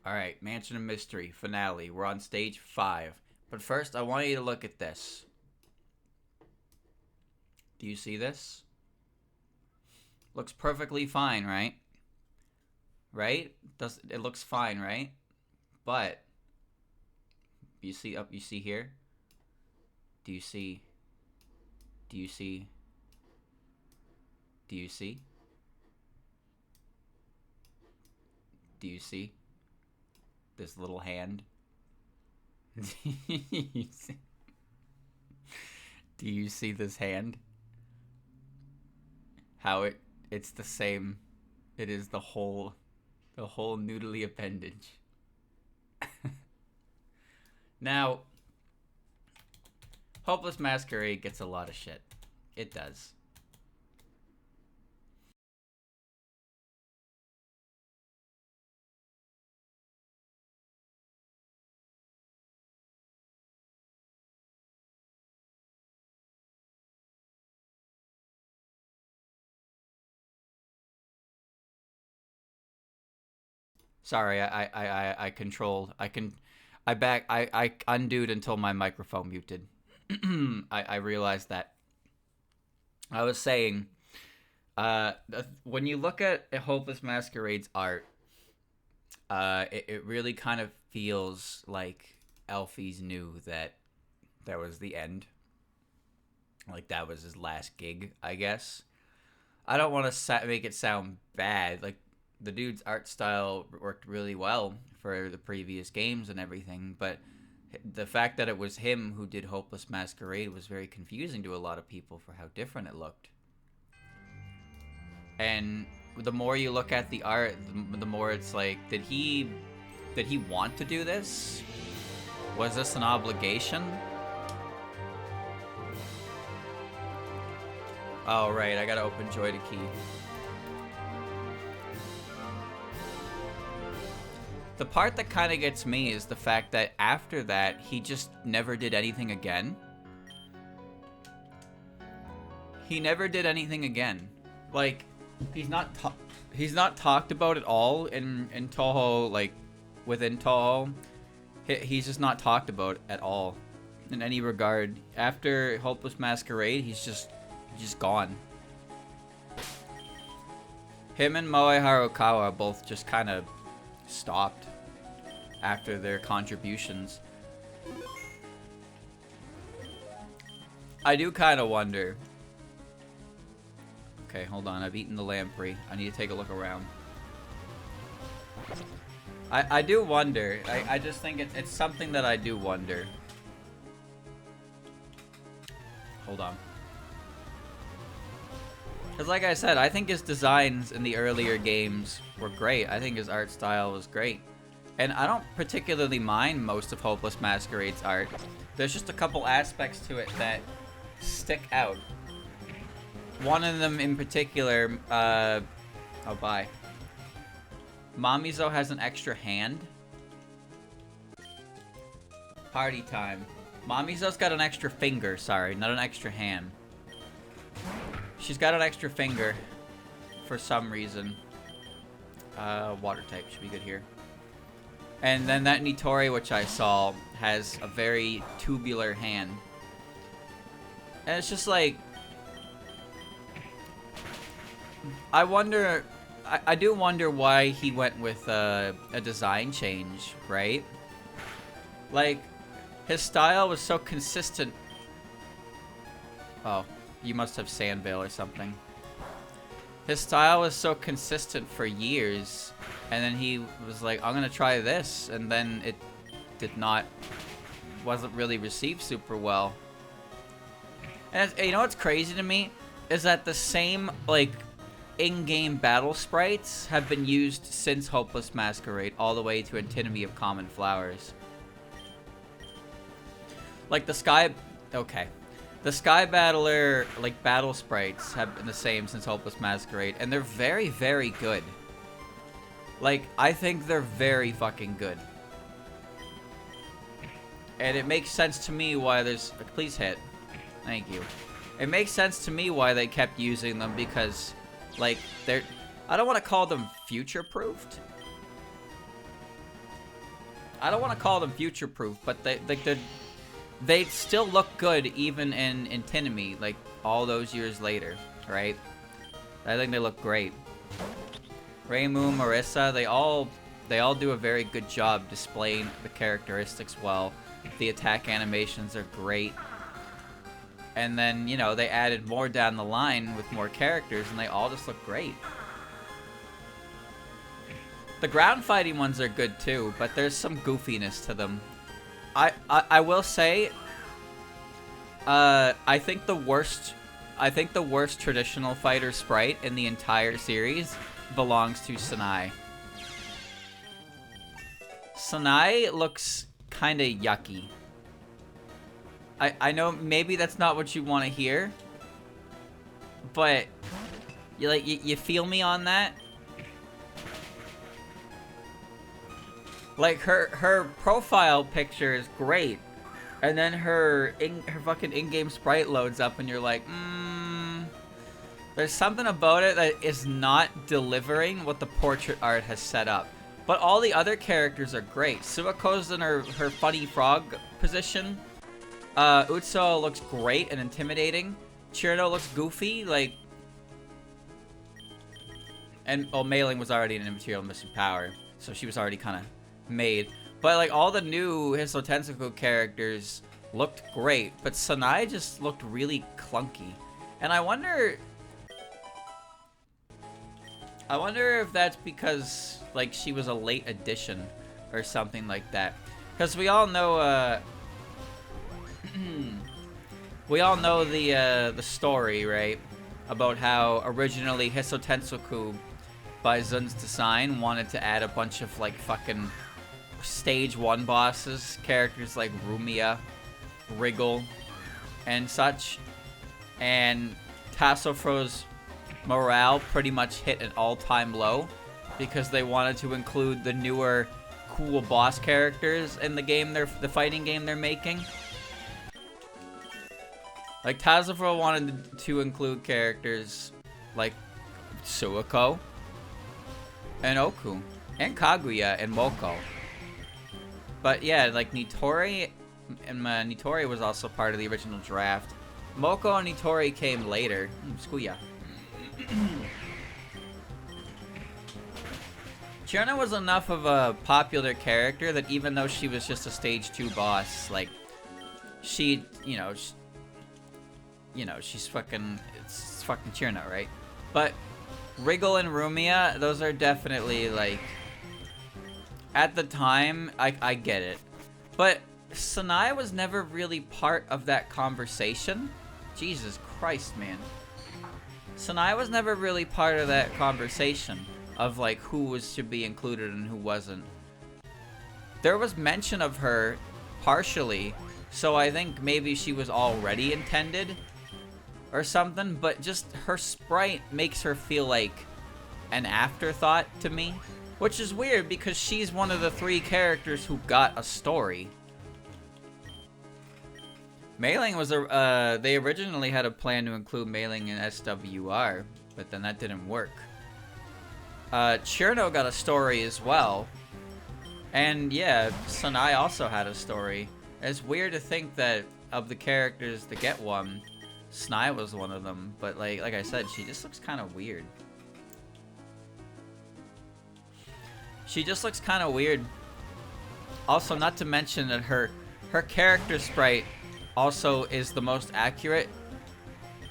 Alright, Mansion of Mystery, finale. We're on stage 5. But first, I want you to look at this. Do you see this? Looks perfectly fine, right? Right? It looks fine, right? But you see up, you see here? Do you see? Do you see? Do you see? Do you see? This little hand? Do you see this hand? How it's the same. It is the whole noodly appendage. Now, Hopeless Masquerade gets a lot of shit. It does. Sorry, I undoed until my microphone muted. I realized that. I was saying, when you look at Hopeless Masquerade's art, it really kind of feels like Elfies knew that was the end. Like that was his last gig, I guess. I don't want to make it sound bad. Like the dude's art style worked really well for the previous games and everything, but the fact that it was him who did Hopeless Masquerade was very confusing to a lot of people for how different it looked. And the more you look at the art, the more it's like, did he want to do this? Was this an obligation? Oh, right, I gotta open Joy to Key. The part that kind of gets me is the fact that after that, he just never did anything again. He never did anything again. Like, he's not talked about at all in Touhou, like, within Touhou. He's just not talked about at all in any regard. After Hopeless Masquerade, he's just gone. Him and Moe Harukawa both just kind of stopped after their contributions. I do kind of wonder. Okay, hold on. I've eaten the lamprey. I need to take a look around. I do wonder. I just think it's something that I do wonder. Hold on. Because like I said, I think his designs in the earlier games were great. I think his art style was great. And I don't particularly mind most of Hopeless Masquerade's art. There's just a couple aspects to it that stick out. One of them in particular, oh, bye. Mamizo has an extra hand. Party time. Mamizo's got an extra finger, sorry, not an extra hand. She's got an extra finger for some reason. Water type should be good here. And then that Nitori, which I saw, has a very tubular hand. And it's just like, I wonder, I do wonder why he went with a design change, right? Like, his style was so consistent. Oh. You must have Sandvale or something. His style was so consistent for years, and then he was like, I'm gonna try this, and then it wasn't really received super well. And you know what's crazy to me? Is that the same, like, in-game battle sprites have been used since Hopeless Masquerade, all the way to Antinomy of Common Flowers. Like, the Sky... Okay. The Sky Battler, like, battle sprites have been the same since Hopeless Masquerade, and they're very, very good. Like, I think they're very fucking good. And it makes sense to me why there's... Please hit. Thank you. It makes sense to me why they kept using them, because, like, they're... I don't want to call them future-proofed. I don't want to call them future-proof, but they still look good even in Tinami, like all those years later, right? I think they look great. Reimu, Marissa, they all do a very good job displaying the characteristics well. The attack animations are great. And then, you know, they added more down the line with more characters, and they all just look great. The ground fighting ones are good too, but there's some goofiness to them. I will say, I think the worst traditional fighter sprite in the entire series belongs to Sanai. Sanai looks kind of yucky. I know maybe that's not what you want to hear, but you feel me on that? Like her profile picture is great, and then her fucking in-game sprite loads up, and you're like, there's something about it that is not delivering what the portrait art has set up. But all the other characters are great. Suako's in her funny frog position. Utsuo looks great and intimidating. Chirno looks goofy, like... And, Mei Ling was already an immaterial missing power, so she was already kind of made. But, like, all the new Hisotensoku characters looked great, but Sanai just looked really clunky. And I wonder if that's because, like, she was a late addition or something like that. Because we all know, the story, right? About how originally Hisotensoku by Zun's design wanted to add a bunch of, like, fucking stage 1 bosses, characters like Rumia, Wriggle, and such. And Tassofro's morale pretty much hit an all-time low because they wanted to include the newer cool boss characters in the game, the fighting game they're making. Like, Tassofro wanted to include characters like Suako and Oku and Kaguya and Moko. But yeah, like Nitori, and Nitori was also part of the original draft. Moko and Nitori came later. Skuya. Chirno was enough of a popular character that even though she was just a stage 2 boss, like, she's fucking, it's fucking Chirno, right? But Wriggle and Rumia, those are definitely, like, at the time, I get it. But Sanai was never really part of that conversation. Jesus Christ, man. Sanai was never really part of that conversation of, like, who should be included and who wasn't. There was mention of her, partially, so I think maybe she was already intended or something, but just her sprite makes her feel like an afterthought to me. Which is weird, because she's one of the 3 characters who got a story. Mei Ling was they originally had a plan to include Mei Ling in SWR, but then that didn't work. Chirno got a story as well. And yeah, Sanai also had a story. It's weird to think that of the characters to get one, Sanai was one of them, but like I said, she just looks kind of weird. She just looks kind of weird. Also, not to mention that her character sprite also is the most accurate.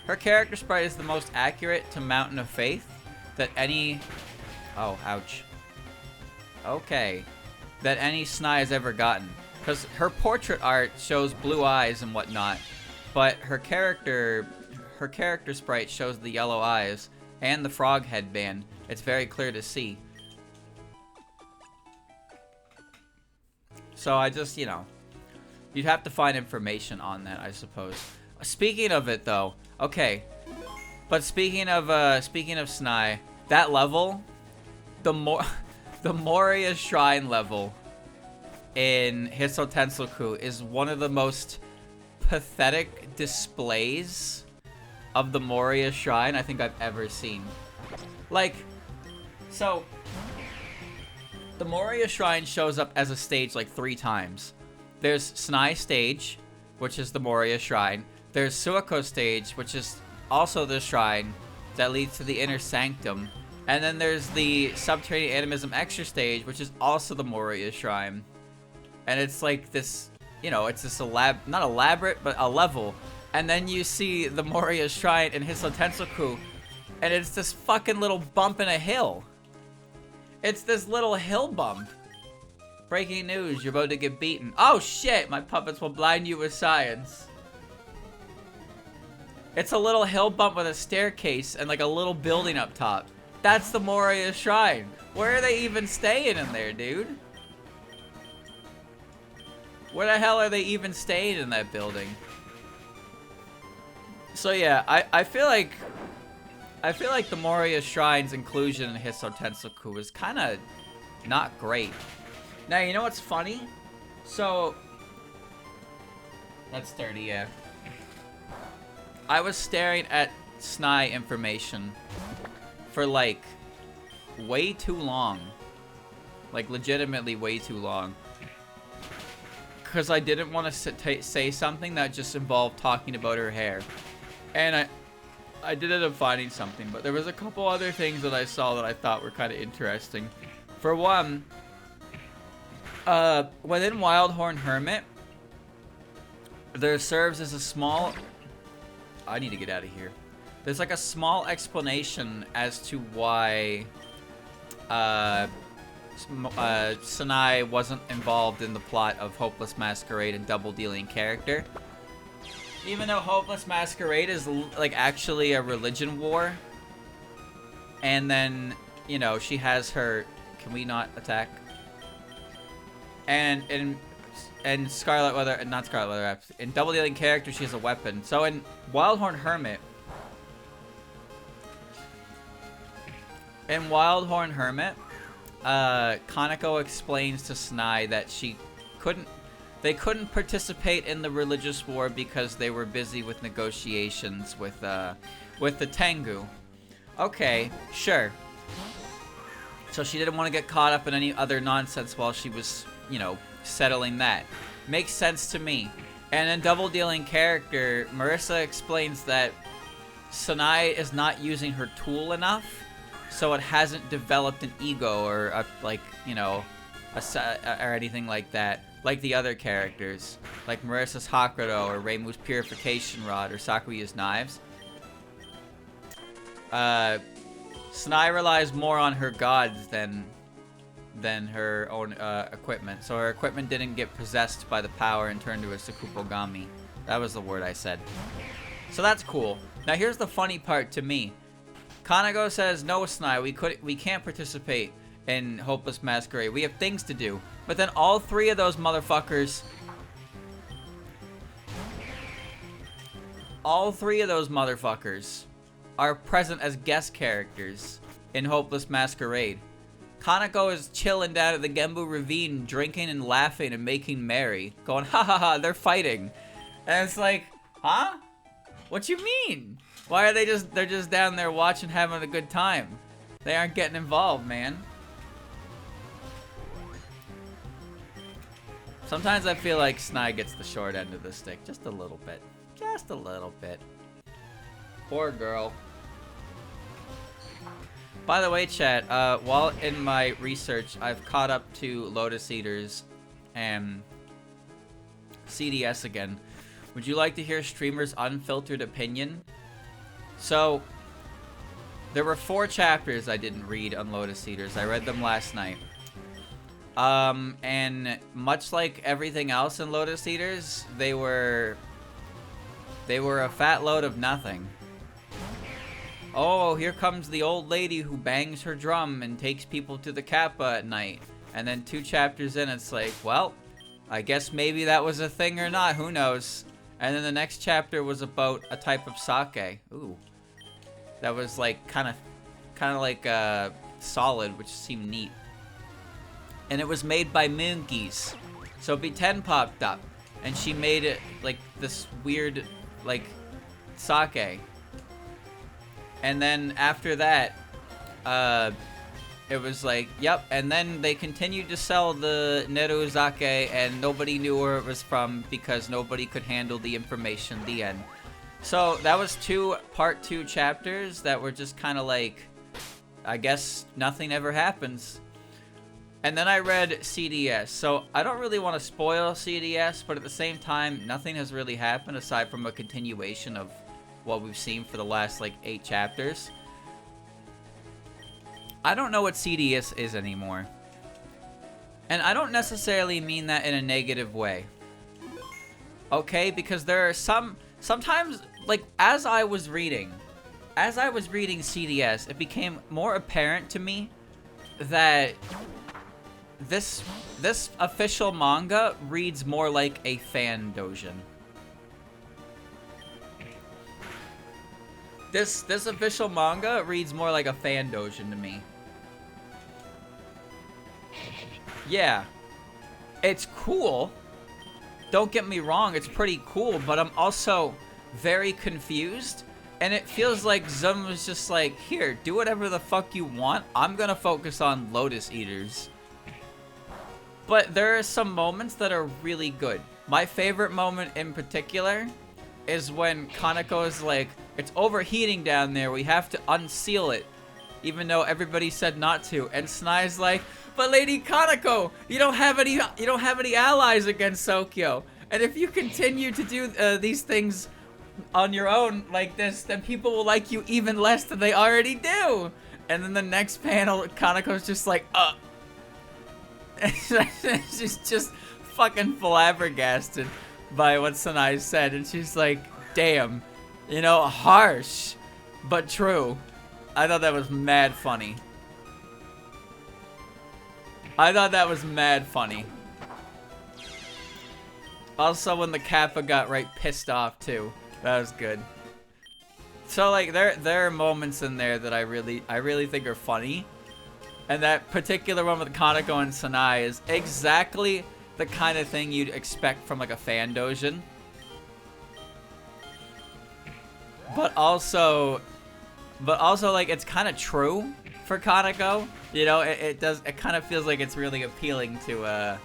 Her character sprite is the most accurate to Mountain of Faith that any... Oh, ouch. Okay. That any Sanai has ever gotten. Because her portrait art shows blue eyes and whatnot, but her character sprite shows the yellow eyes and the frog headband. It's very clear to see. So I just, you'd have to find information on that, I suppose. Speaking of it, though, okay. But speaking of Sanai, that level, the Moria Shrine level in Hisotensoku is one of the most pathetic displays of the Moria Shrine I think I've ever seen. Like, so The Moria Shrine shows up as a stage like 3 times. There's Snai Stage, which is the Moria Shrine. There's Suako Stage, which is also the shrine that leads to the Inner Sanctum. And then there's the Subterranean Animism Extra Stage, which is also the Moria Shrine. And it's like this, you know, it's this not elaborate, but a level. And then you see the Moria Shrine in Hisotensoku, and it's this fucking little bump in a hill. It's this little hill bump. Breaking news, you're about to get beaten. Oh shit, my puppets will blind you with science. It's a little hill bump with a staircase and like a little building up top. That's the Moria Shrine. Where are they even staying in there, dude? Where the hell are they even staying in that building? So yeah, I feel like the Moria Shrine's inclusion in Hisotensoku is kind of not great. Now, you know what's funny? So that's 30, yeah. I was staring at Snai information for like way too long. Like legitimately way too long. Because I didn't want to say something that just involved talking about her hair. And I did end up finding something, but there was a couple other things that I saw that I thought were kind of interesting. For one, within Wildhorn Hermit, there serves as a small... I need to get out of here. There's like a small explanation as to why Sanai wasn't involved in the plot of Hopeless Masquerade and Double Dealing Character. Even though Hopeless Masquerade is like actually a religion war. And then, you know, she has her... Can we not attack? And Scarlet Weather... Not Scarlet Weather. In Double Dealing Character, she has a weapon. So in Wildhorn Hermit... Kaneko explains to Snai that they couldn't participate in the religious war because they were busy with negotiations with the Tengu. Okay, sure. So she didn't want to get caught up in any other nonsense while she was, you know, settling that. Makes sense to me. And in Double Dealing Character, Marissa explains that Sanai is not using her tool enough, so it hasn't developed an ego or a, like, you know, or anything like that, like the other characters, like Marissa's Hakudo or Reimu's Purification Rod or Sakuya's Knives. Sanai relies more on her gods than her own equipment, so her equipment didn't get possessed by the power and turned to a Sakupogami. That was the word I said. So that's cool. Now here's the funny part to me. Kaneko says, no, Sanai, we can't participate in Hopeless Masquerade. We have things to do. But then all 3 of those motherfuckers... All 3 of those motherfuckers are present as guest characters in Hopeless Masquerade. Kaneko is chilling down at the Genbu Ravine, drinking and laughing and making merry. Going, ha ha ha, they're fighting. And it's like, huh? What you mean? Why are they're just down there watching, having a good time? They aren't getting involved, man. Sometimes I feel like Snai gets the short end of the stick. Just a little bit. Just a little bit. Poor girl. By the way, chat, while in my research, I've caught up to Lotus Eaters and CDS again. Would you like to hear streamers' unfiltered opinion? So, there were 4 chapters I didn't read on Lotus Eaters. I read them last night. And much like everything else in Lotus Eaters, they were a fat load of nothing. Oh, here comes the old lady who bangs her drum and takes people to the Kappa at night. And then 2 chapters in, it's like, well, I guess maybe that was a thing or not, who knows. And then the next chapter was about a type of sake. Ooh. That was like kind of like solid, which seemed neat. And it was made by Moongeese. So B10 popped up and she made it like this weird like sake. And then after that, it was like, yep, and then they continued to sell the Neruzake, and nobody knew where it was from because nobody could handle the information. The end. So that was part 2 chapters that were just kind of like, I guess nothing ever happens. And then I read CDS. So I don't really want to spoil CDS, but at the same time, nothing has really happened aside from a continuation of what we've seen for the last like 8 chapters. I don't know what CDS is anymore. And I don't necessarily mean that in a negative way. Okay, because there are sometimes, like, as I was reading CDS, it became more apparent to me that this official manga reads more like a fan doujin. This official manga reads more like a fan doujin to me. Yeah. It's cool. Don't get me wrong, it's pretty cool, but I'm also very confused. And it feels like Zum was just like, here, do whatever the fuck you want. I'm gonna focus on Lotus Eaters. But there are some moments that are really good. My favorite moment in particular is when Kaneko is like, it's overheating down there, we have to unseal it. Even though everybody said not to. And Snai's like, but Lady Kaneko, you don't have any allies against Sokyo. And if you continue to do these things on your own like this, then people will like you even less than they already do. And then the next panel, Kaneko's just like, she's just fucking flabbergasted by what Sanai said. And she's like, damn, you know, harsh, but true. I thought that was mad funny. Also, when the Kappa got right pissed off too. That was good. So like there are moments in there that I really think are funny. And that particular one with Kaneko and Sanai is exactly the kind of thing you'd expect from like a fan doujin. But also like it's kind of true for Kaneko. You know, it kind of feels like it's really appealing to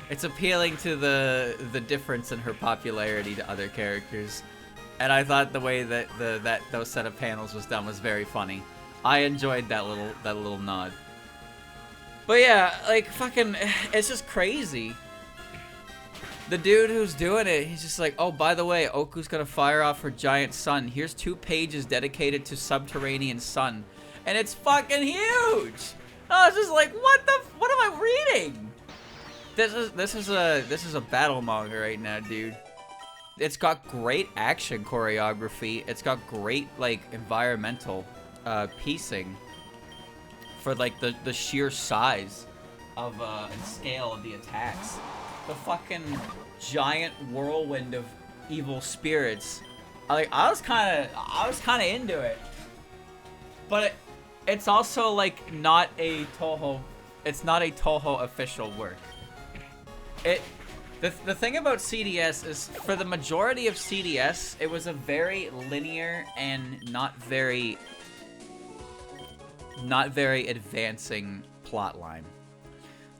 the difference in her popularity to other characters. And I thought the way that those set of panels was done was very funny. I enjoyed that little nod. But yeah, like fucking, it's just crazy. The dude who's doing it, he's just like, oh, by the way, Oku's gonna fire off her giant sun. Here's 2 pages dedicated to subterranean sun, and it's fucking huge. I was just like, what am I reading? This is a battle manga right now, dude. It's got great action choreography. It's got great like environmental piecing for like the sheer size of and scale of the attacks. The fucking giant whirlwind of evil spirits. I was kind of into it. But it's also like not a Toho. It's not a Toho official work. The thing about CDS is, for the majority of CDS, it was a very linear and not very advancing plotline.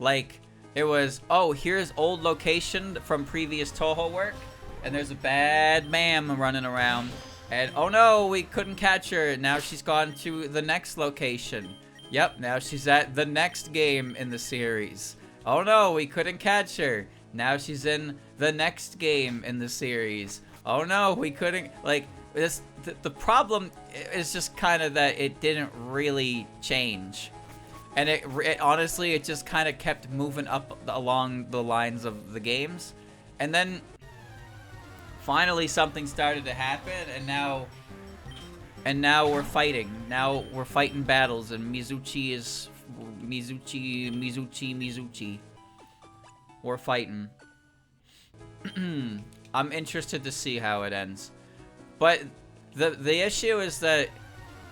Like, it was, oh, here's old location from previous Toho work, and there's a bad ma'am running around, and oh no, we couldn't catch her, now she's gone to the next location. Yep, now she's at the next game in the series. Oh no, we couldn't catch her. Now she's in the next game in the series. Oh no, we couldn't, like, this, the problem is just kind of that it didn't really change. And it honestly, it just kind of kept moving up along the lines of the games. And then, finally something started to happen, and now we're fighting. Now we're fighting battles, and Mizuchi. We're fighting. I'm interested to see how it ends. But the issue is that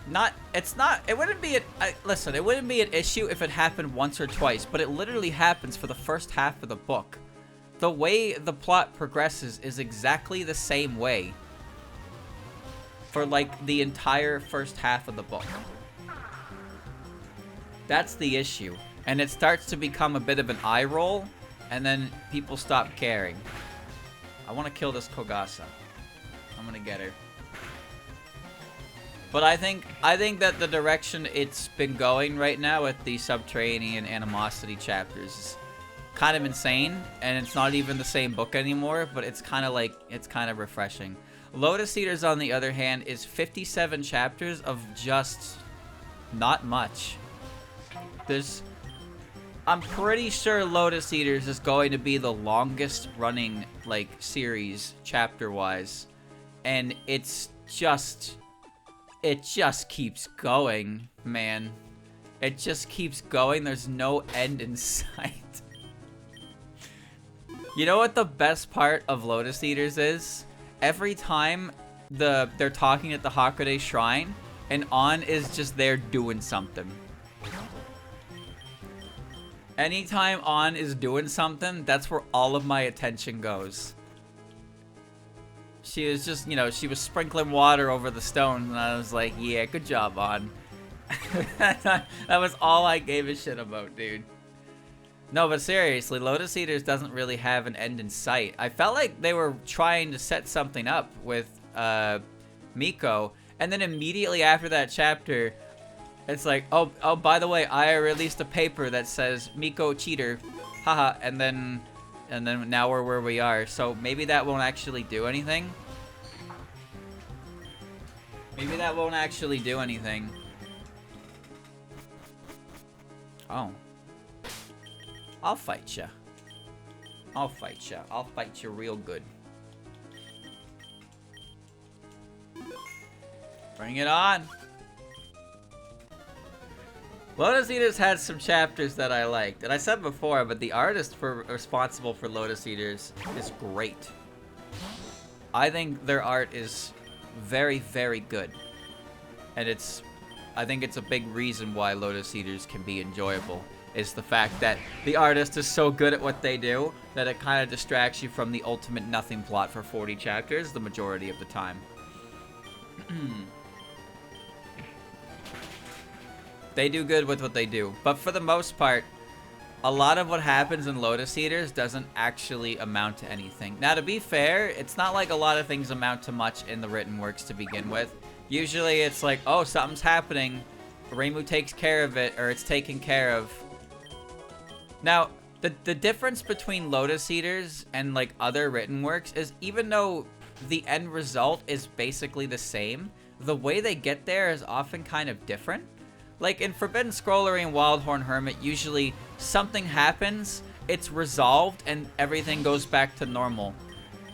it wouldn't be an issue if it happened once or twice, but it literally happens for the first half of the book. The way the plot progresses is exactly the same way for like the entire first half of the book. That's the issue. And it starts to become a bit of an eye roll, and then people stop caring. I want to kill this Kogasa. I'm gonna get her. But I think that the direction it's been going right now with the Subterranean Animosity chapters is kind of insane, and it's not even the same book anymore, but it's kind of refreshing. Lotus Eaters, on the other hand, is 57 chapters of just not much. I'm pretty sure Lotus Eaters is going to be the longest running, like, series chapter-wise. And it just keeps going, man. It just keeps going. There's no end in sight. You know what the best part of Lotus Eaters is? Every time they're talking at the Hakude Shrine, and An is just there doing something. Anytime An is doing something, that's where all of my attention goes. She was just, you know, she was sprinkling water over the stone, and I was like, yeah, good job, An. That was all I gave a shit about, dude. No, but seriously, Lotus Eaters doesn't really have an end in sight. I felt like they were trying to set something up with Miko, and then immediately after that chapter, it's like, oh, by the way, I released a paper that says Miko cheater, haha, and then now we're where we are. So maybe that won't actually do anything. Maybe that won't actually do anything. Oh. I'll fight ya. I'll fight ya. I'll fight you real good. Bring it on. Lotus Eaters had some chapters that I liked. And I said before, but the artist responsible for Lotus Eaters is great. I think their art is very, very good. And I think it's a big reason why Lotus Eaters can be enjoyable, is the fact that the artist is so good at what they do that it kind of distracts you from the ultimate nothing plot for 40 chapters the majority of the time. They do good with what they do. But for the most part, a lot of what happens in Lotus Eaters doesn't actually amount to anything. Now, to be fair, it's not like a lot of things amount to much in the written works to begin with. Usually it's like, oh, something's happening, Reimu takes care of it, or it's taken care of. Now, the difference between Lotus Eaters and, like, other written works is, even though the end result is basically the same, the way they get there is often kind of different. Like, in Forbidden Scrollery and Wildhorn Hermit, usually something happens, it's resolved, and everything goes back to normal.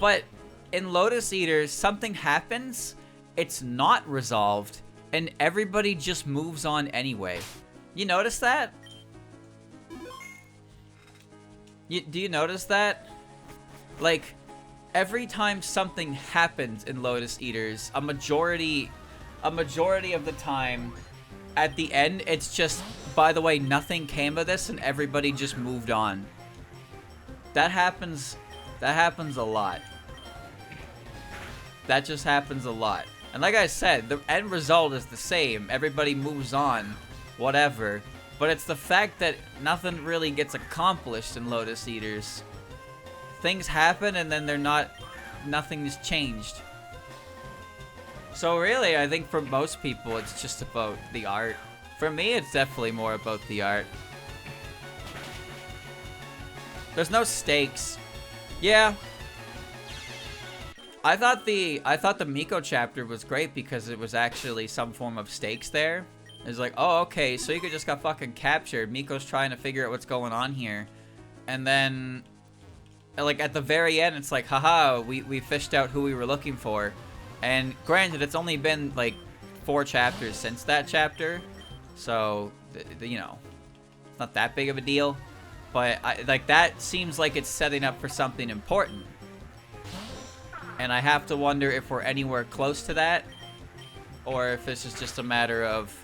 But in Lotus Eaters, something happens, it's not resolved, and everybody just moves on anyway. You notice that? Do you notice that? Like, every time something happens in Lotus Eaters, a majority of the time, at the end, it's just, by the way, nothing came of this and everybody just moved on. That happens a lot. That just happens a lot. And like I said, the end result is the same. Everybody moves on, whatever. But it's the fact that nothing really gets accomplished in Lotus Eaters. Things happen and then nothing is changed. So really, I think for most people, it's just about the art. For me, it's definitely more about the art. There's no stakes. Yeah. I thought the Miko chapter was great because it was actually some form of stakes there. It's like, oh, okay, so Suika just got fucking captured. Miko's trying to figure out what's going on here. And then, like, at the very end, it's like, haha, we fished out who we were looking for. And granted, it's only been, like, 4 chapters since that chapter. So, you know, it's not that big of a deal. But, like, that seems like it's setting up for something important. And I have to wonder if we're anywhere close to that. Or if this is just a matter of,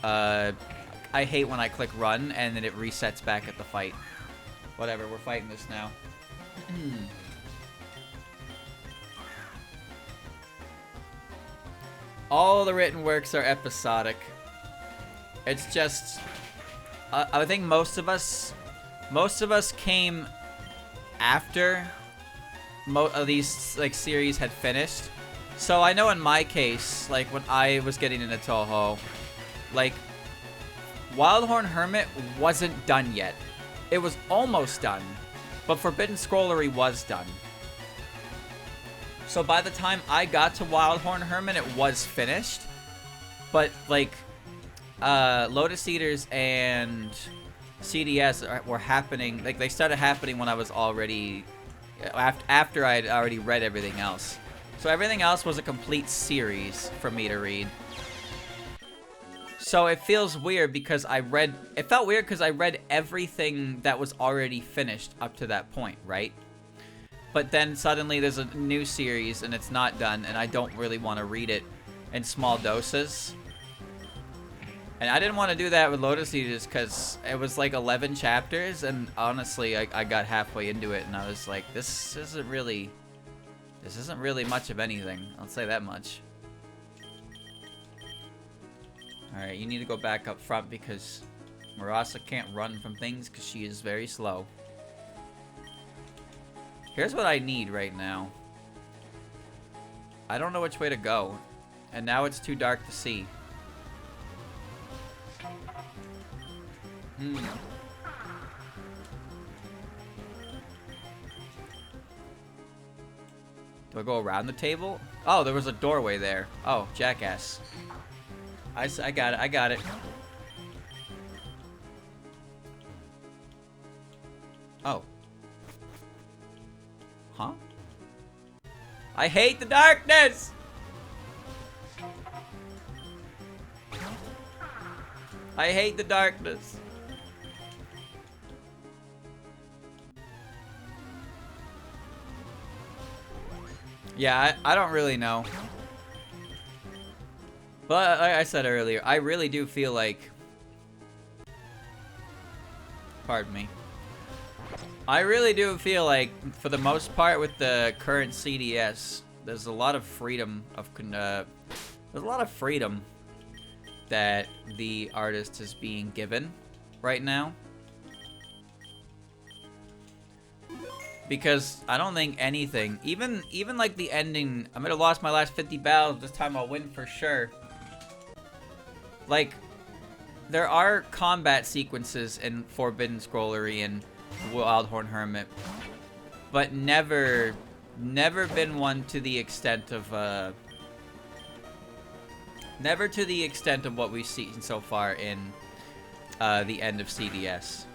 I hate when I click run and then it resets back at the fight. Whatever, we're fighting this now. All the written works are episodic. It's just I think most of us came after of these like series had finished. So I know in my case, like when I was getting into Touhou, like Wildhorn Hermit wasn't done yet. It was almost done, but Forbidden Scrollery was done. So by the time I got to Wildhorn Hermit, it was finished. But like Lotus Eaters and CDS were happening, like they started happening when I was already after I had already read everything else. So everything else was a complete series for me to read. So it feels weird because it felt weird because I read everything that was already finished up to that point, right? But then suddenly there's a new series and it's not done and I don't really want to read it in small doses. And I didn't want to do that with Lotus Eaters because it was like 11 chapters and honestly I got halfway into it and I was like, this isn't really much of anything. I'll say that much. Alright, you need to go back up front because Marasa can't run from things because she is very slow. Here's what I need right now. I don't know which way to go. And now it's too dark to see. Do I go around the table? Oh, there was a doorway there. Oh, jackass. I got it. Oh. Huh? I hate the darkness! I hate the darkness. Yeah, I don't really know. But like I said earlier, I really do feel like... Pardon me. I really do feel like, for the most part with the current CDS, there's a lot of freedom of... there's a lot of freedom that the artist is being given right now. Because I don't think anything, even like the ending, I might have lost my last 50 battles, this time I'll win for sure. Like, there are combat sequences in Forbidden Scrollery and Wildhorn Hermit, but never been one to the extent of, never to the extent of what we've seen so far in the end of CDS.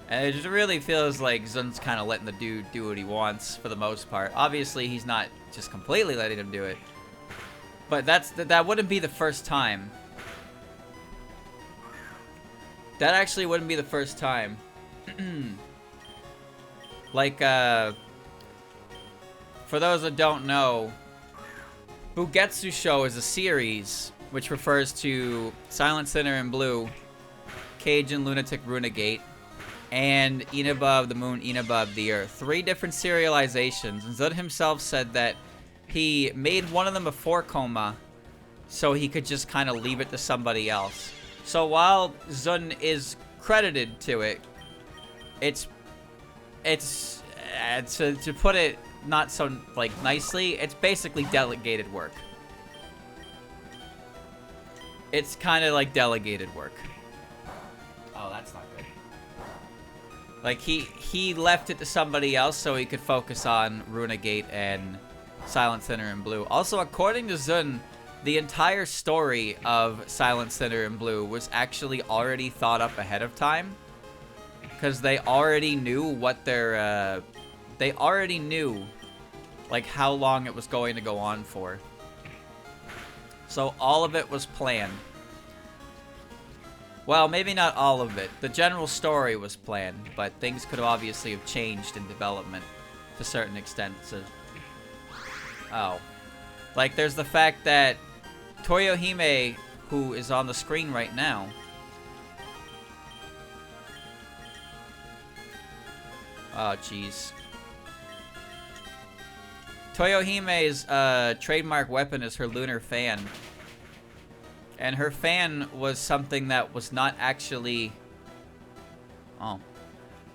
And it just really feels like Zun's kind of letting the dude do what he wants for the most part. Obviously, he's not just completely letting him do it. But that wouldn't be the first time. That actually wouldn't be the first time. Like, for those that don't know, Bugetsu Show is a series which refers to Silent Sinner in Blue, Cage and Lunatic Runegate, and Inaba of the Moon, Inaba of the Earth. 3 different serializations, and Zun himself said that he made one of them before Coma, so he could just kind of leave it to somebody else. So while Zun is credited to it, it's to put it not so like nicely, it's basically delegated work. It's kind of like delegated work. Oh, that's not good. Like, he left it to somebody else so he could focus on Runegate and Silent Sinner in Blue. Also, according to Zun, the entire story of Silent Sinner in Blue was actually already thought up ahead of time. Because they already knew what their, they already knew, like, how long it was going to go on for. So all of it was planned. Well, maybe not all of it. The general story was planned, but things could obviously have changed in development to a certain extent. So, oh. Like, there's the fact that Toyohime, who is on the screen right now, oh, jeez. Toyohime's trademark weapon is her lunar fan. And her fan was something that was not actually Oh.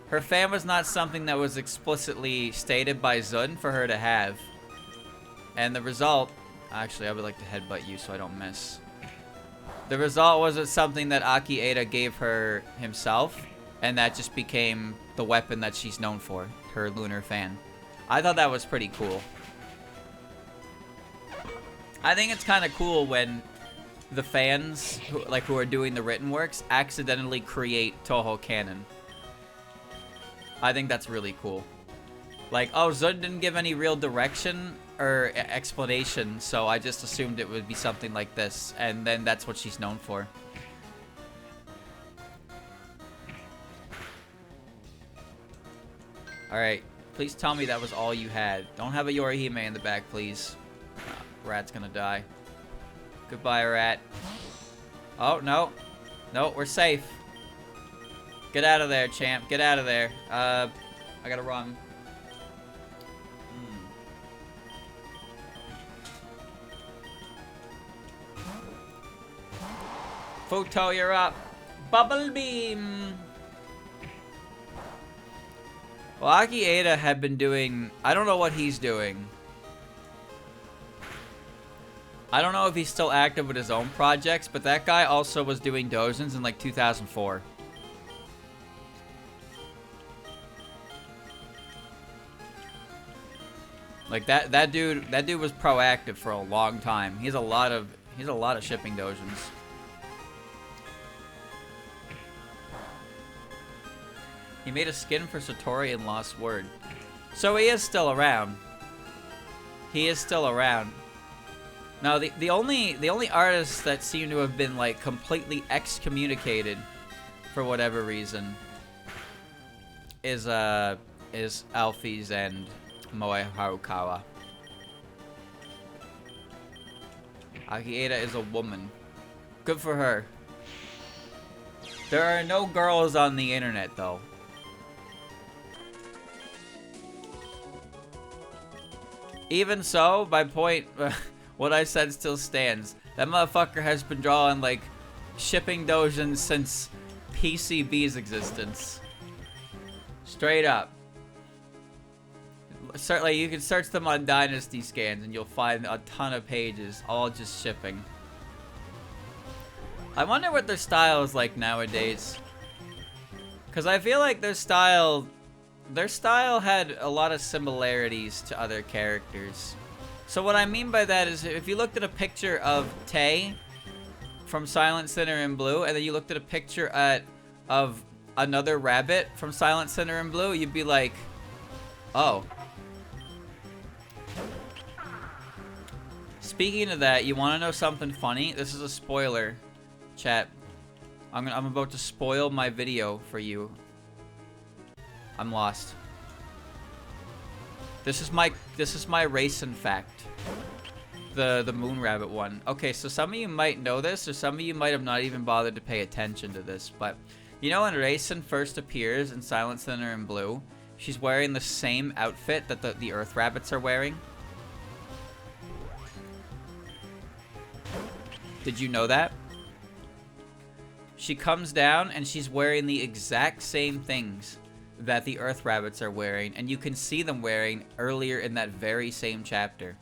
Her fan was not something that was explicitly stated by Zun for her to have. And the result... Actually, I would like to headbutt you so I don't miss. The result wasn't something that Aki Ada gave her himself. And that just became the weapon that she's known for. Her lunar fan. I thought that was pretty cool. I think it's kind of cool when the fans, who are doing the written works, accidentally create Touhou canon. I think that's really cool. Like, oh, Zun didn't give any real direction or explanation, so I just assumed it would be something like this, and then that's what she's known for. Alright, please tell me that was all you had. Don't have a Yorihime in the back, please. Rat's gonna die. Goodbye, Rat. Oh, no. No, we're safe. Get out of there, champ. Get out of there. I gotta run. Futo, you're up. Bubble beam. Well, Aki Ada had been doing... I don't know what he's doing. I don't know if he's still active with his own projects, but that guy also was doing Dojins in like 2004. Like that dude was proactive for a long time. He has a lot of shipping Dojins. He made a skin for Satori in Lost Word. So he is still around. He is still around. Now the only artists that seem to have been like completely excommunicated for whatever reason is Alphys and Moe Harukawa. Aki Ada is a woman. Good for her. There are no girls on the internet though. Even so, my point, what I said still stands. That motherfucker has been drawing, like, shipping Dojins since PCB's existence. Straight up. Certainly, you can search them on Dynasty scans and you'll find a ton of pages, all just shipping. I wonder what their style is like nowadays. Because I feel like their style had a lot of similarities to other characters. So what I mean by that is if you looked at a picture of Tay from Silent Sinner in Blue, and then you looked at a picture of another rabbit from Silent Sinner in Blue, you'd be like, oh. Speaking of that, you want to know something funny? This is a spoiler, chat. I'm about to spoil my video for you. I'm lost. This is my racing fact. The moon rabbit one. Okay, so some of you might know this, or some of you might have not even bothered to pay attention to this, but you know when Racing first appears in Silent Sinner in Blue, she's wearing the same outfit that the Earth Rabbits are wearing? Did you know that? She comes down and she's wearing the exact same things that the Earth Rabbits are wearing, and you can see them wearing earlier in that very same chapter.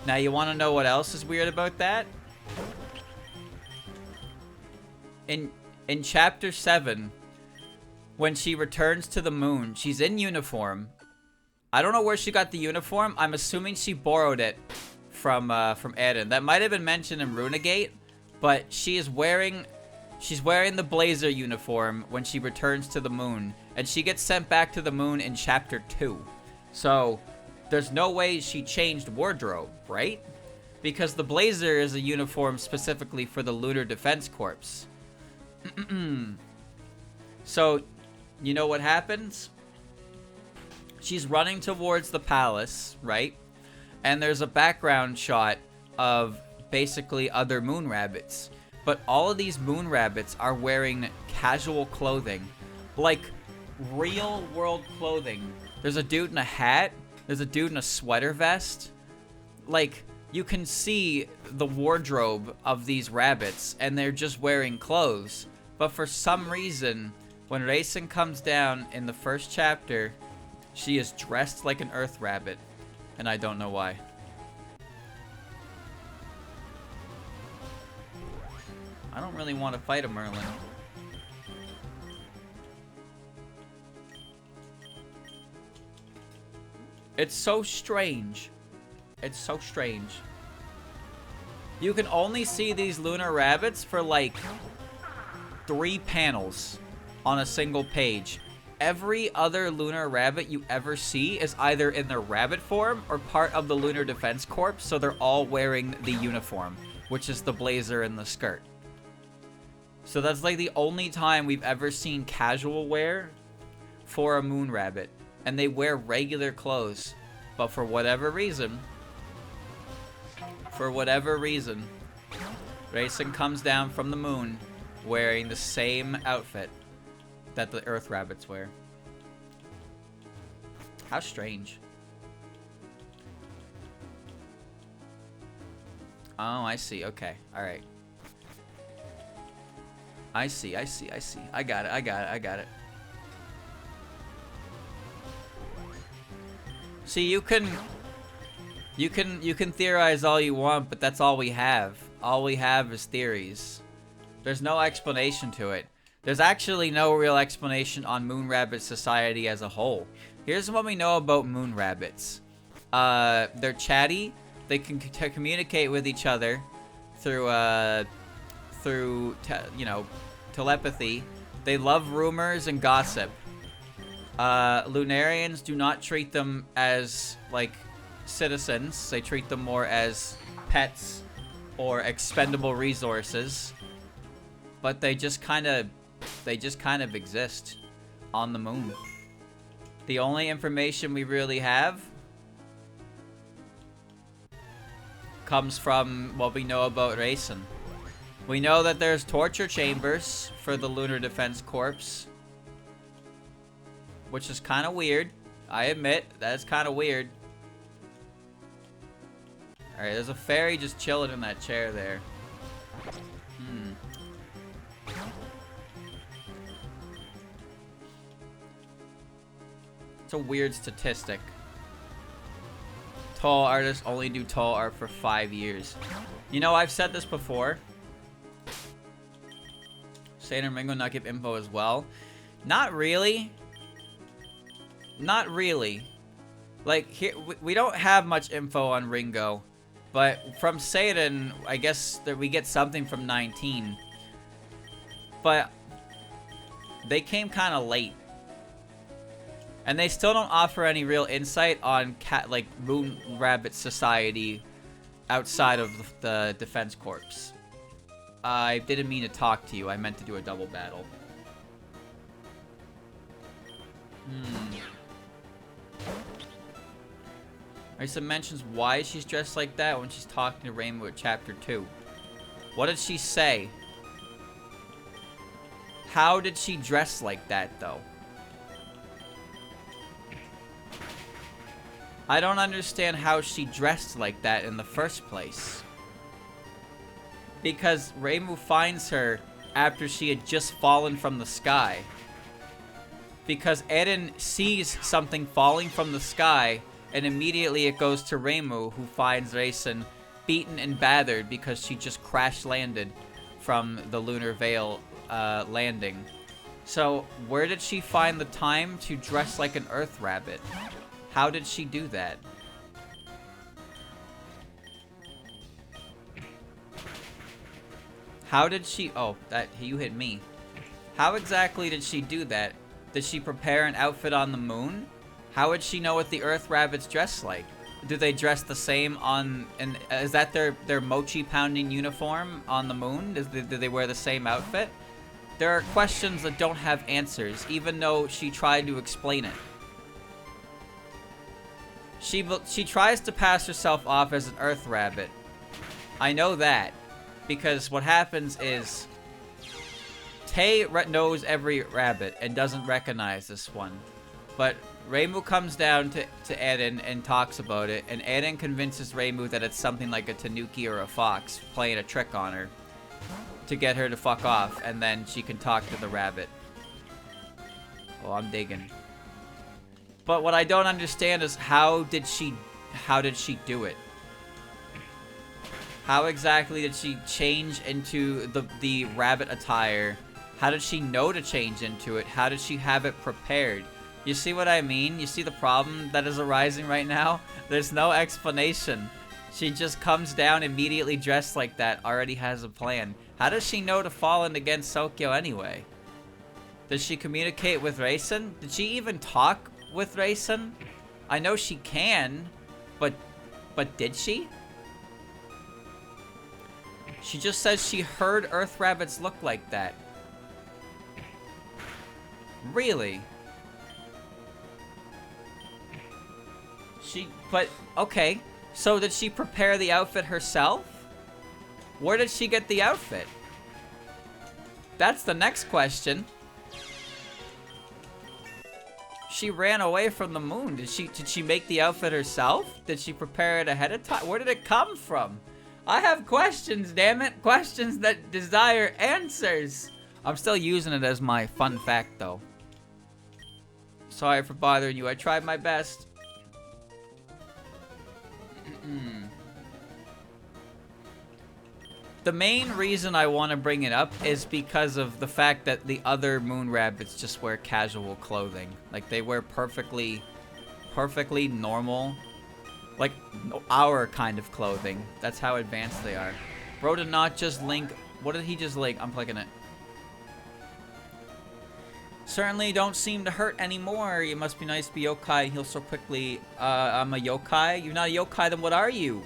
Now, you want to know what else is weird about that? In chapter 7, when she returns to the moon, she's in uniform. I don't know where she got the uniform. I'm assuming she borrowed it from Eden. That might have been mentioned in Runegate, but she's wearing the Blazer uniform when she returns to the moon, and she gets sent back to the moon in chapter 2. So there's no way she changed wardrobe, right? Because the Blazer is a uniform specifically for the Lunar Defense Corps. So, you know what happens? She's running towards the palace, right? And there's a background shot of basically other moon rabbits. But all of these moon rabbits are wearing casual clothing. Like, real world clothing. There's a dude in a hat. There's a dude in a sweater vest. Like, you can see the wardrobe of these rabbits, and they're just wearing clothes. But for some reason, when Raisin comes down in the first chapter, she is dressed like an earth rabbit. And I don't know why. I don't really want to fight a Merlin. It's so strange. It's so strange. You can only see these lunar rabbits for like 3 panels on a single page. Every other lunar rabbit you ever see is either in their rabbit form or part of the Lunar Defense Corps, so they're all wearing the uniform, which is the blazer and the skirt. So that's like the only time we've ever seen casual wear for a moon rabbit. And they wear regular clothes. But for whatever reason, Raisin comes down from the moon wearing the same outfit that the earth rabbits wear. How strange. Oh, I see. Okay. Alright. I see. I got it. See, you can theorize all you want, but that's all we have. All we have is theories. There's no explanation to it. There's actually no real explanation on moon rabbit society as a whole. Here's what we know about moon rabbits. They're chatty. They can communicate with each other through telepathy. They love rumors and gossip. Lunarians do not treat them as, like, citizens. They treat them more as pets or expendable resources. But they just kind of exist on the moon. The only information we really have comes from what we know about Raisin. We know that there's torture chambers for the Lunar Defense Corps, which is kind of weird. I admit, that's kind of weird. Alright, there's a fairy just chilling in that chair there. It's a weird statistic. Tall artists only do tall art for 5 years. You know, I've said this before. Saint and Ringo not give info as well. Not really. Not really. Like, here, we don't have much info on Ringo. But from Satan, I guess that we get something from 19. But they came kind of late. And they still don't offer any real insight on moon rabbit society outside of the Defense Corps. I didn't mean to talk to you. I meant to do a double battle. Marisa mentions why she's dressed like that when she's talking to Rainbow at Chapter 2. What did she say? How did she dress like that, though? I don't understand how she dressed like that in the first place. Because Rainbow finds her after she had just fallen from the sky. Because Eden sees something falling from the sky, and immediately it goes to Rainbow, who finds Raisin beaten and battered because she just crash landed from the Lunar Veil landing. So, where did she find the time to dress like an earth rabbit? How did she do that? How did she... Oh, you hit me. How exactly did she do that? Did she prepare an outfit on the moon? How would she know what the earth rabbits dress like? Do they dress the same on... And is that their mochi pounding uniform on the moon? Do they wear the same outfit? There are questions that don't have answers, even though she tried to explain it. She tries to pass herself off as an earth rabbit. I know that. Because what happens is... Tay knows every rabbit and doesn't recognize this one. But Rainbow comes down to Eden and talks about it. And Eden convinces Rainbow that it's something like a tanuki or a fox playing a trick on her. to get her to fuck off, and then she can talk to the rabbit. Oh, I'm digging. But what I don't understand is how did she do it? How exactly did she change into the rabbit attire? How did she know to change into it? How did she have it prepared? You see what I mean? You see the problem that is arising right now? There's no explanation. She just comes down immediately dressed like that, already has a plan. How does she know to fall in against Sokyo anyway? Does she communicate with Raisin? Did she even talk with Raisin? I know she can, but did she? She just says she heard Earth Rabbits look like that. Really? But, okay. So did she prepare the outfit herself? Where did she get the outfit? That's the next question. She ran away from the moon. Did she make the outfit herself? Did she prepare it ahead of time? Where did it come from? I have questions, damn it. Questions that desire answers. I'm still using it as my fun fact, though. Sorry for bothering you. I tried my best. The main reason I want to bring it up is because of the fact that the other moon rabbits just wear casual clothing. Like, they wear perfectly normal, like, our kind of clothing. That's how advanced they are. Bro did not just link. What did he just link? I'm clicking it. Certainly don't seem to hurt anymore. You must be nice to be yokai and heal so quickly. I'm a yokai? You're not a yokai, then what are you?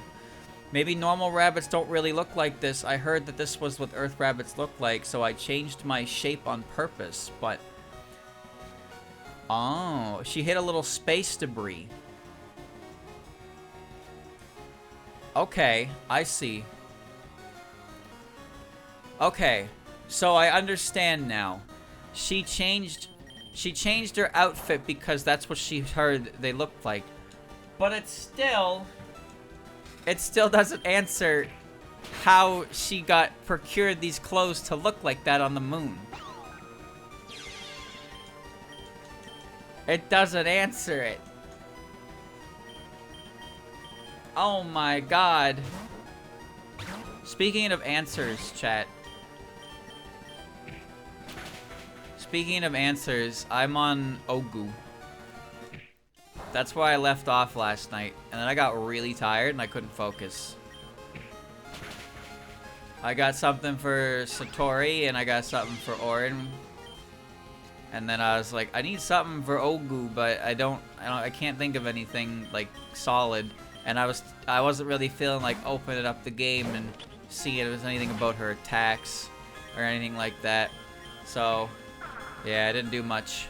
Maybe normal rabbits don't really look like this. I heard that this was what Earth rabbits look like, so I changed my shape on purpose, but... Oh, she hit a little space debris. Okay, I see. Okay, so I understand now. She changed her outfit because that's what she heard they looked like. But it still doesn't answer how she got procured these clothes to look like that on the moon. It doesn't answer it. Oh my god. Speaking of answers, chat. Speaking of answers, I'm on Ogu. That's where I left off last night. And then I got really tired and I couldn't focus. I got something for Satori and I got something for Orin. And then I was like, I need something for Ogu, but I can't think of anything like solid. And I wasn't really feeling like opening up the game and seeing if there was anything about her attacks or anything like that. So yeah, I didn't do much.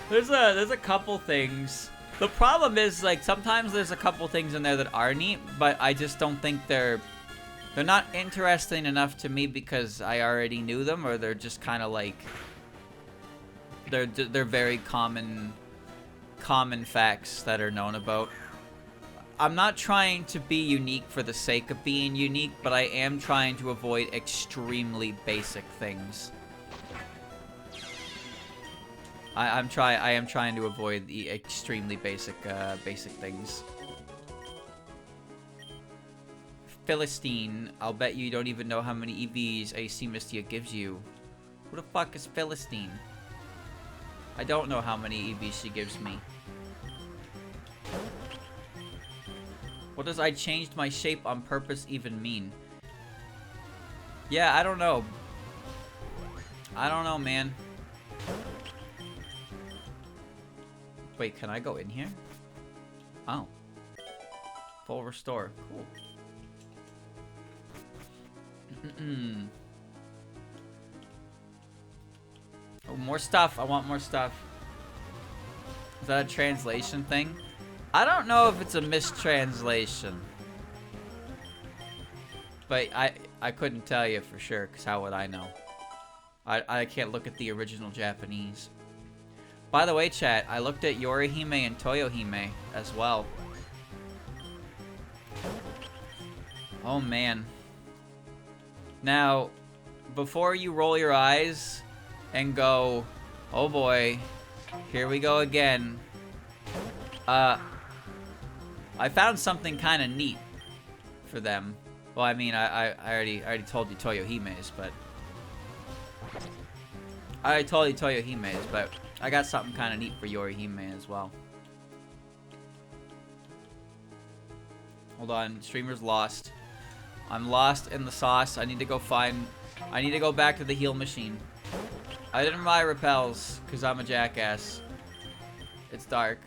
There's a couple things. The problem is, like, sometimes there's a couple things in there that are neat, but I just don't think they're not interesting enough to me because I already knew them, or they're just kind of like they're very common facts that are known about. I'm not trying to be unique for the sake of being unique, but I am trying to avoid extremely basic things. I am trying to avoid the extremely basic things. Philistine, I'll bet you don't even know how many EVs AC Mystia gives you. Who the fuck is Philistine? I don't know how many EVs she gives me. What does I changed my shape on purpose even mean? Yeah, I don't know. I don't know, man. Wait, can I go in here? Oh. Full restore. Cool. Oh, more stuff. I want more stuff. Is that a translation thing? I don't know if it's a mistranslation. But I couldn't tell you for sure, because how would I know? I can't look at the original Japanese. By the way, chat, I looked at Yorihime and Toyohime as well. Oh man. Now, before you roll your eyes and go, oh boy, here we go again. I found something kind of neat for them. Well, I mean, I already told you Toyohime's, but I told you Toyohime's, but I got something kind of neat for Yorihime as well. Hold on, streamer's lost. I'm lost in the sauce. I need to go back to the heal machine. I didn't buy repels because I'm a jackass. It's dark.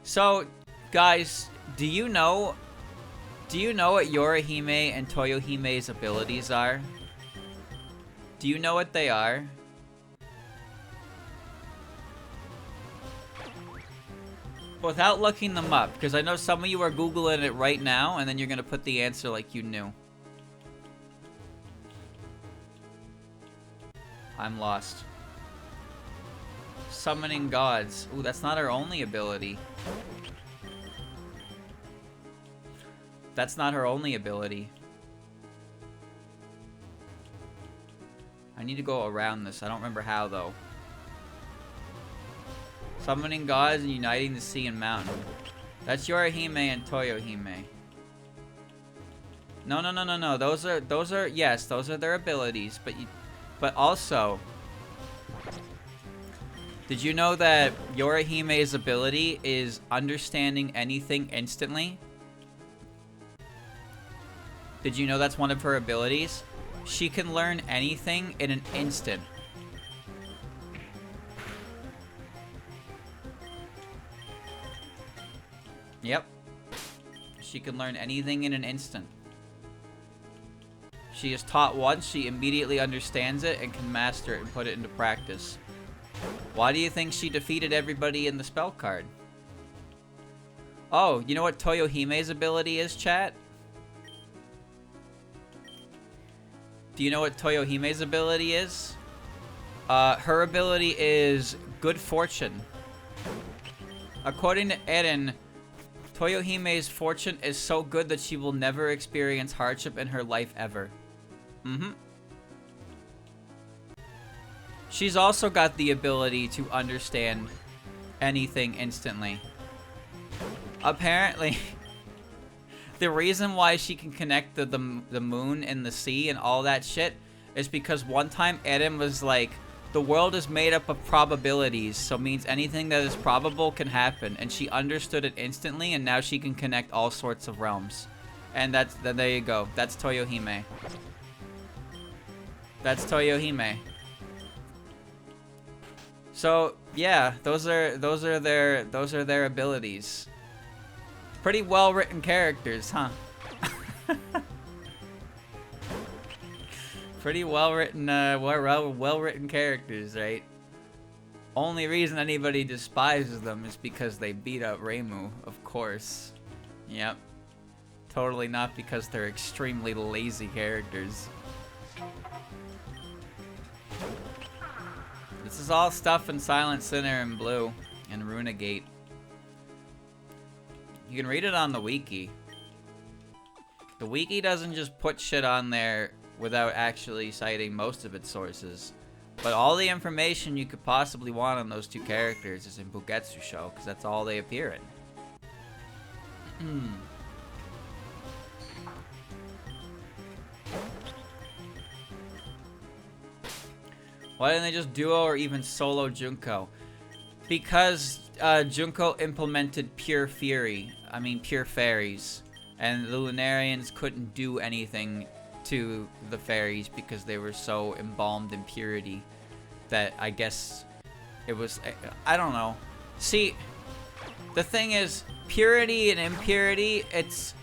So, guys, do you know what Yorihime and Toyohime's abilities are? Do you know what they are? Without looking them up, because I know some of you are Googling it right now, and then you're going to put the answer like you knew. I'm lost. Summoning gods. Ooh, that's not her only ability. That's not her only ability. I need to go around this. I don't remember how, though. Summoning gods and uniting the sea and mountain. That's Yorihime and Toyohime. No. Those are yes, those are their abilities, but also, did you know that Yorihime's ability is understanding anything instantly? Did you know that's one of her abilities? She can learn anything in an instant. Yep. She can learn anything in an instant. She is taught once, she immediately understands it and can master it and put it into practice. Why do you think she defeated everybody in the spell card? Oh, you know what Toyohime's ability is, chat? Do you know what Toyohime's ability is? Her ability is good fortune. According to Eren, Toyohime's fortune is so good that she will never experience hardship in her life ever. She's also got the ability to understand anything instantly. Apparently, the reason why she can connect the moon and the sea and all that shit is because one time Eren was like, the world is made up of probabilities, so means anything that is probable can happen. And she understood it instantly, and now she can connect all sorts of realms. And there you go. That's Toyohime. That's Toyohime. So yeah, those are their abilities. Pretty well written characters, huh? Pretty well written characters, right? Only reason anybody despises them is because they beat up Reimu, of course. Yep. Totally not because they're extremely lazy characters. This is all stuff in Silent Sinner and Blue and Runegate. You can read it on the wiki. The wiki doesn't just put shit on there without actually citing most of its sources. But all the information you could possibly want on those two characters is in Bugetsu Show, because that's all they appear in. Why didn't they just duo or even solo Junko? Because Junko implemented pure fairies, and the Lunarians couldn't do anything to the fairies because they were so embalmed in purity that I guess it was, I don't know. See, the thing is, purity and impurity, it's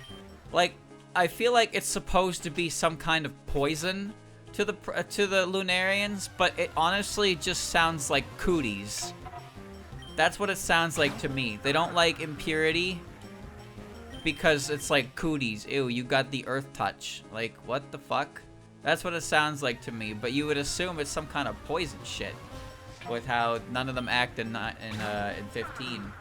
like, I feel like it's supposed to be some kind of poison to the Lunarians, but it honestly just sounds like cooties. That's what it sounds like to me. They don't like impurity because it's like cooties. Ew, you got the earth touch. Like, what the fuck? That's what it sounds like to me, but you would assume it's some kind of poison shit with how none of them act in 15.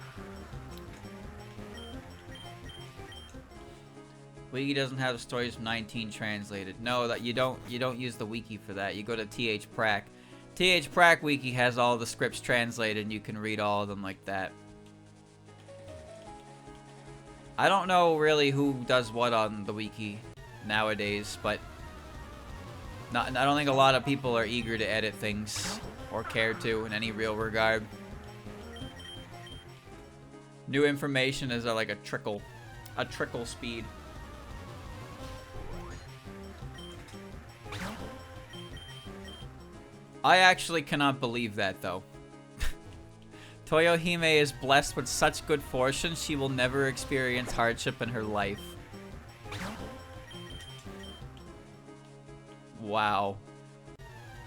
Wiki doesn't have the stories from 19 translated. No, that you don't use the wiki for that. You go to TH-Prac. TH-Prac wiki has all the scripts translated and you can read all of them like that. I don't know really who does what on the wiki nowadays, but I don't think a lot of people are eager to edit things or care to in any real regard. New information is like a trickle speed. I actually cannot believe that, though. Touhoumon is blessed with such good fortune, she will never experience hardship in her life. Wow.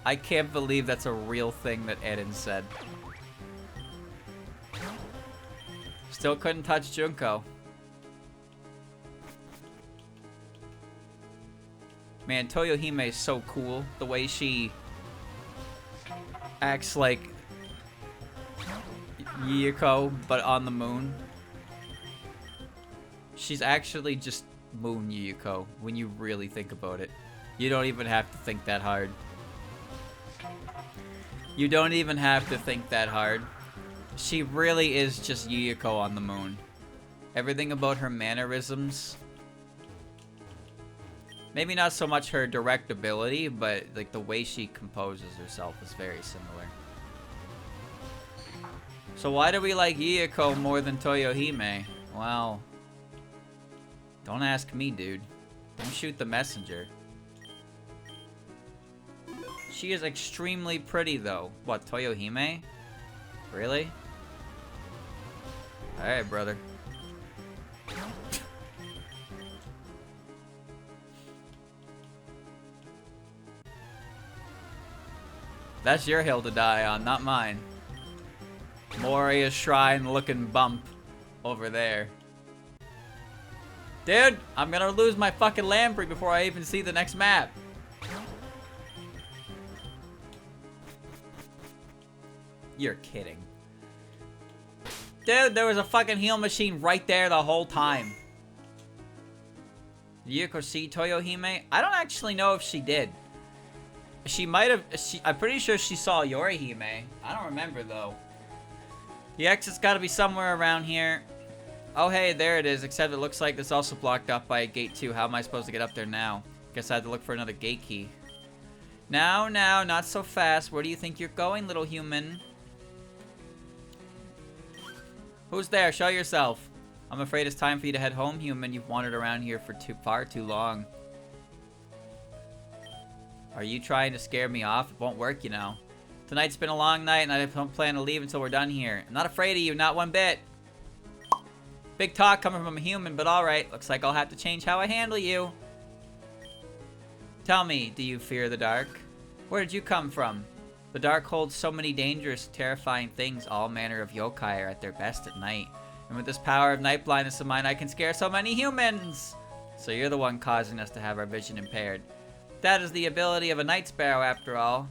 I can't believe that's a real thing that Eden said. Still couldn't touch Junko. Man, Touhoumon is so cool. The way she acts like Yuyuko, but on the moon. She's actually just Moon Yuyuko when you really think about it. You don't even have to think that hard. You don't even have to think that hard. She really is just Yuyuko on the moon. Everything about her mannerisms. Maybe not so much her direct ability, but like the way she composes herself is very similar. So why do we like Yuyuko more than Touhoumon? Well, don't ask me, dude. Don't shoot the messenger. She is extremely pretty, though. What, Touhoumon? Really? Alright, brother. That's your hill to die on, not mine. Moria's shrine looking bump over there. Dude, I'm gonna lose my fucking Lamprey before I even see the next map. You're kidding. Dude, there was a fucking heal machine right there the whole time. Did Yuyuko see Touhoumon? I don't actually know if she did. She might have. I'm pretty sure she saw Yorihime. I don't remember though. The exit's got to be somewhere around here. Oh hey, there it is. Except it looks like it's also blocked off by a gate too. How am I supposed to get up there now? Guess I had to look for another gate key. Now, not so fast. Where do you think you're going, little human? Who's there? Show yourself. I'm afraid it's time for you to head home, human. You've wandered around here for far too long. Are you trying to scare me off? It won't work, you know. Tonight's been a long night, and I don't plan to leave until we're done here. I'm not afraid of you, not one bit. Big talk coming from a human, but alright. Looks like I'll have to change how I handle you. Tell me, do you fear the dark? Where did you come from? The dark holds so many dangerous, terrifying things. All manner of yokai are at their best at night. And with this power of night blindness of mine, I can scare so many humans. So you're the one causing us to have our vision impaired. That is the ability of a night sparrow, after all.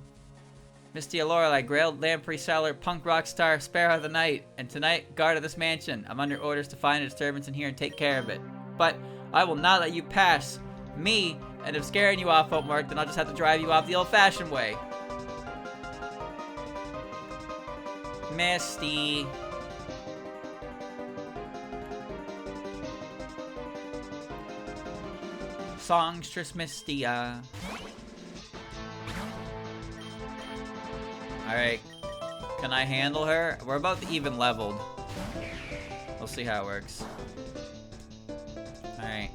Misty Lorelei, Grailed Lamprey Seller, Punk Rock Star, Sparrow of the Night, and tonight, guard of this mansion. I'm under orders to find a disturbance in here and take care of it. But I will not let you pass me, and if scaring you off won't work, then I'll just have to drive you off the old-fashioned way. Misty. Songstress Mistia. Alright. Can I handle her? We're about to even leveled. We'll see how it works. Alright.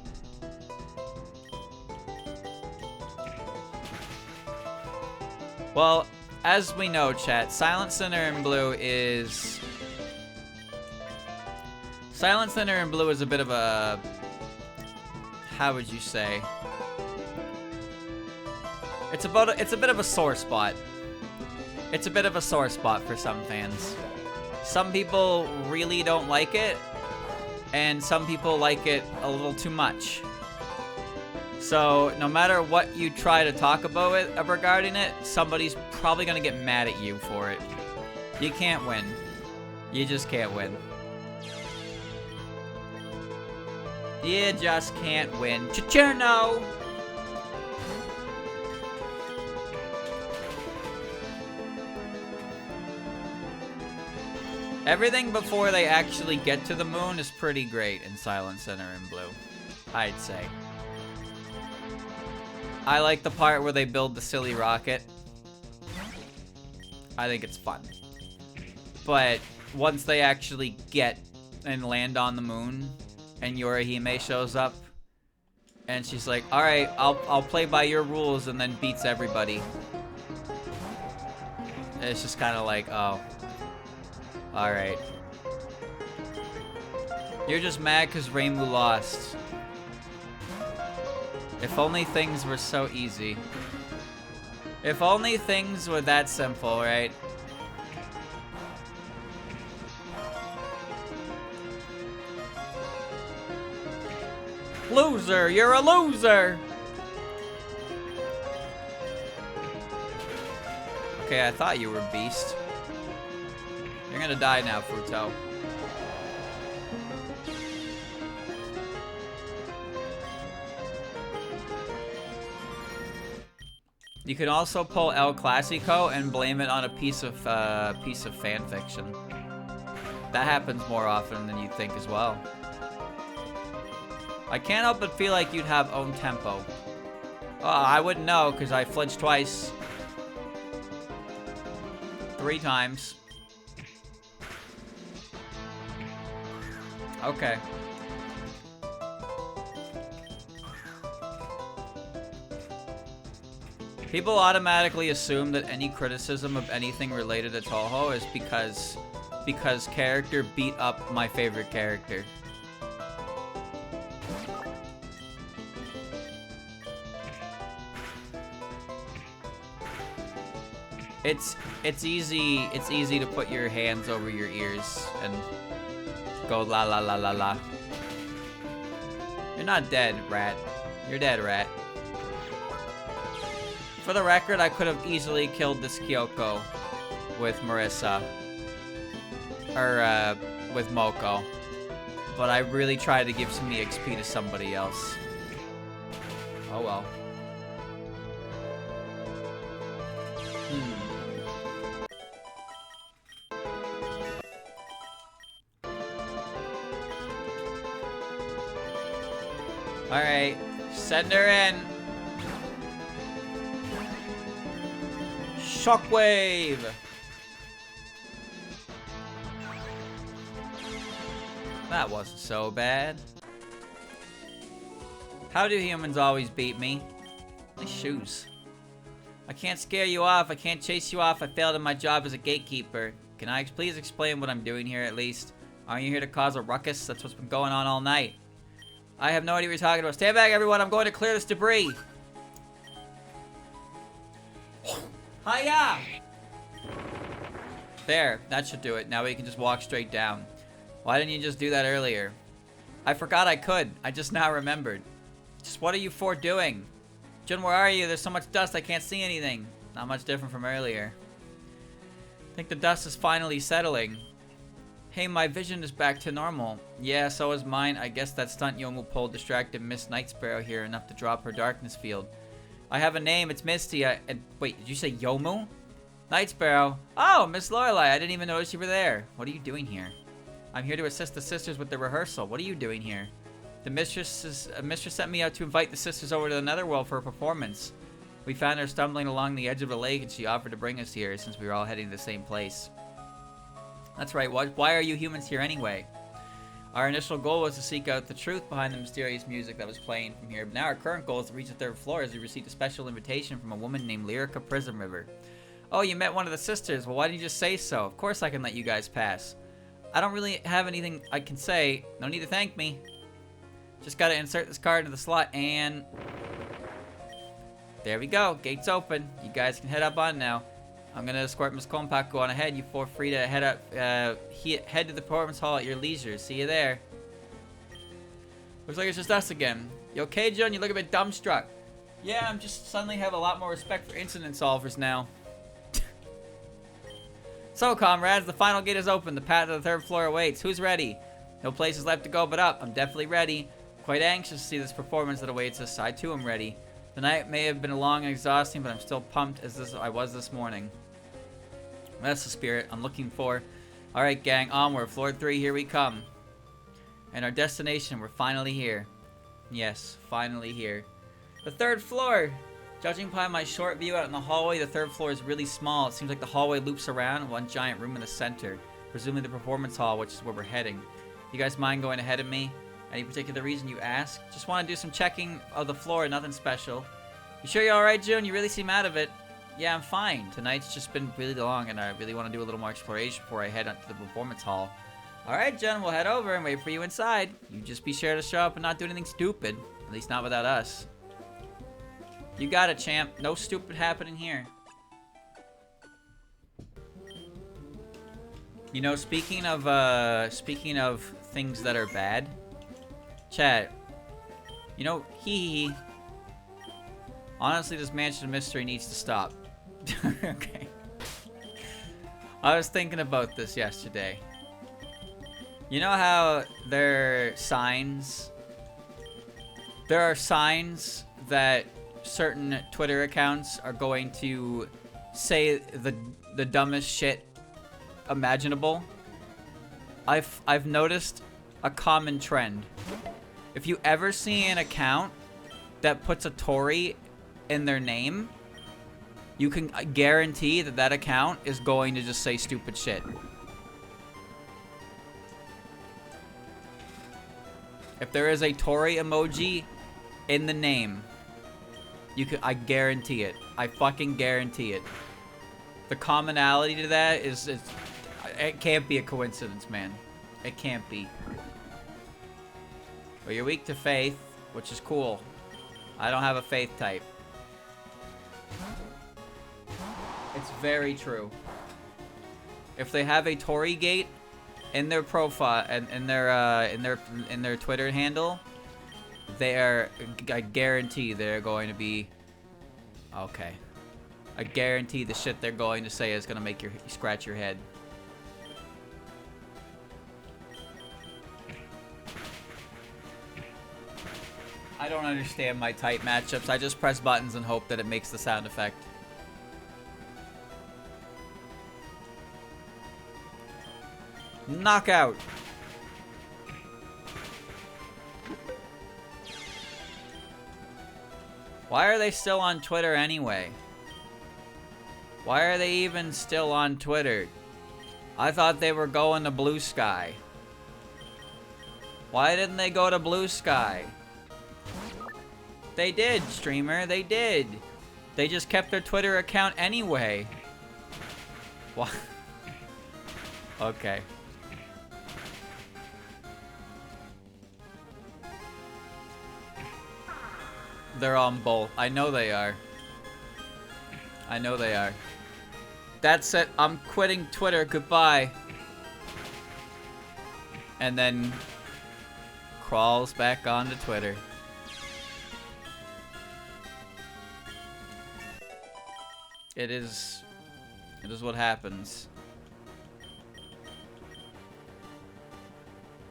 Well, as we know, chat, Silent Sinner in Blue is... Silent Sinner in Blue is a bit of a... How would you say? It's a bit of a sore spot. It's a bit of a sore spot for some fans. Some people really don't like it, and some people like it a little too much. So no matter what you try to talk about it regarding it, somebody's probably gonna get mad at you for it. You can't win. You just can't win. You just can't win. Cherno! Everything before they actually get to the moon is pretty great in Silent Center and Blue, I'd say. I like the part where they build the silly rocket. I think it's fun. But once they actually get and land on the moon, and Yorihime shows up, and she's like, "Alright, I'll play by your rules," and then beats everybody. It's just kind of like, oh. Alright. You're just mad because Reimu lost. If only things were so easy. If only things were that simple, right? Loser! You're a loser! Okay, I thought you were a beast. You're gonna die now, Futo. You can also pull El Clasico and blame it on a piece of fan fiction. That happens more often than you think as well. I can't help but feel like you'd have own tempo. I wouldn't know, because I flinched twice. 3 times. Okay. People automatically assume that any criticism of anything related to Touhou is because character beat up my favorite character. It's easy to put your hands over your ears and go la la la la la. You're not dead, rat. You're dead, rat. For the record, I could have easily killed this Kyoko with Marissa. Or, with Moko. But I really tried to give some EXP to somebody else. Oh well. Alright, send her in. Shockwave! That wasn't so bad. How do humans always beat me? Nice shoes. I can't scare you off. I can't chase you off. I failed in my job as a gatekeeper. Can I please explain what I'm doing here at least? Aren't you here to cause a ruckus? That's what's been going on all night. I have no idea what you're talking about. Stand back, everyone. I'm going to clear this debris. Hiya! There. That should do it. Now we can just walk straight down. Why didn't you just do that earlier? I forgot I could. I just now remembered. Just what are you four doing? Jun, where are you? There's so much dust I can't see anything. Not much different from earlier. I think the dust is finally settling. Hey, my vision is back to normal. Yeah, so is mine. I guess that stunt Yomu pulled distracted Miss Night Sparrow here enough to drop her darkness field. I have a name. It's Misty. Wait, did you say Yomu? Night Sparrow. Oh, Miss Lorelei. I didn't even notice you were there. What are you doing here? I'm here to assist the sisters with the rehearsal. What are you doing here? The mistress sent me out to invite the sisters over to the Netherworld for a performance. We found her stumbling along the edge of the lake, and she offered to bring us here since we were all heading to the same place. That's right. Why are you humans here anyway? Our initial goal was to seek out the truth behind the mysterious music that was playing from here, but now our current goal is to reach the 3rd floor as we received a special invitation from a woman named Lyrica Prism River. Oh, you met one of the sisters. Well, why didn't you just say so? Of course I can let you guys pass. I don't really have anything I can say. No need to thank me. Just gotta insert this card into the slot and... there we go. Gates open. You guys can head up on now. I'm gonna escort Miss Konpaku on ahead. You four free to head up, head to the performance hall at your leisure. See you there. Looks like it's just us again. You okay, Jun? You look a bit dumbstruck. Yeah, I'm just suddenly have a lot more respect for incident solvers now. So, comrades, the final gate is open. The path to the 3rd floor awaits. Who's ready? No places left to go but up. I'm definitely ready. Quite anxious to see this performance that awaits us. I too am ready. The night may have been long and exhausting, but I'm still pumped as I was this morning. That's the spirit I'm looking for. Alright, gang, onward. Floor 3, here we come. And our destination, we're finally here. Yes, finally here. The 3rd floor! Judging by my short view out in the hallway, the 3rd floor is really small. It seems like the hallway loops around one giant room in the center. Presumably the performance hall, which is where we're heading. You guys mind going ahead of me? Any particular reason you ask? Just want to do some checking of the floor, nothing special. You sure you're alright, June? You really seem out of it. Yeah, I'm fine. Tonight's just been really long, and I really want to do a little more exploration before I head up to the performance hall. Alright, Jen, we'll head over and wait for you inside. You just be sure to show up and not do anything stupid. At least not without us. You got it, champ. No stupid happening here. You know, speaking of things that are bad, chat. You know, hee. Honestly, this mansion of mystery needs to stop. Okay. I was thinking about this yesterday. You know how there are signs that certain Twitter accounts are going to say the dumbest shit imaginable? I've noticed a common trend. If you ever see an account that puts a Tory in their name, you can guarantee that that account is going to just say stupid shit. If there is a Tory emoji in the name, I guarantee it. I fucking guarantee it. The commonality to that is it can't be a coincidence, man. It can't be. Well, you're weak to faith, which is cool. I don't have a faith type. It's very true. If they have a Tory gate in their profile and in their Twitter handle, I guarantee they're going to be okay. I guarantee the shit they're going to say is going to make you scratch your head. I don't understand my type matchups. I just press buttons and hope that it makes the sound effect. Knockout. Why are they still on Twitter anyway? Why are they even still on Twitter? I thought they were going to Blue Sky. Why didn't they go to Blue Sky? They did, streamer. They did. They just kept their Twitter account anyway. What? Okay. They're on both. I know they are. I know they are. That's it. I'm quitting Twitter. Goodbye. And then crawls back onto Twitter. It is what happens.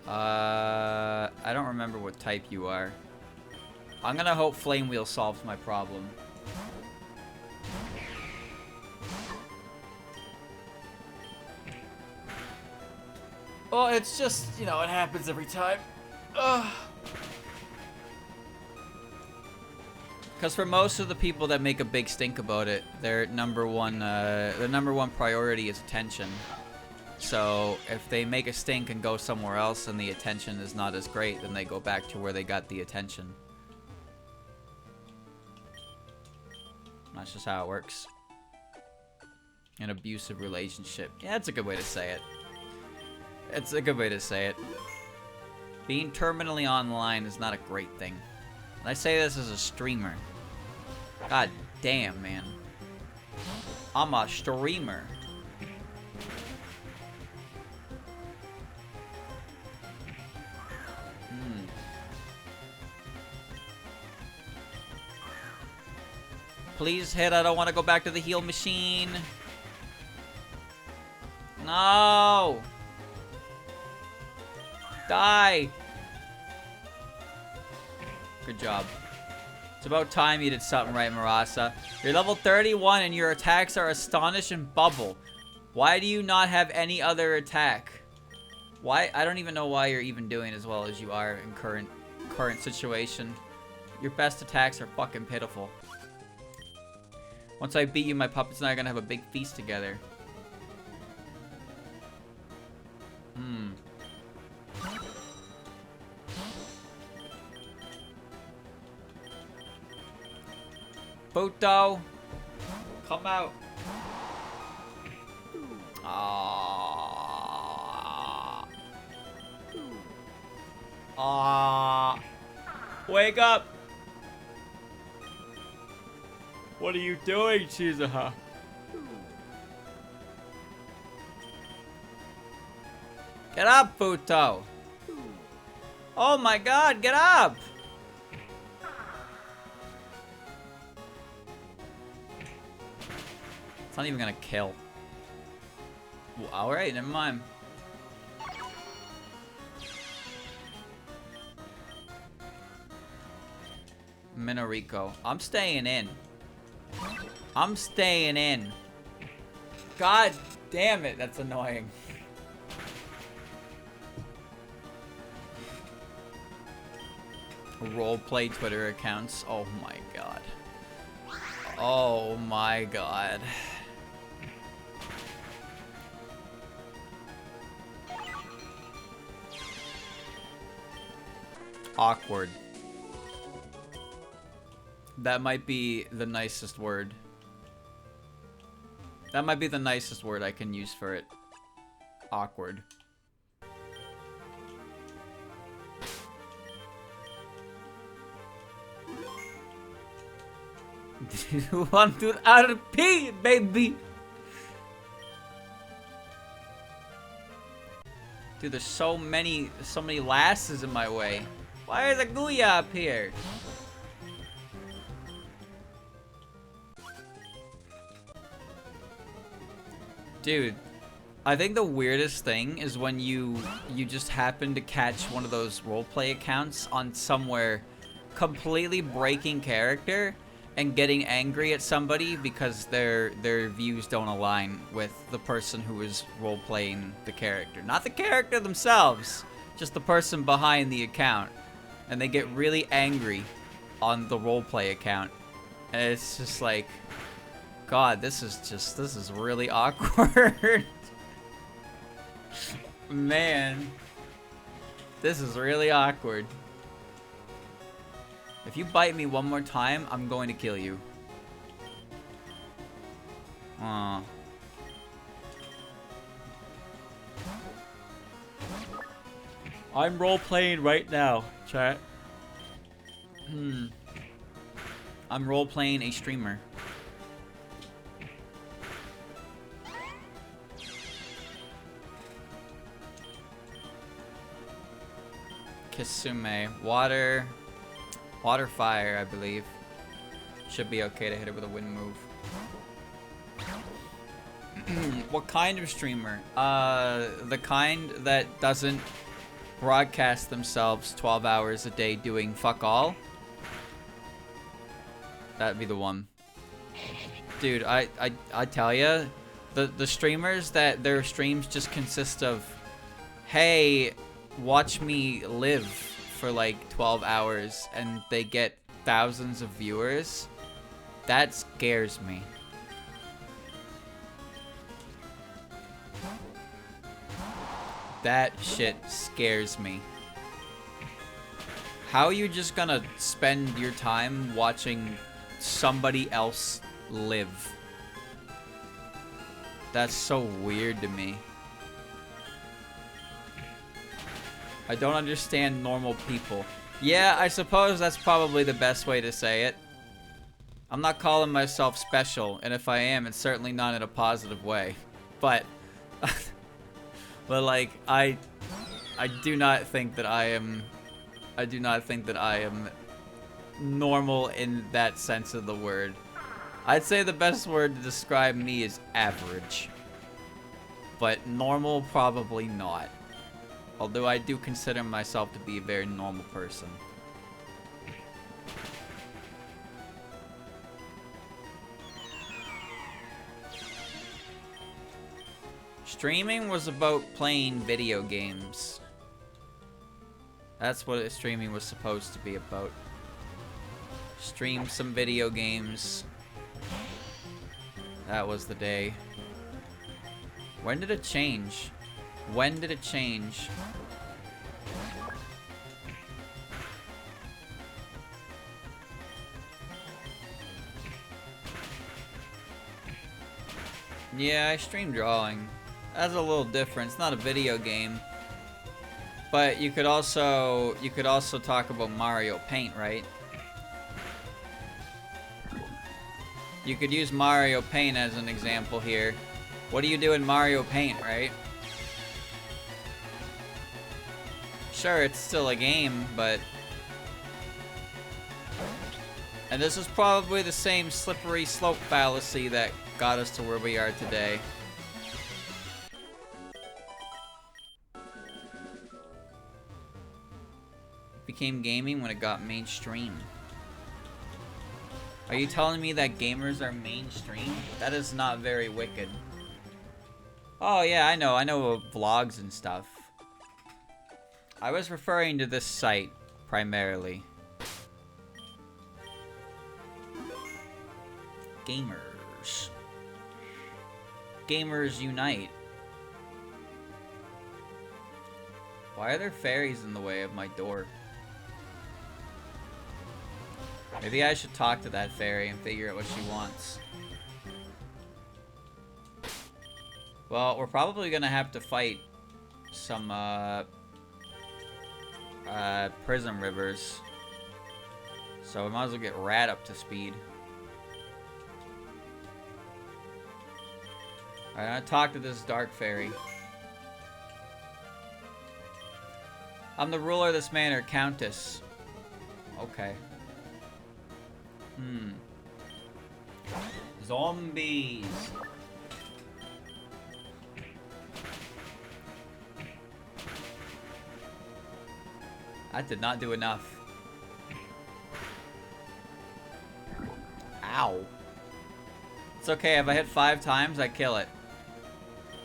I don't remember what type you are. I'm gonna hope Flame Wheel solves my problem. Well, it's just, you know, it happens every time. Because for most of the people that make a big stink about it, their number one priority is attention. So if they make a stink and go somewhere else and the attention is not as great, then they go back to where they got the attention. That's just how it works. An abusive relationship. Yeah, that's a good way to say it. It's a good way to say it. Being terminally online is not a great thing. And I say this as a streamer. God damn, man. I'm a streamer. Please hit. I don't want to go back to the heal machine. No. Die. Good job. It's about time you did something right, Marasa. You're level 31 and your attacks are Astonish and Bubble. Why do you not have any other attack? Why? I don't even know why you're even doing as well as you are in current situation. Your best attacks are fucking pitiful. Once I beat you, my puppets and I are gonna have a big feast together. Hmm. Buto, come out. Wake up. What are you doing, Shizuha? Get up, Buto. Oh my god, get up. It's not even gonna kill. Well, alright, never mind. Minorico. I'm staying in. I'm staying in. God damn it, that's annoying. Roleplay Twitter accounts. Oh my god. Oh my god. Awkward. That might be the nicest word. That might be the nicest word I can use for it. Awkward. You want to RP, baby? Dude, there's so many lasses in my way. Why is a Guya up here? Dude, I think the weirdest thing is when you just happen to catch one of those roleplay accounts on somewhere completely breaking character and getting angry at somebody because their views don't align with the person who is role-playing the character. Not the character themselves, just the person behind the account. And they get really angry on the roleplay account. And it's just like, God, this is really awkward. Man. This is really awkward. If you bite me one more time, I'm going to kill you. Aw. I'm role-playing right now, chat. I'm role-playing a streamer. Kisume. Water, fire, I believe. Should be okay to hit it with a wind move. What kind of streamer? The kind that doesn't broadcast themselves 12 hours a day doing fuck all. That'd be the one. Dude, I tell ya, the streamers that their streams just consist of, hey, watch me live for like 12 hours and they get thousands of viewers, that scares me. That shit scares me. How are you just gonna spend your time watching somebody else live? That's so weird to me. I don't understand normal people. Yeah, I suppose that's probably the best way to say it. I'm not calling myself special, and if I am, it's certainly not in a positive way. But, but like, I do not think that I am normal in that sense of the word. I'd say the best word to describe me is average. But normal, probably not. Although I do consider myself to be a very normal person. Streaming was about playing video games. That's what streaming was supposed to be about. Stream some video games. That was the day. When did it change? When did it change? Yeah, I stream drawing. That's a little different. It's not a video game. But you could also talk about Mario Paint, right? You could use Mario Paint as an example here. What do you do in Mario Paint, right? Sure, it's still a game, but... And this is probably the same slippery slope fallacy that got us to where we are today. It became gaming when it got mainstream. Are you telling me that gamers are mainstream? That is not very wicked. Oh yeah, I know vlogs and stuff. I was referring to this site, primarily. Gamers. Gamers unite. Why are there fairies in the way of my door? Maybe I should talk to that fairy and figure out what she wants. Well, we're probably gonna have to fight some, prison rivers. So we might as well get Rat up to speed. Alright, I'm gonna talk to this dark fairy. I'm the ruler of this manor, Countess. Okay. Zombies. That did not do enough. Ow. It's okay, if I hit 5 times, I kill it.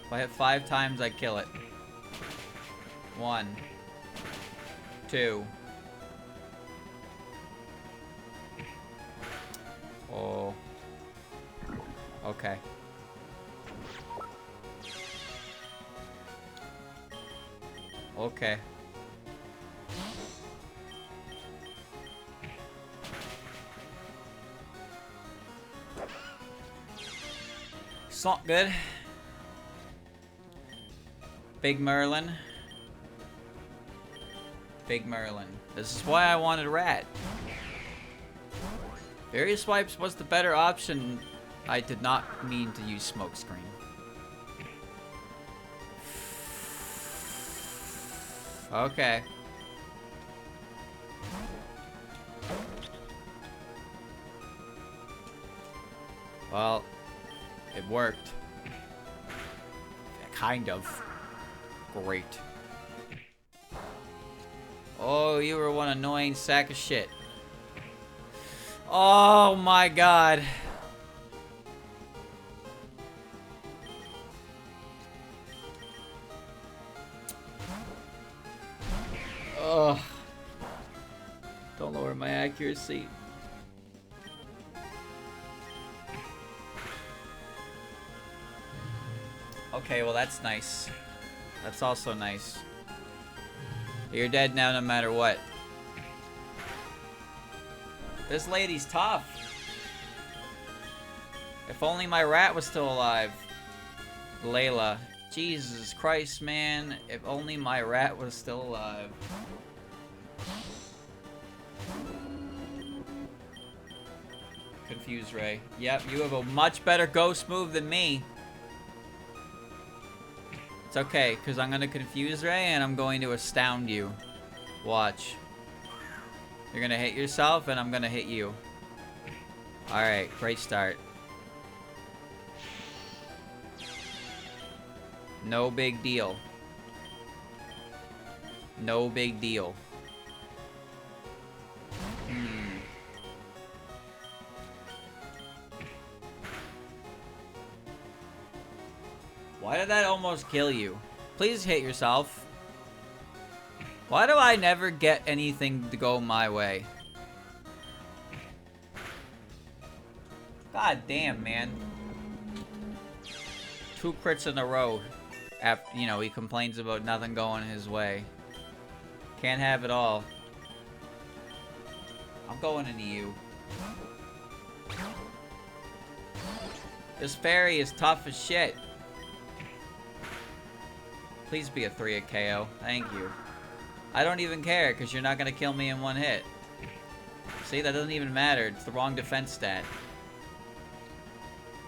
If I hit 5 times, I kill it. 1. 2. Oh. Okay. Okay. It's not good. Big Merlin. Big Merlin. This is why I wanted Rat. Various Wipes was the better option. I did not mean to use Smokescreen. Okay. Well, it worked. Kind of. Great. Oh, you were one annoying sack of shit. Oh my god. Ugh. Don't lower my accuracy. Okay, well that's nice. That's also nice. You're dead now no matter what. This lady's tough. If only my Rat was still alive. Layla. Jesus Christ, man. If only my Rat was still alive. Confuse Ray. Yep, you have a much better ghost move than me. It's okay, because I'm going to confuse Ray and I'm going to astound you. Watch. You're going to hit yourself and I'm going to hit you. Alright, great start. No big deal. No big deal. Why did that almost kill you? Please hit yourself. Why do I never get anything to go my way? God damn, man. 2 crits in a row. After, you know, he complains about nothing going his way. Can't have it all. I'm going into you. This fairy is tough as shit. Please be a 3 at KO. Thank you. I don't even care, because you're not going to kill me in 1 hit. See, that doesn't even matter. It's the wrong defense stat.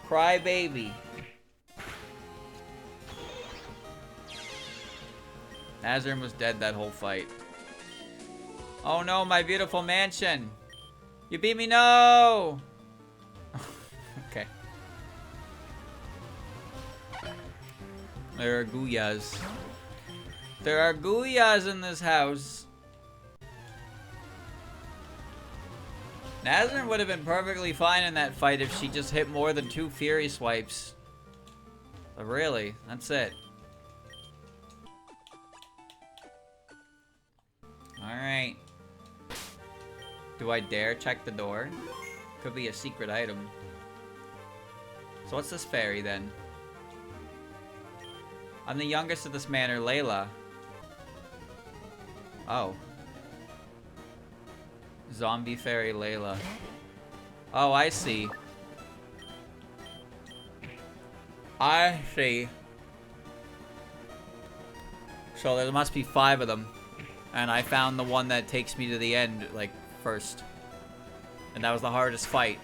Cry baby. Nazarene was dead that whole fight. Oh no, my beautiful mansion. You beat me, no! Okay. There are Guyas. There are Guyas in this house. Nazarene would have been perfectly fine in that fight if she just hit more than 2 Fury swipes. But really, that's it. Alright. Do I dare check the door? Could be a secret item. So what's this fairy then? I'm the youngest of this manor, Layla. Oh. Zombie fairy Layla. Oh, I see. I see. So there must be 5 of them. And I found the one that takes me to the end, like, first. And that was the hardest fight.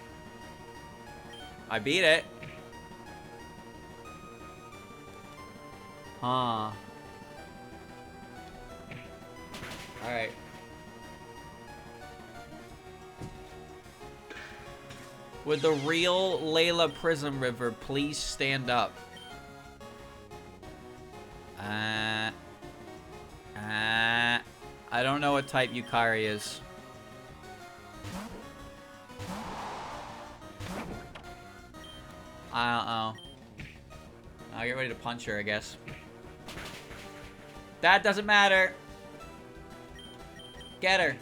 I beat it. Huh. Alright. Would the real Layla Prism River please stand up? I don't know what type Yukari is. I don't know. I'll get ready to punch her, I guess. That doesn't matter. Get her.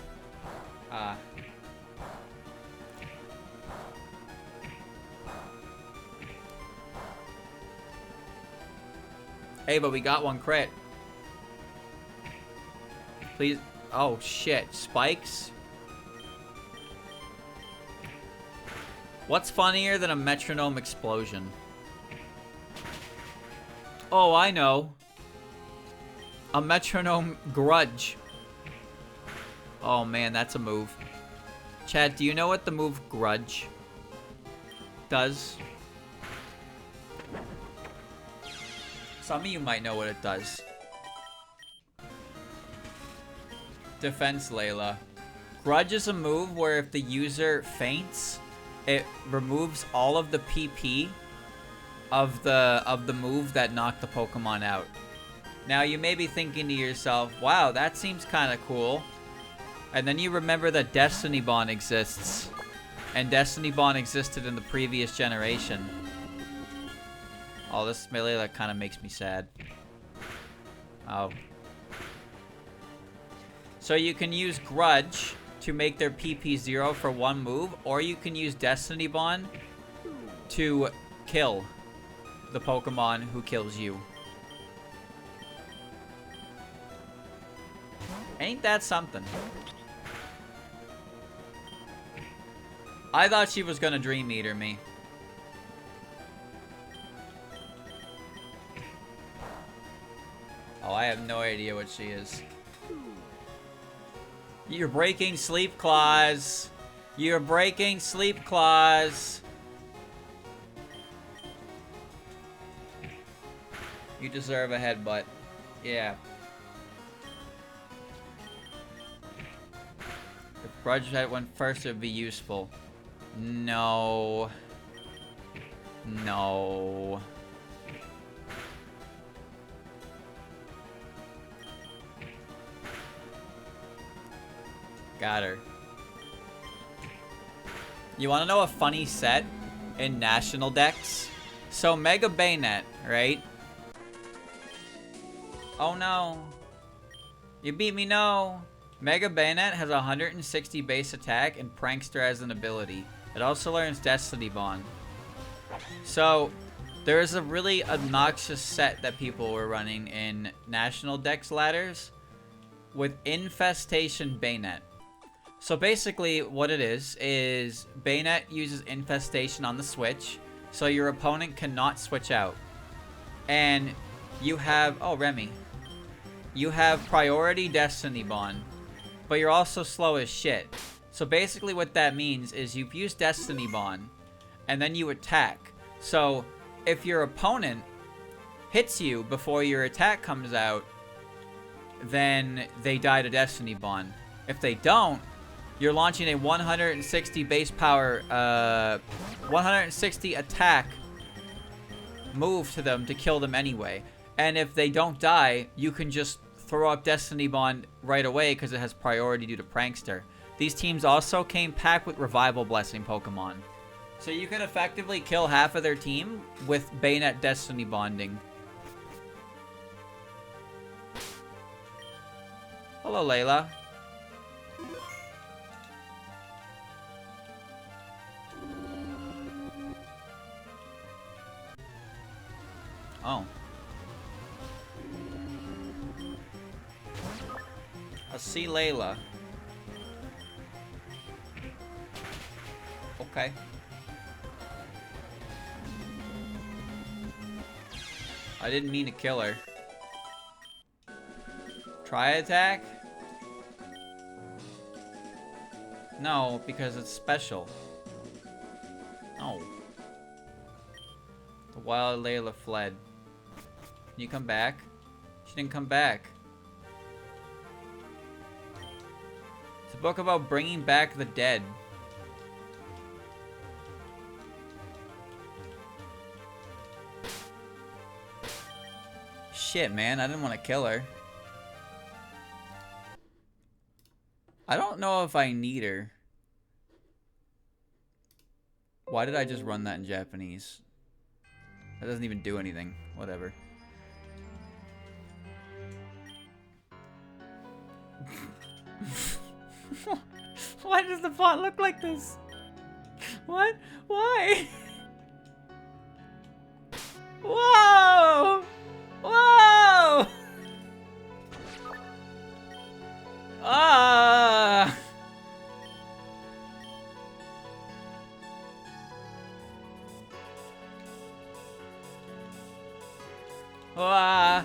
Hey, but we got 1 crit. Please. Oh, shit. Spikes? What's funnier than a metronome explosion? Oh, I know. A metronome grudge. Oh, man, that's a move. Chad, do you know what the move grudge does? Some of you might know what it does. Defense Layla. Grudge is a move where if the user faints, it removes all of the PP of the move that knocked the Pokemon out. Now you may be thinking to yourself, wow, that seems kind of cool. And then you remember that Destiny Bond exists. And Destiny Bond existed in the previous generation. Oh, this Layla kind of makes me sad. Oh. So you can use Grudge to make their PP 0 for 1 move, or you can use Destiny Bond to kill the Pokemon who kills you. Ain't that something? I thought she was gonna Dream Eater me. Oh, I have no idea what she is. You're breaking Sleep Claws. You're breaking Sleep Claws. You deserve a headbutt. Yeah. If Grudge that went first, it would be useful. No. No. Got her. You want to know a funny set in National Dex? So Mega Bayonet, right? Oh no. You beat me, no. Mega Bayonet has 160 base attack and Prankster as an ability. It also learns Destiny Bond. So, there is a really obnoxious set that people were running in National Dex ladders with Infestation Bayonet. So basically what it is Bayonet uses Infestation on the switch, so your opponent cannot switch out. And you have, oh Remy, you have priority Destiny Bond, but you're also slow as shit. So basically what that means is you've used Destiny Bond, and then you attack. So if your opponent hits you before your attack comes out, then they die to Destiny Bond. If they don't, you're launching a 160 base power, 160 attack move to them to kill them anyway. And if they don't die, you can just throw up Destiny Bond right away because it has priority due to Prankster. These teams also came packed with Revival Blessing Pokemon. So you can effectively kill half of their team with Bayonet Destiny Bonding. Hello, Layla. Oh. I see Layla. Okay. I didn't mean to kill her. Try attack? No, because it's special. No. The wild Layla fled. Can you come back? She didn't come back. It's a book about bringing back the dead. Shit, man. I didn't want to kill her. I don't know if I need her. Why did I just run that in Japanese? That doesn't even do anything. Whatever. Why does the font look like this? What? Why? Whoa! Whoa! Ah! Ah!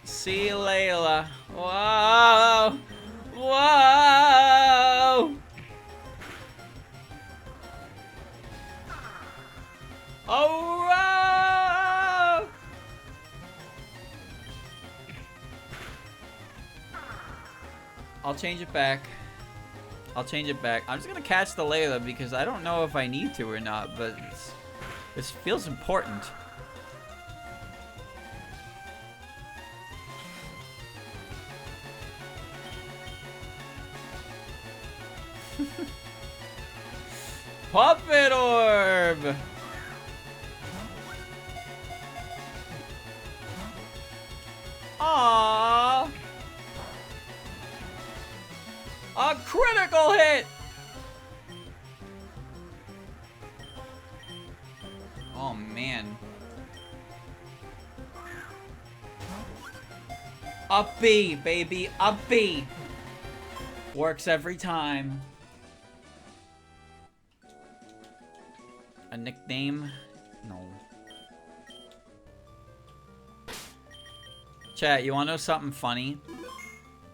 See Layla. Whoa! Whoa! Oh! I'll change it back. I'll change it back. I'm just gonna catch the Layla because I don't know if I need to or not, but this feels important. Puppet Orb! Aww! A critical hit! Oh man. A B, baby, a B! Works every time. A nickname? No. Chat, you wanna know something funny?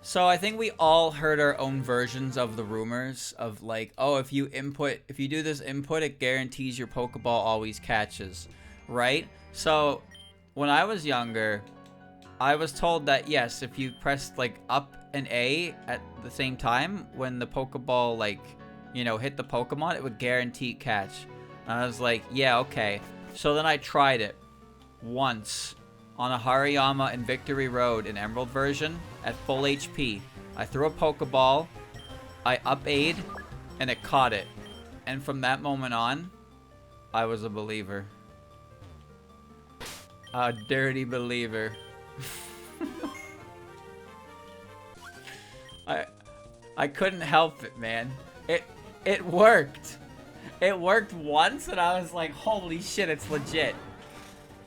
So I think we all heard our own versions of the rumors of like, oh, if you do this input, it guarantees your Pokeball always catches, right? So when I was younger, I was told that yes, if you pressed like up and A at the same time, when the Pokeball like, you know, hit the Pokemon, it would guarantee catch. And I was like, yeah, okay. So then I tried it once on a Hariyama in Victory Road in Emerald version at full HP. I threw a Pokeball, I up A'd, and it caught it. And from that moment on, I was a believer. A dirty believer. I couldn't help it, man. It worked. It worked once, and I was like, holy shit, it's legit.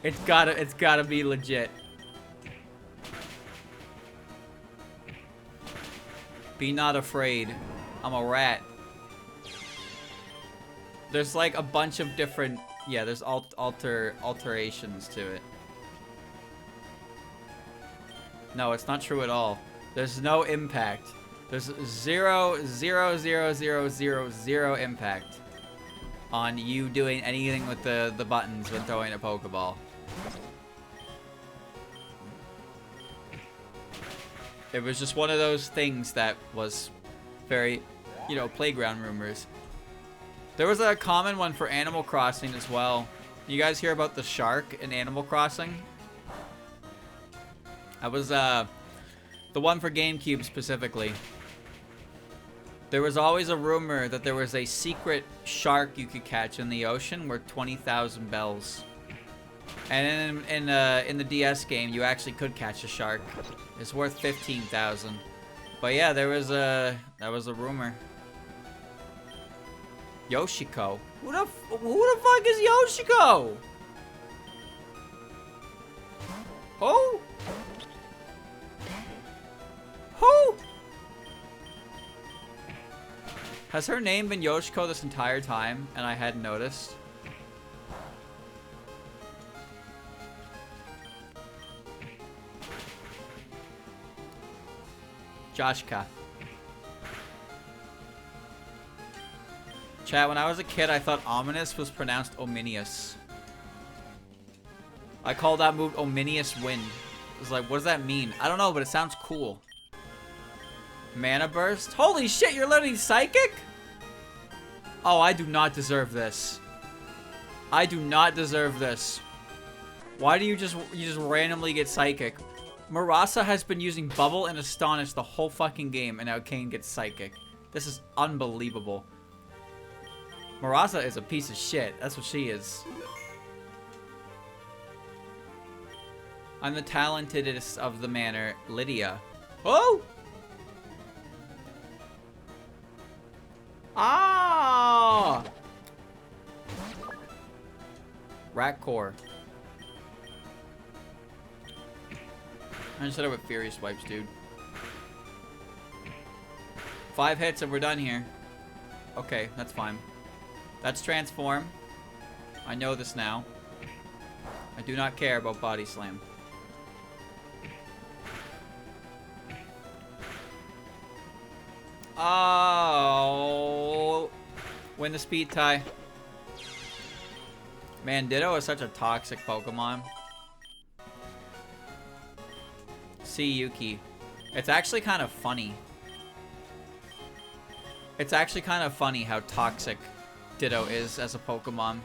It's gotta be legit. Be not afraid. I'm a rat. There's like a bunch of different, yeah, there's alterations to it. No, it's not true at all. There's no impact. There's zero impact on you doing anything with the buttons when throwing a Pokeball. It was just one of those things that was very, you know, playground rumors. There was a common one for Animal Crossing as well. You guys hear about the shark in Animal Crossing? That was the one for GameCube specifically. There was always a rumor that there was a secret shark you could catch in the ocean worth 20,000 bells. And in the DS game, you actually could catch a shark. It's worth 15,000. But yeah, that was a rumor. Yoshiko. Who the fuck is Yoshiko? Who? Who? Has her name been Yoshiko this entire time and I hadn't noticed? Joshka. Chat, when I was a kid, I thought ominous was pronounced ominious. I call that move ominious wind. It was like, what does that mean? I don't know, but it sounds cool. Mana burst? Holy shit, you're learning psychic? Oh, I do not deserve this. I do not deserve this. Why do you just randomly get psychic? Marasa has been using Bubble and Astonish the whole fucking game, and now Kane gets psychic. This is unbelievable. Marasa is a piece of shit. That's what she is. I'm the talentedest of the manor, Lydia. Oh! Ah! Rat core. I just hit it with Fury Swipes, dude. 5 hits and we're done here. Okay, that's fine. That's Transform. I know this now. I do not care about Body Slam. Oh! Win the speed tie. Man, Ditto is such a toxic Pokemon. See Yuki. It's actually kind of funny. It's actually kind of funny how toxic Ditto is as a Pokemon.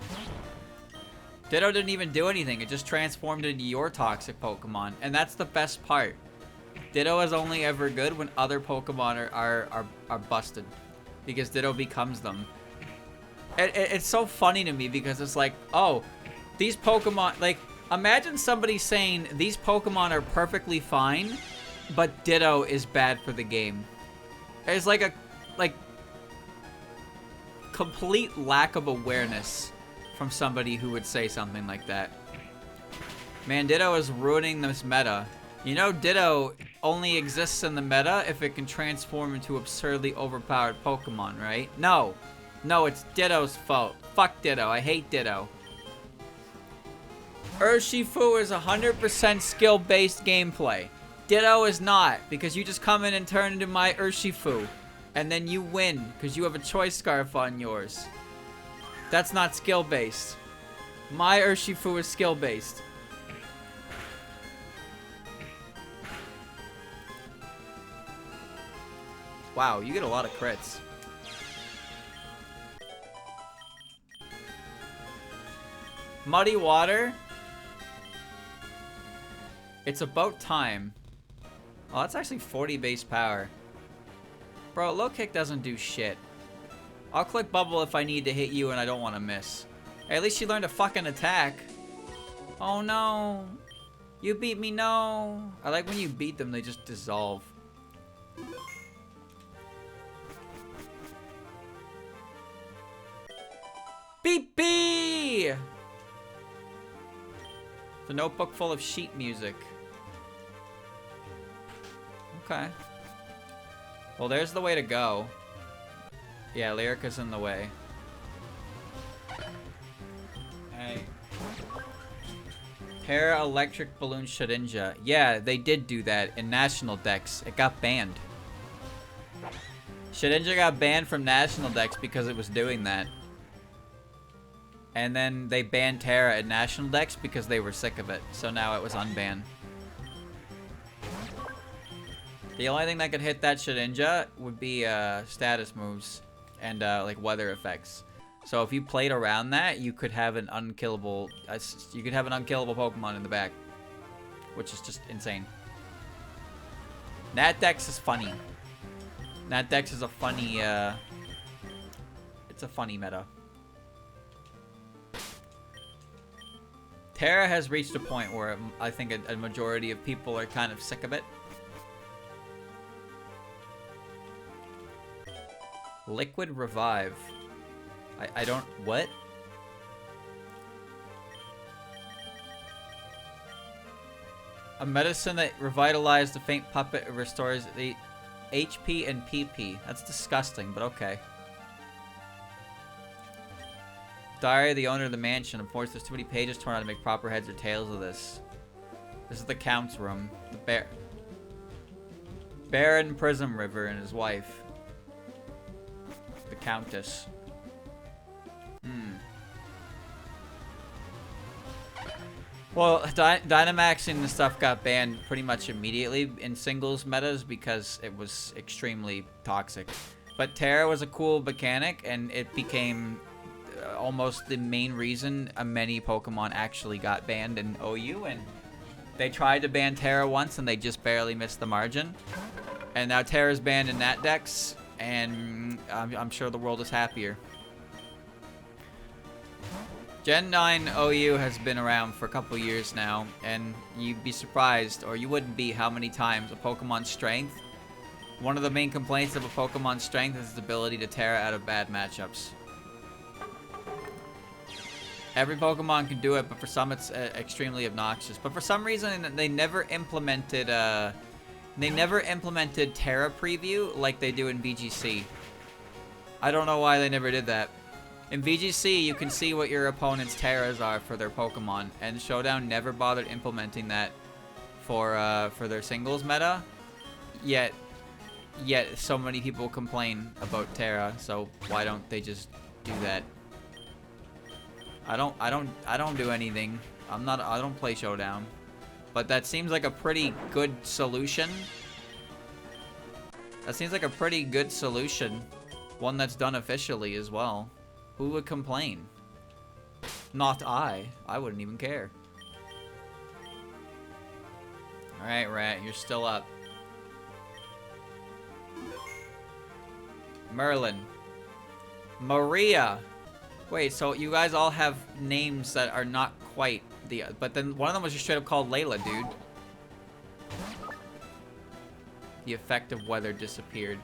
Ditto didn't even do anything. It just transformed into your toxic Pokemon. And that's the best part. Ditto is only ever good when other Pokemon are busted. Because Ditto becomes them. It's so funny to me because it's like, oh, these Pokemon, like, imagine somebody saying these Pokemon are perfectly fine, but Ditto is bad for the game. It's like a, complete lack of awareness from somebody who would say something like that. Man, Ditto is ruining this meta. You know, Ditto only exists in the meta if it can transform into absurdly overpowered Pokemon, right? No. No, it's Ditto's fault. Fuck Ditto. I hate Ditto. Urshifu is 100% skill-based gameplay. Ditto is not, because you just come in and turn into my Urshifu. And then you win, because you have a choice scarf on yours. That's not skill-based. My Urshifu is skill-based. Wow, you get a lot of crits. Muddy Water? It's about time. Oh, that's actually 40 base power. Bro, low kick doesn't do shit. I'll click bubble if I need to hit you and I don't want to miss. Hey, at least you learned to fucking attack. Oh no. You beat me, no. I like when you beat them, they just dissolve. Beep bee! The notebook full of sheet music. Okay. Well, there's the way to go. Yeah, Lyrica's in the way. Hey. Terra Electric Balloon Shedinja. Yeah, they did do that in National Dex. It got banned. Shedinja got banned from National Dex because it was doing that. And then they banned Terra at National Dex because they were sick of it. So now it was unbanned. The only thing that could hit that Shedinja would be status moves and like weather effects. So if you played around that, you could have an unkillable Pokemon in the back, which is just insane. Nat Dex is funny. Nat Dex is a funny it's a funny meta. Terra has reached a point where I think a majority of people are kind of sick of it. Liquid Revive. I don't... What? A medicine that revitalized the faint puppet restores the HP and PP. That's disgusting, but okay. Diary of the owner of the mansion. Of course, there's too many pages torn out to make proper heads or tails of this. This is the Count's room. The Baron Prism River and his wife. The Countess. Well, Dynamaxing and stuff got banned pretty much immediately in singles metas because it was extremely toxic. But Terra was a cool mechanic, and it became almost the main reason many Pokemon actually got banned in OU. And they tried to ban Terra once, and they just barely missed the margin. And now Terra's banned in Nat Dex, and I'm sure the world is happier. Gen 9 OU has been around for a couple years now, and you'd be surprised, or you wouldn't be, how many times a Pokemon's strength. One of the main complaints of a Pokemon's strength is its ability to Terra out of bad matchups. Every Pokemon can do it, but for some it's extremely obnoxious. But for some reason, they never implemented Terra preview like they do in VGC. I don't know why they never did that. In VGC, you can see what your opponent's Terras are for their Pokemon, and Showdown never bothered implementing that for their singles meta. Yet so many people complain about Terra, so why don't they just do that? I don't do anything. I don't play Showdown, but that seems like a pretty good solution. That seems like a pretty good solution, one that's done officially as well. Who would complain? Not I. I wouldn't even care. Alright, Rat, you're still up. Merlin. Maria. Wait, so you guys all have names that are not quite the... But then one of them was just straight up called Layla, dude. The effect of weather disappeared.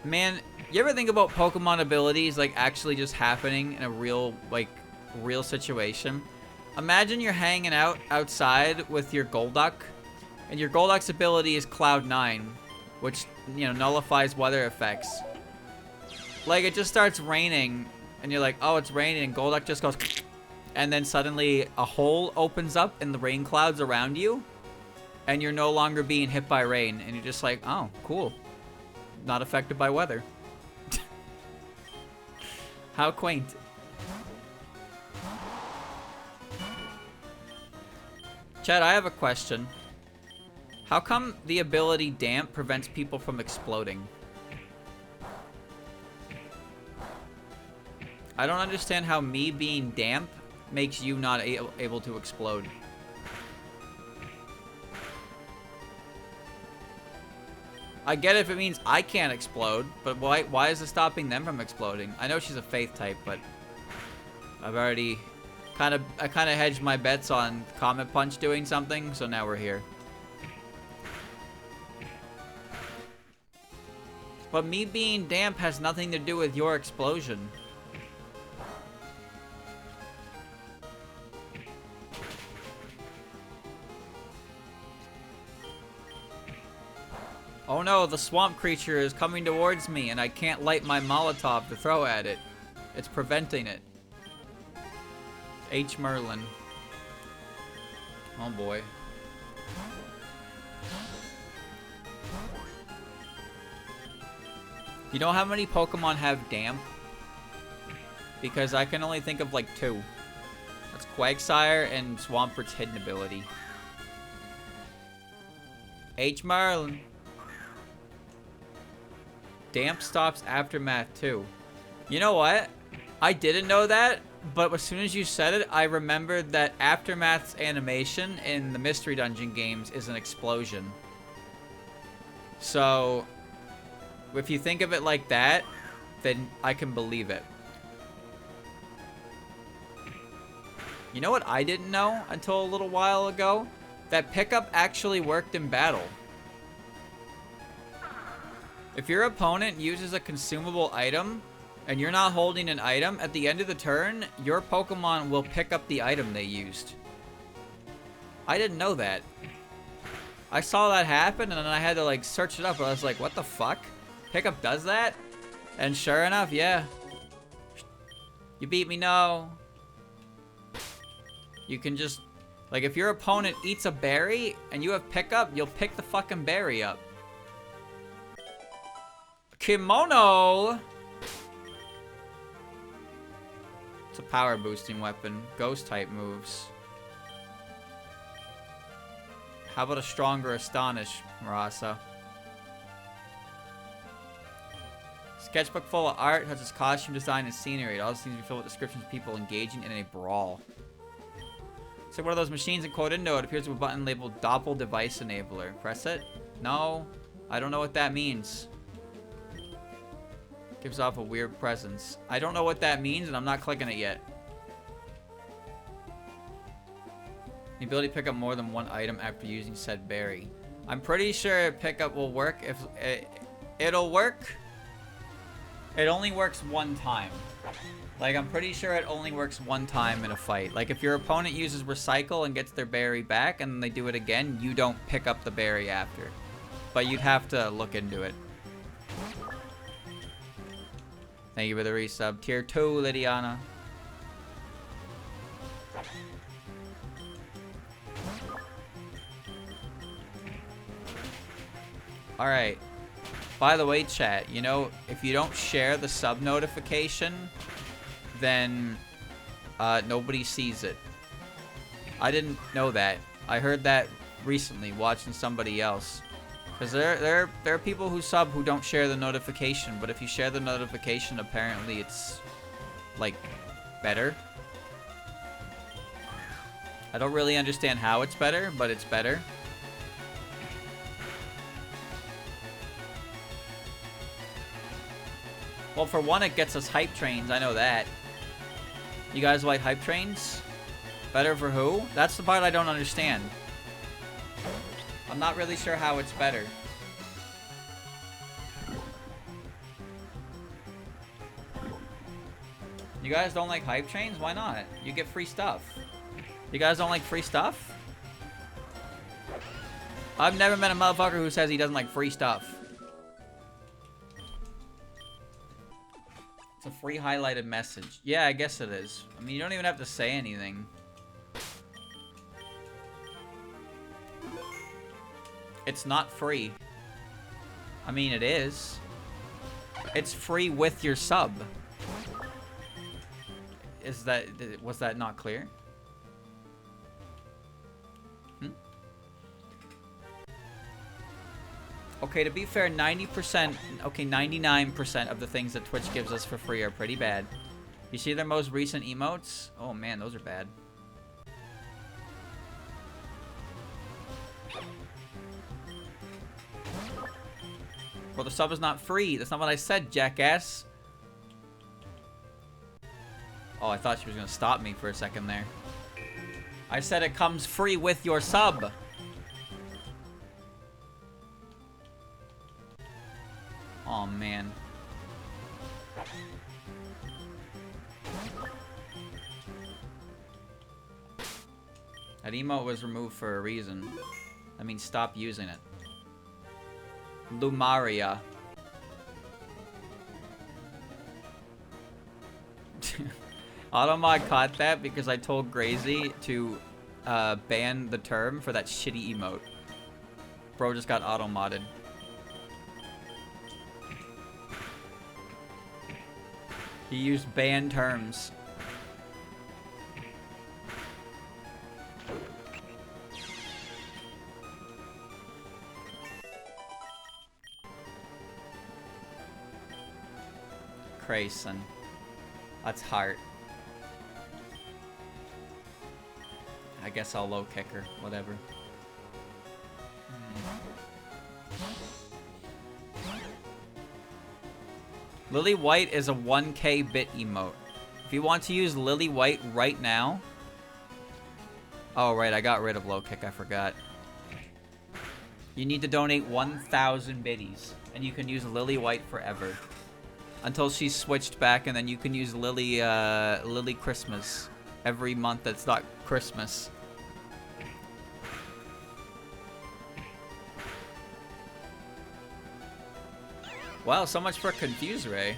Man, you ever think about Pokemon abilities like actually just happening in a real situation? Imagine you're hanging out outside with your Golduck, and your Golduck's ability is Cloud 9, which, you know, nullifies weather effects. Like, it just starts raining, and you're like, oh, it's raining, and Golduck just goes, and then suddenly a hole opens up in the rain clouds around you, and you're no longer being hit by rain, and you're just like, oh, cool. Not affected by weather. How quaint. Chad, I have a question. How come the ability Damp prevents people from exploding? I don't understand how me being damp makes you not able to explode. I get it if it means I can't explode, but why is it stopping them from exploding? I know she's a faith type, but I've already kind of hedged my bets on Comet Punch doing something, so now we're here. But me being damp has nothing to do with your explosion. Oh no, the swamp creature is coming towards me and I can't light my Molotov to throw at it. It's preventing it. H. Merlin. Oh boy. You know how many Pokemon have damp? Because I can only think of like 2. That's Quagsire and Swampert's hidden ability. H. Merlin. Damp stops Aftermath too. You know what? I didn't know that, but as soon as you said it, I remembered that Aftermath's animation in the Mystery Dungeon games is an explosion. So, if you think of it like that, then I can believe it. You know what I didn't know until a little while ago? That pickup actually worked in battle. If your opponent uses a consumable item, and you're not holding an item, at the end of the turn, your Pokemon will pick up the item they used. I didn't know that. I saw that happen, and then I had to, like, search it up, and I was like, what the fuck? Pickup does that? And sure enough, yeah. You beat me, no. You can just... Like, if your opponent eats a berry, and you have pickup, you'll pick the fucking berry up. Kimono! It's a power boosting weapon. Ghost type moves. How about a stronger Astonish, Marasa? Sketchbook full of art, such as costume design and scenery. It also seems to be filled with descriptions of people engaging in a brawl. It's like one of those machines in Quote Indo. It appears with a button labeled Doppel Device Enabler. Press it? No. I don't know what that means. Gives off a weird presence. I don't know what that means, and I'm not clicking it yet. The ability to pick up more than one item after using said berry. I'm pretty sure pickup will work if... It'll work. It only works one time. Like, I'm pretty sure it only works one time in a fight. Like, if your opponent uses Recycle and gets their berry back, and they do it again, you don't pick up the berry after. But you'd have to look into it. Thank you for the resub. Tier 2, Lydiana. Alright. By the way, chat, you know, if you don't share the sub notification, then nobody sees it. I didn't know that. I heard that recently watching somebody else. Because there are people who sub who don't share the notification, but if you share the notification, apparently it's, like, better. I don't really understand how it's better, but it's better. Well, for one, it gets us hype trains. I know that. You guys like hype trains? Better for who? That's the part I don't understand. I'm not really sure how it's better. You guys don't like hype trains? Why not? You get free stuff. You guys don't like free stuff? I've never met a motherfucker who says he doesn't like free stuff. It's a free highlighted message. Yeah, I guess it is. I mean, you don't even have to say anything. It's not free. I mean, it is. It's free with your sub. Was that not clear? Okay, to be fair, 90%, okay, 99% of the things that Twitch gives us for free are pretty bad. You see their most recent emotes? Oh man, those are bad. Well, the sub is not free. That's not what I said, jackass. Oh, I thought she was gonna stop me for a second there. I said it comes free with your sub. Oh man. That emote was removed for a reason. I mean, stop using it. Lumaria. Automod caught that because I told Grazy to ban the term for that shitty emote. Bro just got auto-modded. He used ban terms. Grayson. That's heart. I guess I'll low kick her. Whatever. Lily White is a 1K bit emote. If you want to use Lily White right now... Oh, right. I got rid of low kick. I forgot. You need to donate 1,000 biddies. And you can use Lily White forever. Until she's switched back, and then you can use Lily Christmas every month that's not Christmas. Wow, so much for Confuse Ray.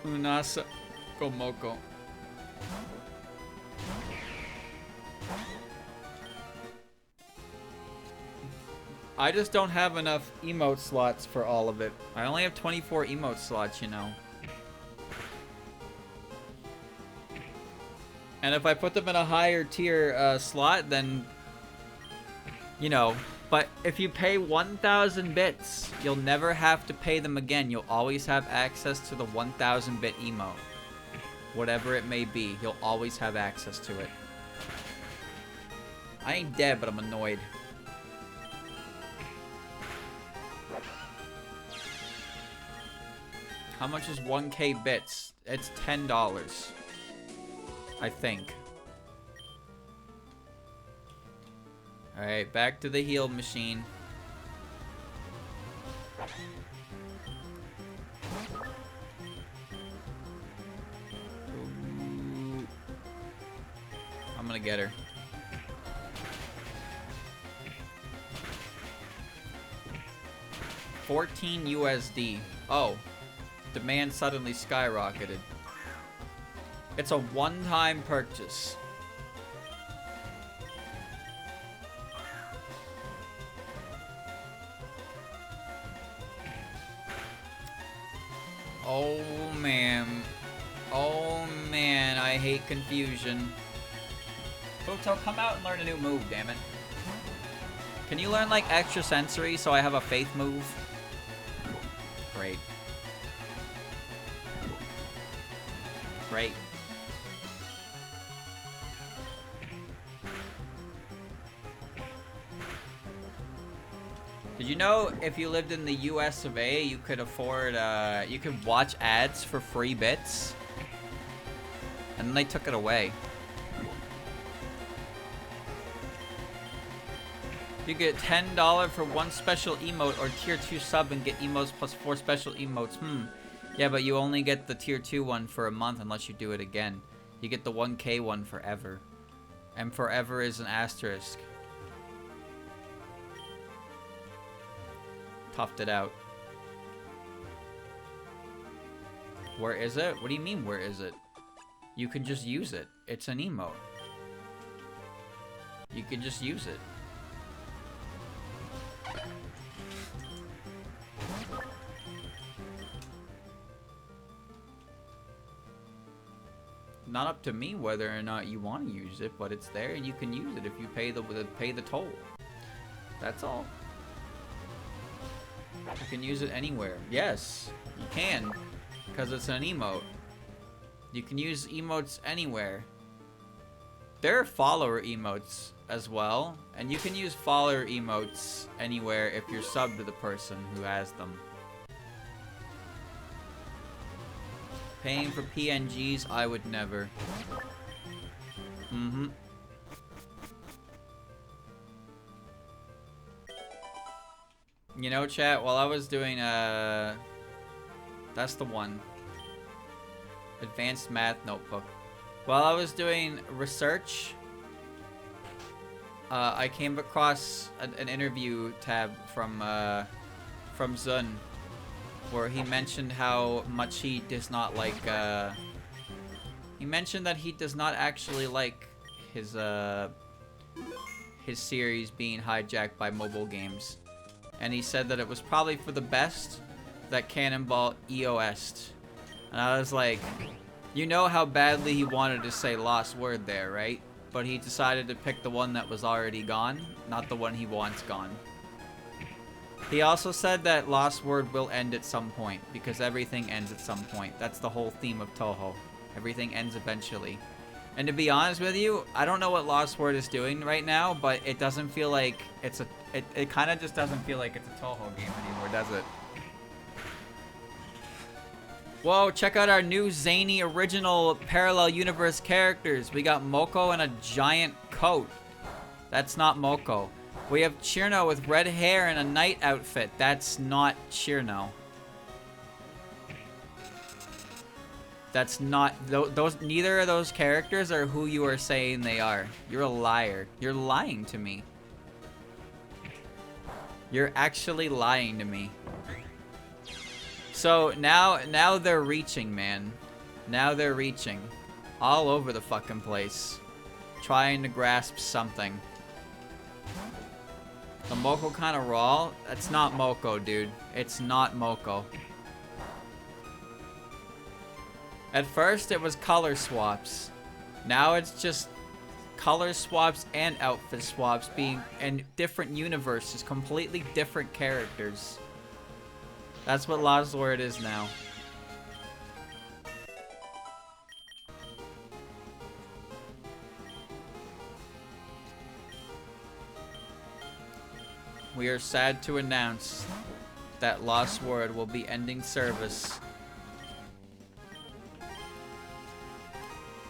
Unasa Komoko. I just don't have enough emote slots for all of it. I only have 24 emote slots, you know. And if I put them in a higher tier slot, then... You know, but if you pay 1,000 bits, you'll never have to pay them again. You'll always have access to the 1,000 bit emote. Whatever it may be, you'll always have access to it. I ain't dead, but I'm annoyed. How much is 1K bits? It's $10. I think. Alright, back to the heal machine. Ooh. I'm gonna get her. $14 USD. Oh. Demand suddenly skyrocketed. It's a one-time purchase. Oh man. Oh man, I hate confusion. Futo, come out and learn a new move, damn it. Can you learn like extra sensory so I have a faith move? Great. Great. Did you know if you lived in the US of A, you could afford, you could watch ads for free bits? And then they took it away. You get $10 for one special emote or tier 2 sub and get emotes plus 4 special emotes. Yeah, but you only get the tier 2 one for a month unless you do it again. You get the 1K one forever. And forever is an asterisk. Toughed it out. Where is it? What do you mean, where is it? You can just use it. It's an emote. You can just use it. Not up to me whether or not you want to use it, but it's there and you can use it if you pay the toll. That's all. You can use it anywhere. Yes, you can, because it's an emote. You can use emotes anywhere. There are follower emotes as well, and you can use follower emotes anywhere if you're subbed to the person who has them. Paying for PNGs, I would never. Mm-hmm. You know, chat, while I was doing, that's the one. Advanced Math Notebook. While I was doing research, I came across an interview tab from Zun, where he mentioned how much he does not like, he mentioned that he does not actually like his series being hijacked by mobile games. And he said that it was probably for the best that Cannonball EOS'd. And I was like, you know how badly he wanted to say Lost Word there, right? But he decided to pick the one that was already gone, not the one he wants gone. He also said that Lost Word will end at some point, because everything ends at some point. That's the whole theme of Touhou. Everything ends eventually. And to be honest with you, I don't know what Lost Word is doing right now, but it doesn't feel like it's a... It kind of just doesn't feel like it's a Touhou game anymore, does it? Whoa, check out our new zany original parallel universe characters. We got Moko in a giant coat. That's not Moko. We have Chirno with red hair and a knight outfit. That's not Chirno. That's not... Those neither of those characters are who you are saying they are. You're a liar. You're lying to me. You're actually lying to me. So now they're reaching, man. Now they're reaching. All over the fucking place. Trying to grasp something. The Moko kind of raw? That's not Moko, dude. It's not Moko. At first, it was color swaps. Now it's just color swaps and outfit swaps being in different universes. Completely different characters. That's what Lost Word is now. We are sad to announce that Lost Word will be ending service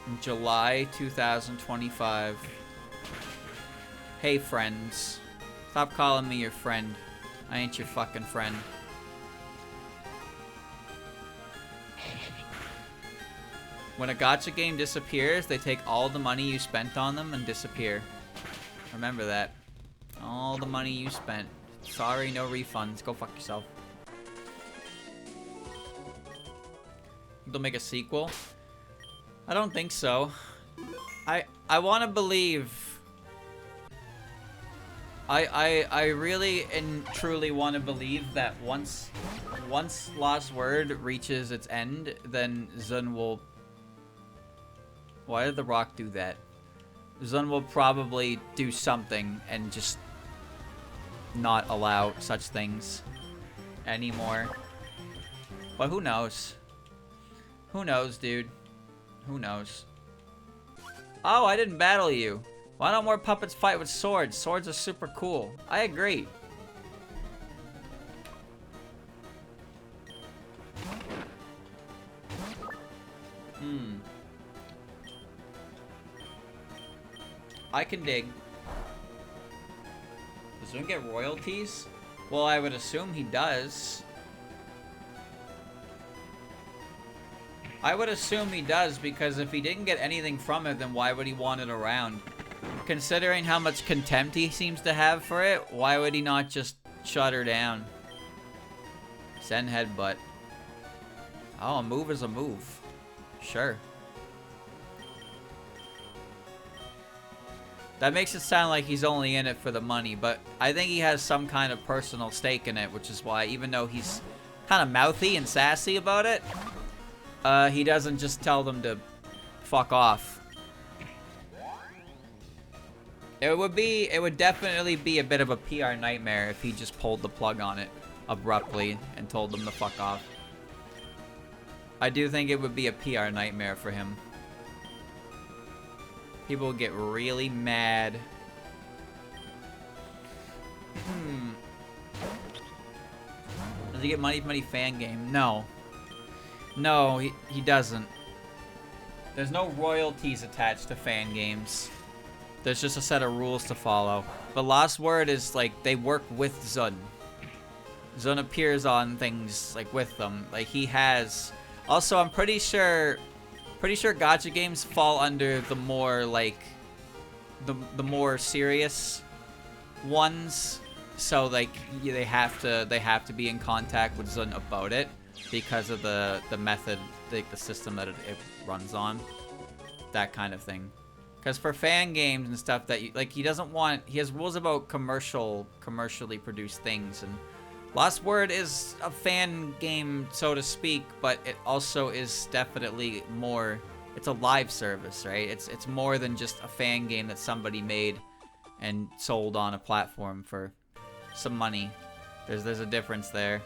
in July 2025. Hey friends, stop calling me your friend. I ain't your fucking friend. When a gacha game disappears, they take all the money you spent on them and disappear. Remember that. All the money you spent. Sorry, no refunds. Go fuck yourself. They'll make a sequel? I don't think so. I want to believe... I really and truly want to believe that once Lost Word reaches its end, then Zun will... Why did The Rock do that? Zun will probably do something and just not allow such things anymore. But who knows? Who knows, dude? Who knows? Oh, I didn't battle you. Why don't more puppets fight with swords? Swords are super cool. I agree. I can dig. Does Zun get royalties? Well, I would assume he does. I would assume he does, because if he didn't get anything from it, then why would he want it around? Considering how much contempt he seems to have for it, why would he not just shut her down? Send headbutt. Oh, a move is a move. Sure. That makes it sound like he's only in it for the money, but I think he has some kind of personal stake in it, which is why, even though he's kind of mouthy and sassy about it, he doesn't just tell them to fuck off. It would definitely be a bit of a PR nightmare if he just pulled the plug on it abruptly and told them to fuck off. I do think it would be a PR nightmare for him. People get really mad. Does he get money from any fan game? No. No, he doesn't. There's no royalties attached to fan games. There's just a set of rules to follow. But Lost Word is like, they work with Zun. Zun appears on things like with them. Like he has... Also, I'm pretty sure gacha games fall under the more like the more serious ones. So like they have to be in contact with Zun about it because of the method, like the system that it runs on, that kind of thing. Because for fan games and stuff that he doesn't want, he has rules about commercially produced things, and Lost Word is a fan game, so to speak, but it also is definitely more, it's a live service, right? It's more than just a fan game that somebody made and sold on a platform for some money. There's a difference there.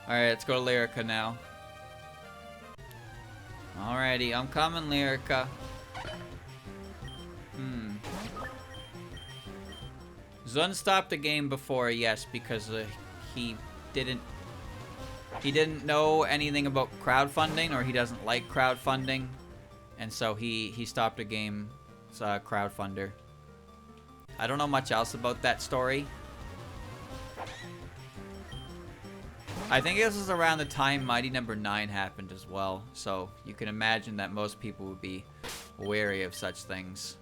Alright, let's go to Lyrica now. Alrighty, I'm coming, Lyrica. Zun stopped the game before, yes, because he didn't know anything about crowdfunding, or he doesn't like crowdfunding, and so he stopped a game crowdfunder. I don't know much else about that story. I think this was around the time Mighty Number 9 happened as well, so you can imagine that most people would be wary of such things.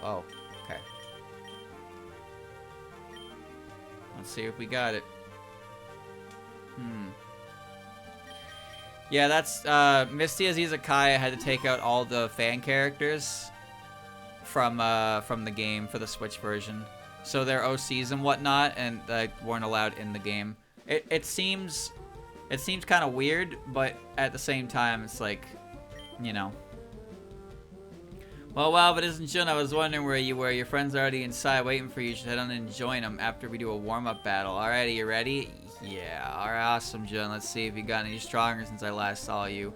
Oh, okay. Let's see if we got it. Yeah, that's Misty Aziza Kaya had to take out all the fan characters from the game for the Switch version. So their OCs and whatnot, and weren't allowed in the game. It seems kind of weird, but at the same time, it's like, you know. Well, wow, but isn't Jun? I was wondering where you were. Your friends are already inside waiting for you. You should head on and join them after we do a warm-up battle. Alrighty, you ready? Yeah, alright, awesome, Jun. Let's see if you got any stronger since I last saw you.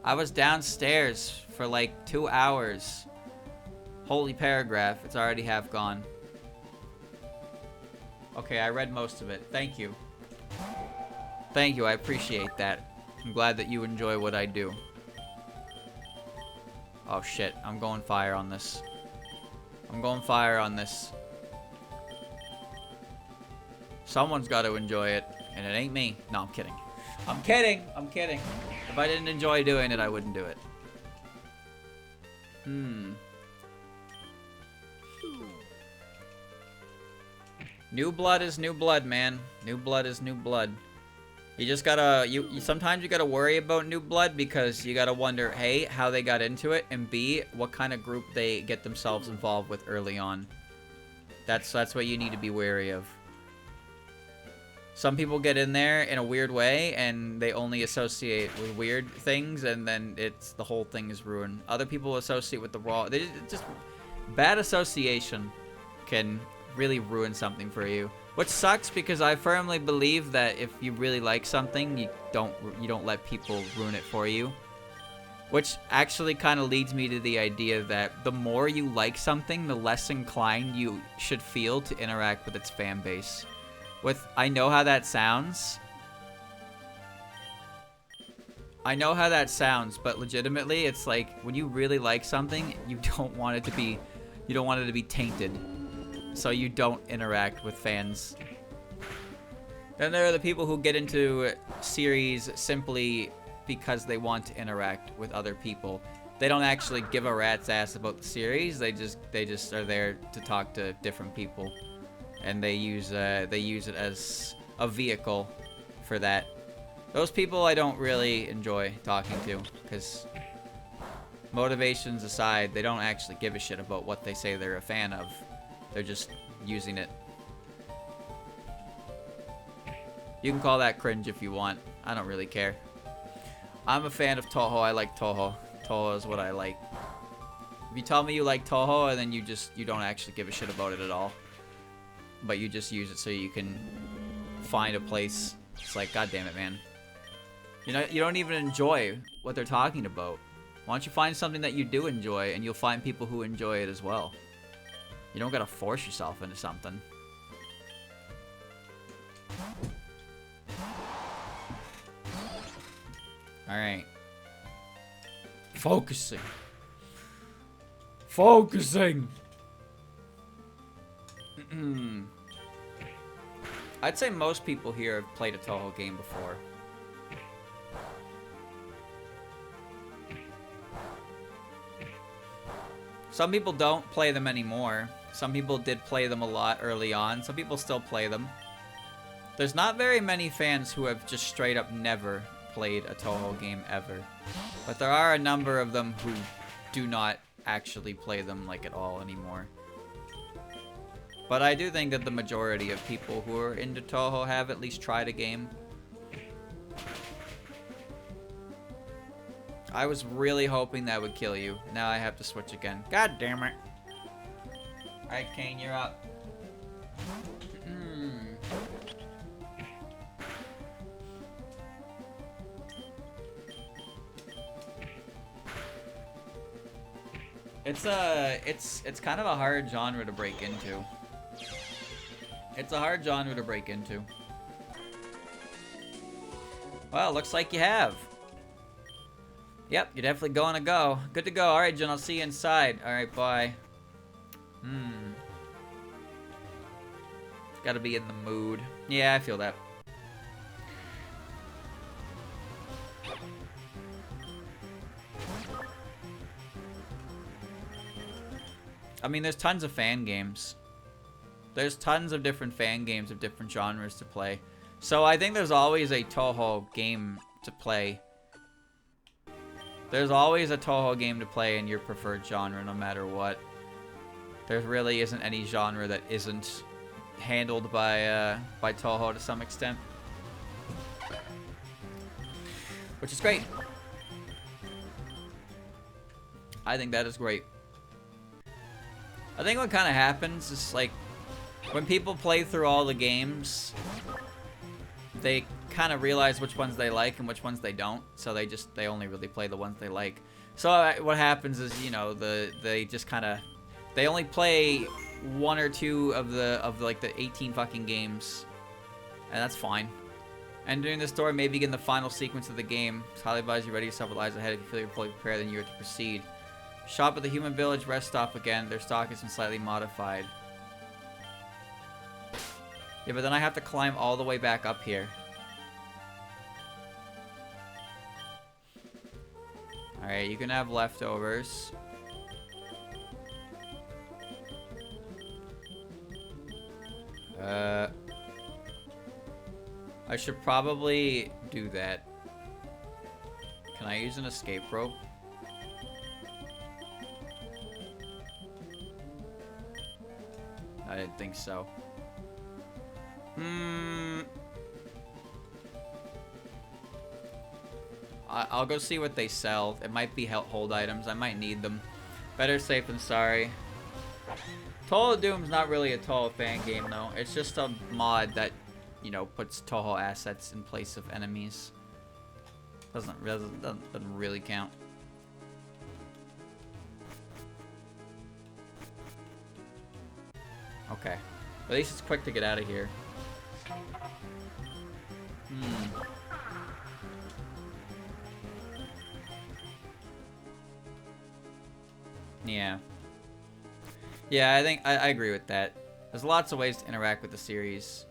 I was downstairs for like 2 hours. Holy paragraph, it's already half gone. Okay, I read most of it. Thank you. Thank you, I appreciate that. I'm glad that you enjoy what I do. Oh shit, I'm going fire on this. I'm going fire on this. Someone's got to enjoy it, and it ain't me. No, I'm kidding. I'm kidding! I'm kidding. If I didn't enjoy doing it, I wouldn't do it. New blood is new blood, man. New blood is new blood. You just gotta, sometimes you gotta worry about new blood because you gotta wonder, A, how they got into it, and B, what kind of group they get themselves involved with early on. That's what you need to be wary of. Some people get in there in a weird way, and they only associate with weird things, and then the whole thing is ruined. Other people associate with the raw. Bad association can really ruin something for you. Which sucks because I firmly believe that if you really like something, you don't let people ruin it for you. Which actually kind of leads me to the idea that the more you like something, the less inclined you should feel to interact with its fan base. I know how that sounds. I know how that sounds, but legitimately, it's like when you really like something, you don't want it to be tainted. So you don't interact with fans. Then there are the people who get into series simply because they want to interact with other people. They don't actually give a rat's ass about the series. They just are there to talk to different people, and they use it as a vehicle for that. Those people I don't really enjoy talking to, because motivations aside, they don't actually give a shit about what they say they're a fan of. They're just using it. You can call that cringe if you want. I don't really care. I'm a fan of Touhou. I like Touhou. Touhou is what I like. If you tell me you like Touhou and then you don't actually give a shit about it at all, but you just use it so you can find a place It's like, God damn it, man. You know, you don't even enjoy what they're talking about. Why don't you find something that you do enjoy, and you'll find people who enjoy it as well. You don't gotta force yourself into something. Alright. Focusing. Focusing! I'd say most people here have played a Touhou game before. Some people don't play them anymore. Some people did play them a lot early on. Some people still play them. There's not very many fans who have just straight up never played a Touhou game ever. But there are a number of them who do not actually play them like at all anymore. But I do think that the majority of people who are into Touhou have at least tried a game. I was really hoping that would kill you. Now I have to switch again. God damn it. Alright, Kane, you're up. It's kind of a hard genre to break into. It's a hard genre to break into. Well, looks like you have. Yep, you're definitely going to go. Good to go. Alright, Jen, I'll see you inside. Alright, bye. Gotta be in the mood. Yeah, I feel that. I mean, there's tons of fan games. There's tons of different fan games of different genres to play. So I think there's always a Touhou game to play. There's always a Touhou game to play in your preferred genre, no matter what. There really isn't any genre that isn't handled by Touhou to some extent. Which is great. I think that is great. I think what kind of happens is, like, when people play through all the games, they kind of realize which ones they like and which ones they don't. So they only really play the ones they like. So what happens is, you know, they just kind of, they only play one or two of like the 18 fucking games, and that's fine. And during the story, maybe begin the final sequence of the game. It's highly advised you ready yourself with eyes ahead. If you feel you're fully prepared, then you're to proceed. Shop at the Human Village rest stop again. Their stock has been slightly modified. Yeah, but then I have to climb all the way back up here. Alright, you can have leftovers. I should probably do that. Can I use an escape rope? I didn't think so. I'll go see what they sell. It might be hold items. I might need them. Better safe than sorry. Total Doom's not really a Touhou fan game, though. It's just a mod that, you know, puts Touhou assets in place of enemies. Doesn't really count. Okay. At least it's quick to get out of here. Yeah. Yeah, I think I agree with that. There's lots of ways to interact with the series.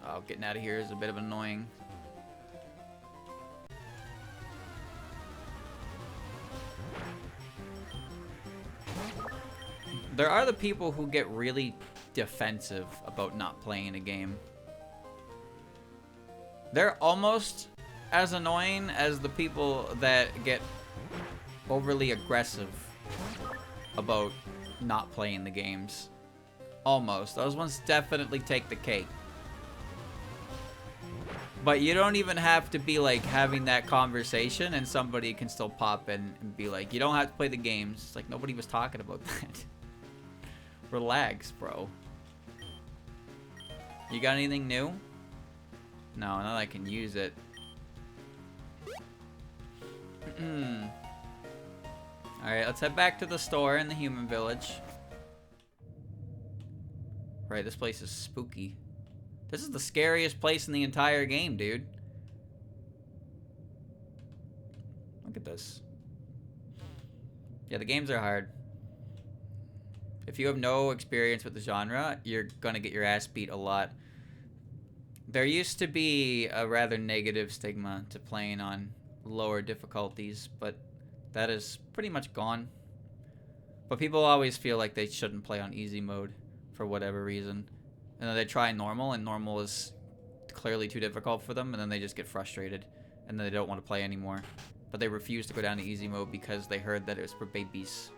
Oh, getting out of here is a bit of annoying. There are the people who get really defensive about not playing a game. They're almost as annoying as the people that get overly aggressive about not playing the games. Almost. Those ones definitely take the cake. But you don't even have to be like having that conversation and somebody can still pop in and be like, you don't have to play the games. It's like nobody was talking about that. Relax, bro. You got anything new? No, not that I can use it. Alright, let's head back to the store in the human village. Right, this place is spooky. This is the scariest place in the entire game, dude. Look at this. Yeah, the games are hard. If you have no experience with the genre, you're gonna get your ass beat a lot. There used to be a rather negative stigma to playing on lower difficulties, but that is pretty much gone. But people always feel like they shouldn't play on easy mode for whatever reason. And then they try normal, and normal is clearly too difficult for them, and then they just get frustrated, and then they don't want to play anymore. But they refuse to go down to easy mode because they heard that it was for babies.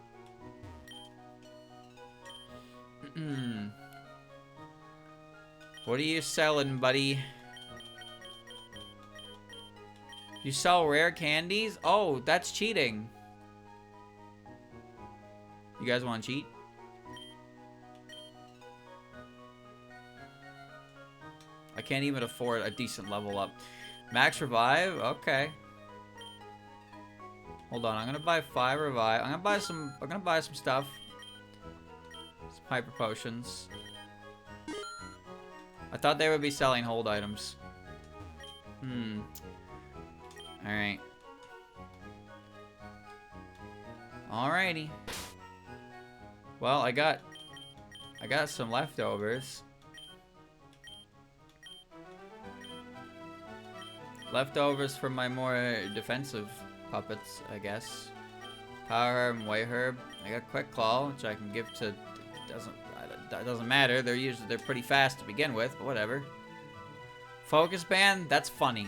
What are you selling, buddy? You sell rare candies? Oh, that's cheating. You guys want to cheat? I can't even afford a decent level up. Max revive? Okay. Hold on, I'm gonna buy 5 revive. I'm gonna buy some stuff. Some hyper potions. I thought they would be selling hold items. Alright. Alrighty. Well, I got some leftovers. Leftovers from my more defensive puppets, I guess. Power Herb and White Herb. I got Quick Claw, which I can give to. Doesn't matter. They're pretty fast to begin with, but whatever. Focus Band. That's funny.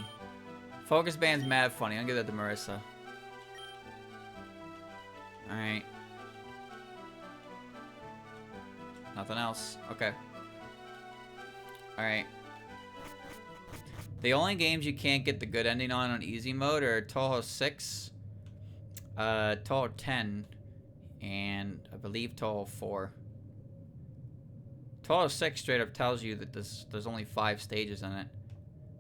Focus Band's mad funny. I'll give that to Marissa. All right. Nothing else. Okay. All right. The only games you can't get the good ending on easy mode are Touhou 6, Touhou 10, and I believe Touhou 4. Touhou 6 straight up tells you that there's only 5 stages in it.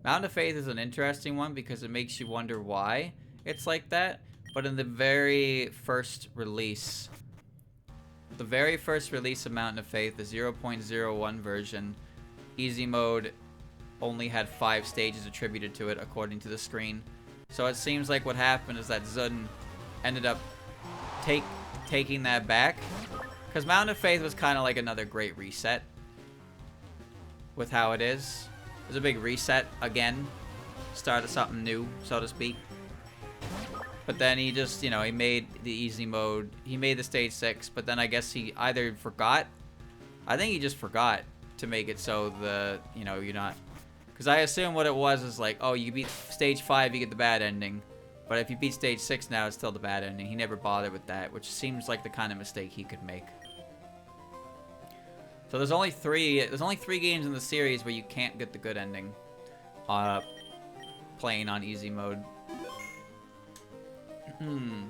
Mountain of Faith is an interesting one because it makes you wonder why it's like that. But in the very first release of Mountain of Faith, the 0.01 version, easy mode only had 5 stages attributed to it according to the screen. So it seems like what happened is that Zun ended up taking that back, because Mountain of Faith was kind of like another great reset with how it is. It was a big reset again, started something new, so to speak. But then he just, you know, he made the easy mode, he made the stage 6, but then I guess he either forgot, I think he just forgot to make it so the, you know, you're not, because I assume what it was is like, oh, you beat stage 5, you get the bad ending. But if you beat stage 6 now, it's still the bad ending. He never bothered with that, which seems like the kind of mistake he could make. So there's only 3 games in the series where you can't get the good ending playing on easy mode. I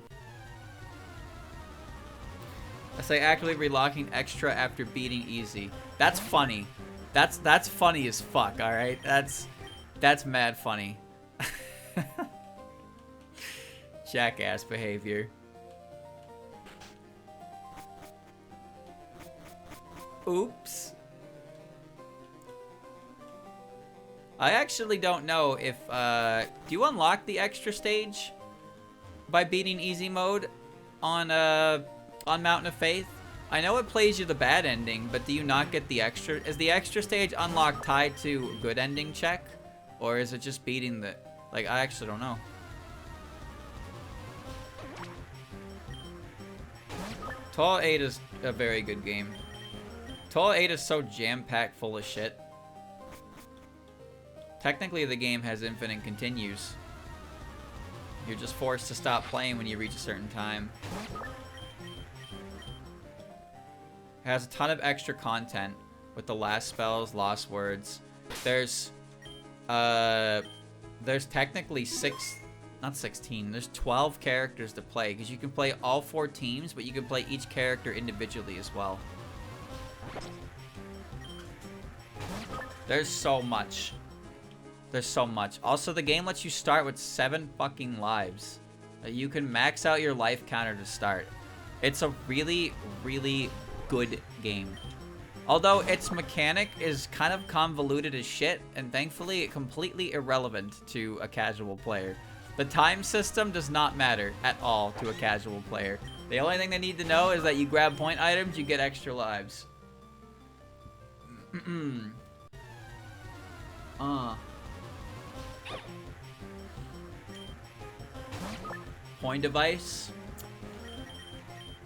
say actively relocking extra after beating easy. That's funny. That's funny as fuck, alright? That's mad funny. Jackass behavior. Oops. I actually don't know if, do you unlock the extra stage by beating easy mode on Mountain of Faith? I know it plays you the bad ending, but do you not get the extra? Is the extra stage unlock tied to good ending check? Or is it just beating the, like, I actually don't know. Touhou 8 is a very good game. Touhou 8 is so jam-packed full of shit. Technically, the game has infinite continues. You're just forced to stop playing when you reach a certain time. It has a ton of extra content with the last spells, lost words. There's technically not 16, there's 12 characters to play, because you can play all 4 teams, but you can play each character individually as well. There's so much. There's so much. Also, the game lets you start with 7 fucking lives. You can max out your life counter to start. It's a really, really good game. Although its mechanic is kind of convoluted as shit, and thankfully completely irrelevant to a casual player. The time system does not matter at all to a casual player. The only thing they need to know is that you grab point items, you get extra lives. Point device.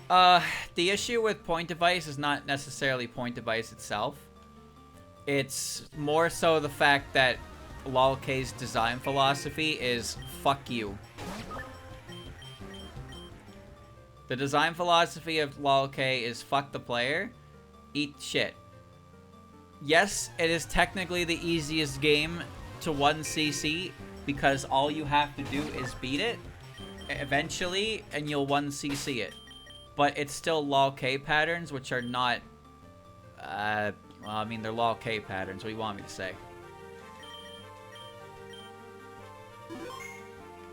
The issue with point device is not necessarily point device itself. It's more so the fact that LOLK's design philosophy is fuck you. The design philosophy of LOLK is fuck the player, eat shit. Yes, it is technically the easiest game to 1cc because all you have to do is beat it eventually and you'll 1cc it. But it's still LOLK patterns, which are not, well, I mean, they're LOLK patterns. What do you want me to say?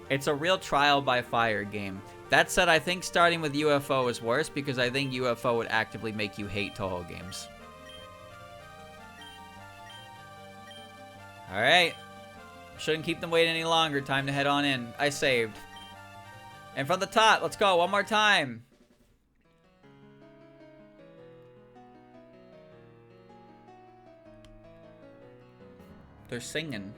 It's a real trial by fire game. That said, I think starting with UFO is worse because I think UFO would actively make you hate Touhou games. Alright. Shouldn't keep them waiting any longer. Time to head on in. I saved. And from the top, let's go one more time. They're singing.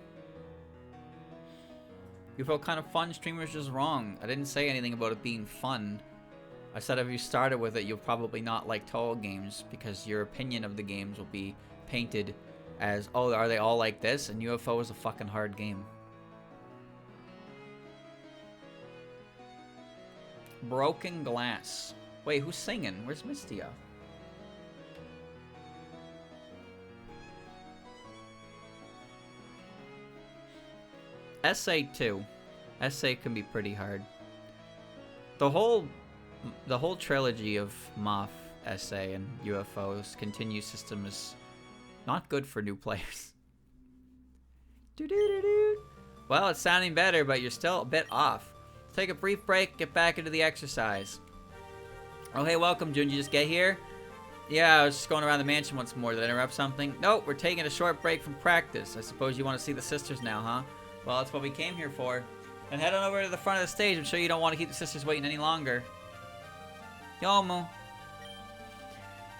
You felt kind of fun, streamer's just wrong. I didn't say anything about it being fun. I said if you started with it, you'll probably not like Touhou games because your opinion of the games will be painted as, oh, are they all like this? And UFO is a fucking hard game. Broken glass. Wait, who's singing? Where's Mistia? Essay 2. Essay can be pretty hard. The whole trilogy of Moth, Essay, and UFO's continue system is not good for new players. Well, it's sounding better, but you're still a bit off. Take a brief break, get back into the exercise. Oh, hey, welcome, Jun. You just get here? Yeah, I was just going around the mansion once more. Did I interrupt something? Nope, we're taking a short break from practice. I suppose you want to see the sisters now, huh? Well, that's what we came here for. And head on over to the front of the stage. I'm sure you don't want to keep the sisters waiting any longer. Yomu.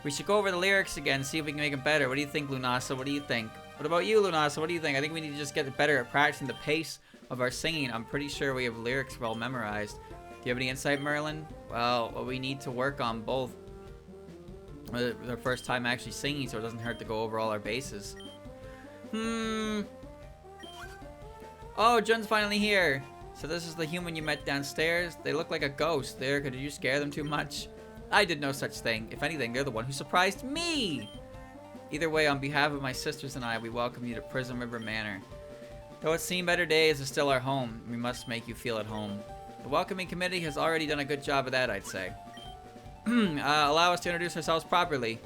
We should go over the lyrics again, see if we can make them better. What do you think, Lunasa? What do you think? What about you, Lunasa? What do you think? I think we need to just get better at practicing the pace of our singing. I'm pretty sure we have lyrics well memorized. Do you have any insight, Merlin? Well, we need to work on both. The first time actually singing, so it doesn't hurt to go over all our bases. Oh, Jun's finally here. So this is the human you met downstairs. They look like a ghost. There, did you scare them too much? I did no such thing. If anything, they're the one who surprised me. Either way, on behalf of my sisters and I, we welcome you to Prism River Manor. Though it's seen better days, it's still our home. We must make you feel at home. The welcoming committee has already done a good job of that, I'd say. Allow us to introduce ourselves properly.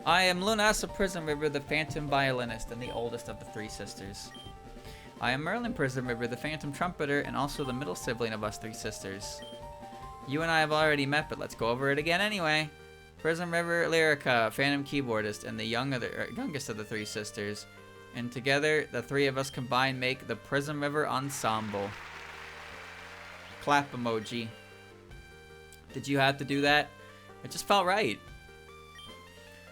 I am Lunasa Prism River, the Phantom Violinist, and the oldest of the 3 sisters. I am Merlin Prism River, the Phantom Trumpeter, and also the middle sibling of us 3 sisters. You and I have already met, but let's go over it again anyway. Prism River Lyrica, Phantom Keyboardist, and the youngest of the 3 sisters. And together, the 3 of us combined make the Prism River Ensemble. Clap emoji. Did you have to do that? It just felt right.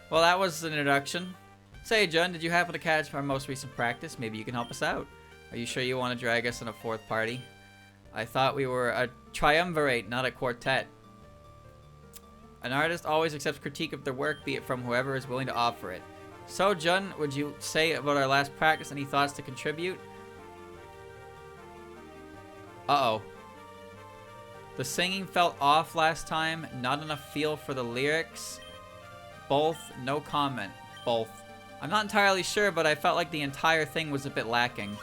Well, that was an introduction. Say, Jun, did you happen to catch our most recent practice? Maybe you can help us out. Are you sure you want to drag us in a 4th party? I thought we were a triumvirate, not a quartet. An artist always accepts critique of their work, be it from whoever is willing to offer it. So, Jun, would you say about our last practice any thoughts to contribute? Uh-oh. The singing felt off last time, not enough feel for the lyrics. Both, no comment. Both. I'm not entirely sure, but I felt like the entire thing was a bit lacking.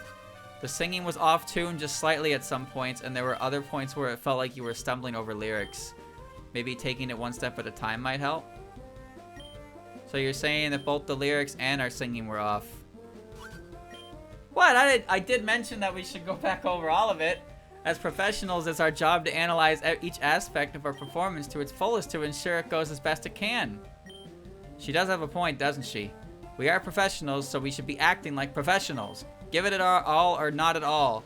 The singing was off tune just slightly at some points, and there were other points where it felt like you were stumbling over lyrics. Maybe taking it one step at a time might help? So you're saying that both the lyrics and our singing were off. What? I did mention that we should go back over all of it. As professionals, it's our job to analyze each aspect of our performance to its fullest to ensure it goes as best it can. She does have a point, doesn't she? We are professionals, so we should be acting like professionals. Give it our all or not at all.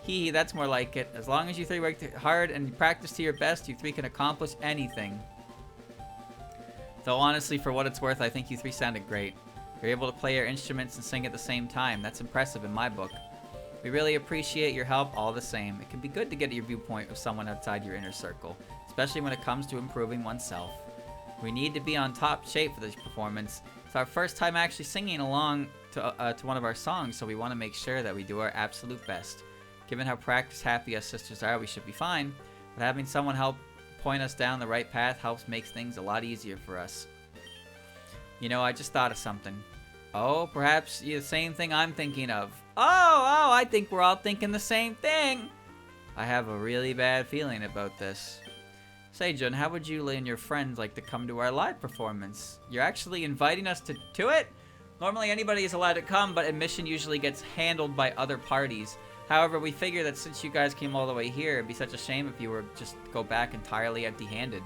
Hee, that's more like it. As long as you three work hard and practice to your best, you three can accomplish anything. Though honestly, for what it's worth, I think you three sounded great. You're able to play your instruments and sing at the same time. That's impressive in my book. We really appreciate your help all the same. It can be good to get your viewpoint of someone outside your inner circle, especially when it comes to improving oneself. We need to be on top shape for this performance. It's our first time actually singing along to one of our songs, so we want to make sure that we do our absolute best. Given how practice happy us sisters are, we should be fine, but having someone help point us down the right path helps make things a lot easier for us. You know, I just thought of something. Oh, perhaps the same thing I'm thinking of. Oh, I think we're all thinking the same thing. I have a really bad feeling about this. Say, Jun, how would you and your friends like to come to our live performance? You're actually inviting us to it? Normally anybody is allowed to come, but admission usually gets handled by other parties. However, we figure that since you guys came all the way here, it'd be such a shame if you were just to go back entirely empty-handed.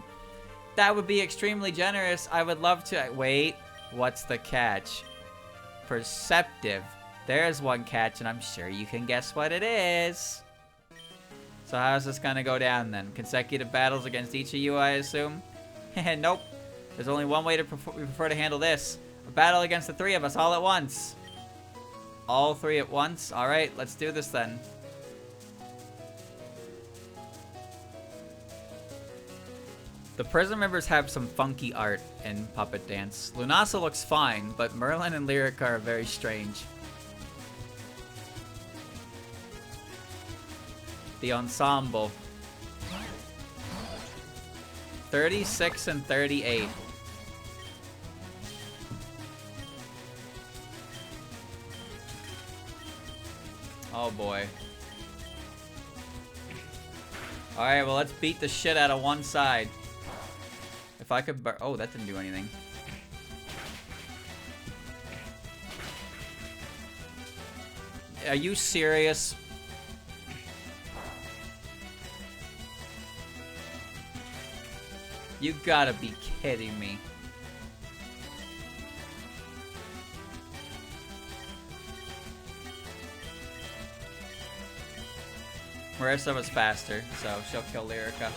That would be extremely generous. I would love to... Wait, what's the catch? Perceptive. There's one catch, and I'm sure you can guess what it is. So how's this gonna go down then? Consecutive battles against each of you, I assume? Nope. There's only one way we prefer to handle this. A battle against the three of us all at once. All three at once? Alright, let's do this then. The prison members have some funky art in Puppet Dance. Lunasa looks fine, but Merlin and Lyrica are very strange. The ensemble. 36 and 38. Oh boy. Alright, well let's beat the shit out of one side. If I could oh, that didn't do anything. Are you serious? You gotta be kidding me. Marissa was faster, so she'll kill Lyrica.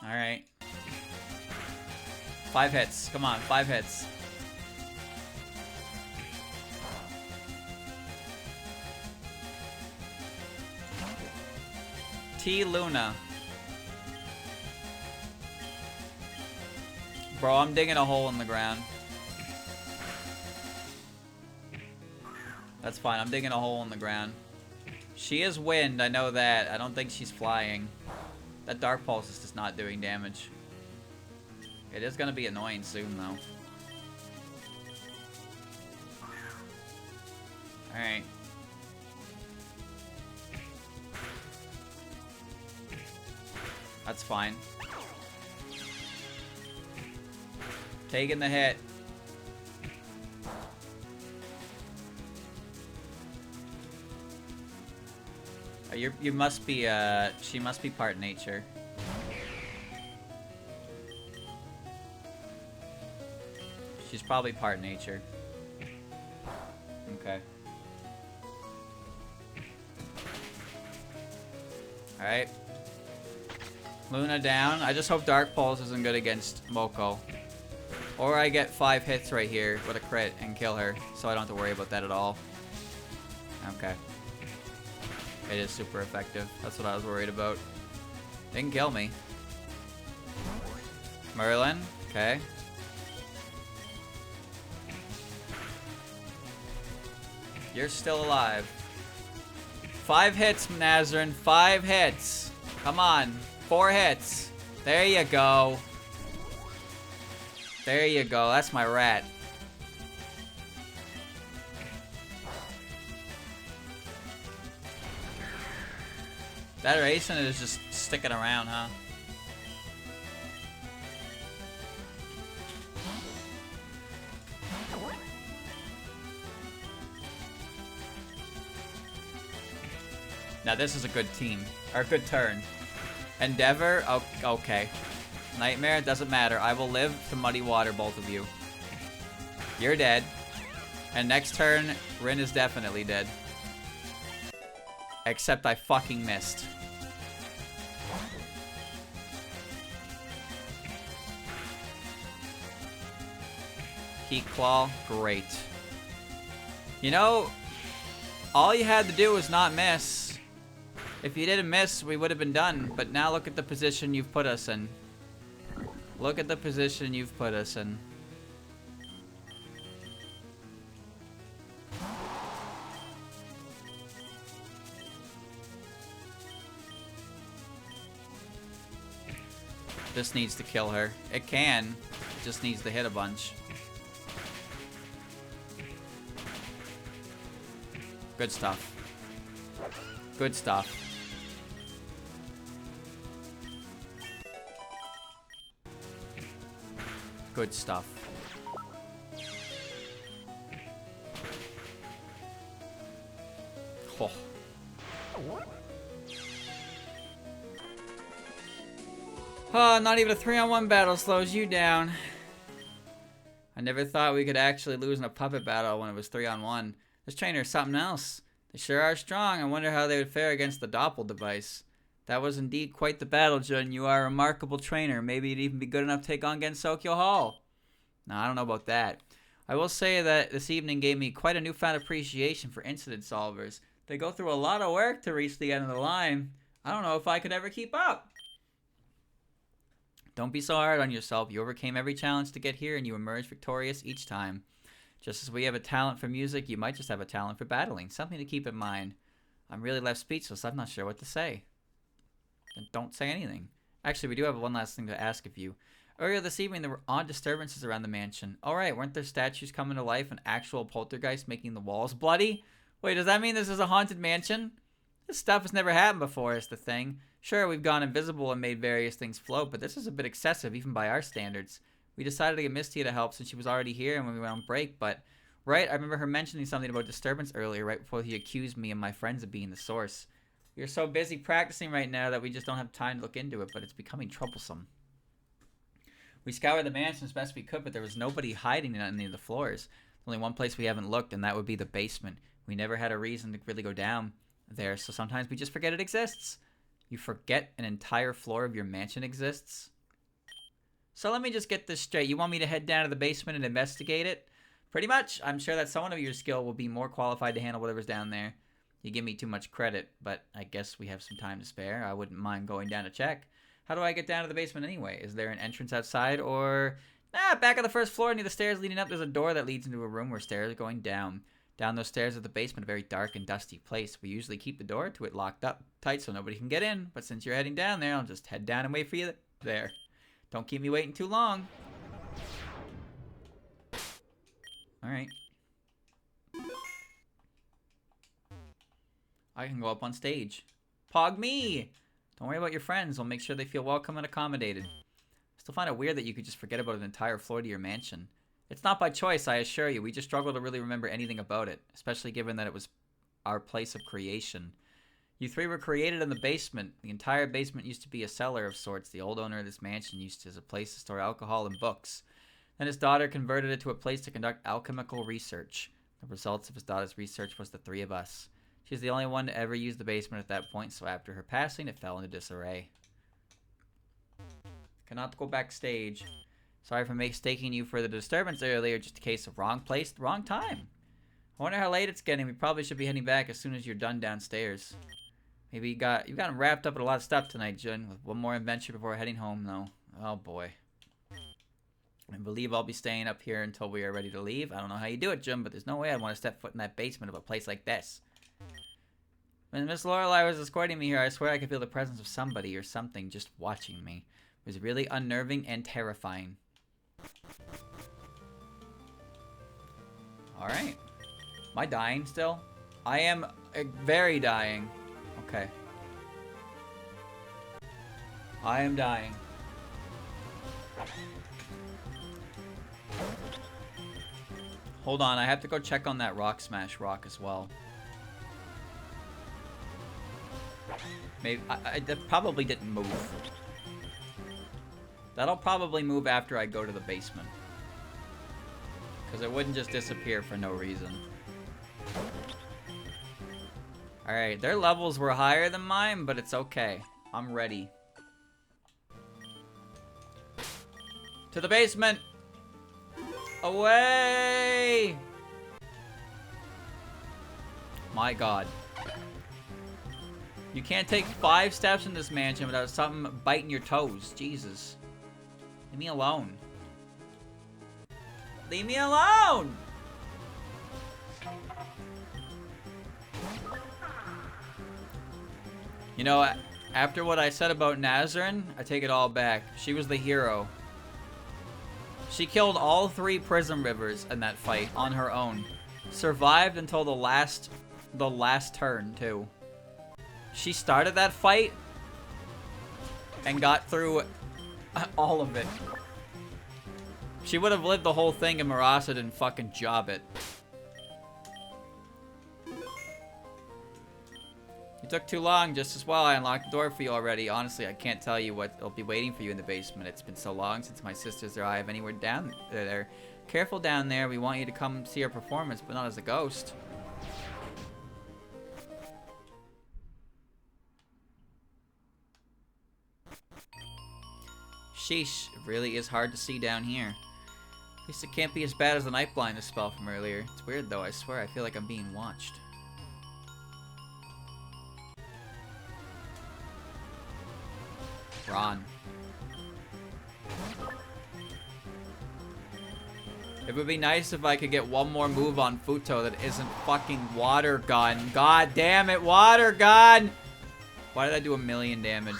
Alright. 5 hits. Come on, 5 hits. T. Luna. Bro, I'm digging a hole in the ground. That's fine, I'm digging a hole in the ground. She is wind, I know that. I don't think she's flying. That Dark Pulse is just not doing damage. It is gonna be annoying soon, though. Alright. That's fine. Taking the hit. You must be, she must be part nature. She's probably part nature. Okay. Alright. Luna down. I just hope Dark Pulse isn't good against Moko. Or I get 5 hits right here with a crit and kill her, so I don't have to worry about that at all. Okay. It is super effective. That's what I was worried about. Didn't kill me. Merlin. Okay. You're still alive. 5 hits, Nazarene. 5 hits. Come on. 4 hits. There you go. There you go. That's my rat. That Racing is just sticking around, huh? Now this is a good team. Or a good turn. Endeavor? Oh, okay. Nightmare? Doesn't matter. I will live to muddy water, both of you. You're dead. And next turn, Rin is definitely dead. Except I fucking missed. Heat Claw, great. You know, all you had to do was not miss. If you didn't miss, we would have been done. But now look at the position you've put us in. Look at the position you've put us in. This needs to kill her. It can. It just needs to hit a bunch. Good stuff. Good stuff. Good stuff. Oh. Oh, not even a 3-on-1 battle slows you down. I never thought we could actually lose in a puppet battle when it was 3-on-1. This trainer is something else. They sure are strong. I wonder how they would fare against the Doppel device. That was indeed quite the battle, Jun. You are a remarkable trainer. Maybe you'd even be good enough to take on Gensokyo Hall. No, I don't know about that. I will say that this evening gave me quite a newfound appreciation for incident solvers. They go through a lot of work to reach the end of the line. I don't know if I could ever keep up. Don't be so hard on yourself. You overcame every challenge to get here, and you emerged victorious each time. Just as we have a talent for music, you might just have a talent for battling. Something to keep in mind. I'm really left speechless. I'm not sure what to say. Then don't say anything. Actually, we do have one last thing to ask of you. Earlier this evening, there were odd disturbances around the mansion. Alright, weren't there statues coming to life and actual poltergeists making the walls bloody? Wait, does that mean this is a haunted mansion? This stuff has never happened before, is the thing. Sure, we've gone invisible and made various things float, but this is a bit excessive, even by our standards. We decided to get Misty to help since she was already here and when we went on break, but... Right, I remember her mentioning something about disturbance earlier, right before he accused me and my friends of being the source. We are so busy practicing right now that we just don't have time to look into it, but it's becoming troublesome. We scoured the mansion as best we could, but there was nobody hiding in any of the floors. Only one place we haven't looked, and that would be the basement. We never had a reason to really go down there, so sometimes we just forget it exists. You forget an entire floor of your mansion exists? So let me just get this straight. You want me to head down to the basement and investigate it? Pretty much. I'm sure that someone of your skill will be more qualified to handle whatever's down there. You give me too much credit, but I guess we have some time to spare. I wouldn't mind going down to check. How do I get down to the basement anyway? Is there an entrance outside or... Nah, back on the first floor near the stairs leading up, there's a door that leads into a room where stairs are going down. Down those stairs at the basement, a very dark and dusty place. We usually keep the door to it locked up tight so nobody can get in. But since you're heading down there, I'll just head down and wait for you there. Don't keep me waiting too long. Alright. I can go up on stage. Pog me! Don't worry about your friends. We'll make sure they feel welcome and accommodated. Still find it weird that you could just forget about an entire floor to your mansion. It's not by choice, I assure you. We just struggle to really remember anything about it, especially given that it was our place of creation. You three were created in the basement. The entire basement used to be a cellar of sorts. The old owner of this mansion used it as a place to store alcohol and books. Then his daughter converted it to a place to conduct alchemical research. The results of his daughter's research was the three of us. She's the only one to ever use the basement at that point, so after her passing, it fell into disarray. Cannot go backstage. Sorry for mistaking you for the disturbance earlier, just a case of wrong place, wrong time. I wonder how late it's getting. We probably should be heading back as soon as you're done downstairs. Maybe you got wrapped up in a lot of stuff tonight, Jun, with one more adventure before heading home, though. Oh, boy. I believe I'll be staying up here until we are ready to leave. I don't know how you do it, Jun, but there's no way I'd want to step foot in that basement of a place like this. When Miss Lorelei was escorting me here, I swear I could feel the presence of somebody or something just watching me. It was really unnerving and terrifying. Alright. Am I dying still? I am very dying. Okay. I am dying. Hold on, I have to go check on that rock smash rock as well. Maybe that probably didn't move. That'll probably move after I go to the basement. Because it wouldn't just disappear for no reason. Alright, their levels were higher than mine, but it's okay. I'm ready. To the basement! Away! My god. You can't take 5 steps in this mansion without something biting your toes. Jesus. Leave me alone. Leave me alone! You know, after what I said about Nazarene, I take it all back. She was the hero. She killed all 3 prison rivers in that fight on her own. Survived until the last turn, too. She started that fight and got through all of it. She would have lived the whole thing and Marasa didn't fucking job it. You took too long, just as well. I unlocked the door for you already. Honestly, I can't tell you what will be waiting for you in the basement. It's been so long since my sisters or I have anywhere down there. Careful down there. We want you to come see our performance, but not as a ghost. Sheesh, it really is hard to see down here. At least it can't be as bad as the night blindness spell from earlier. It's weird though, I swear. I feel like I'm being watched. Ron. It would be nice if I could get one more move on Futo that isn't fucking water gun. God damn it, water gun! Why did I do 1,000,000 damage?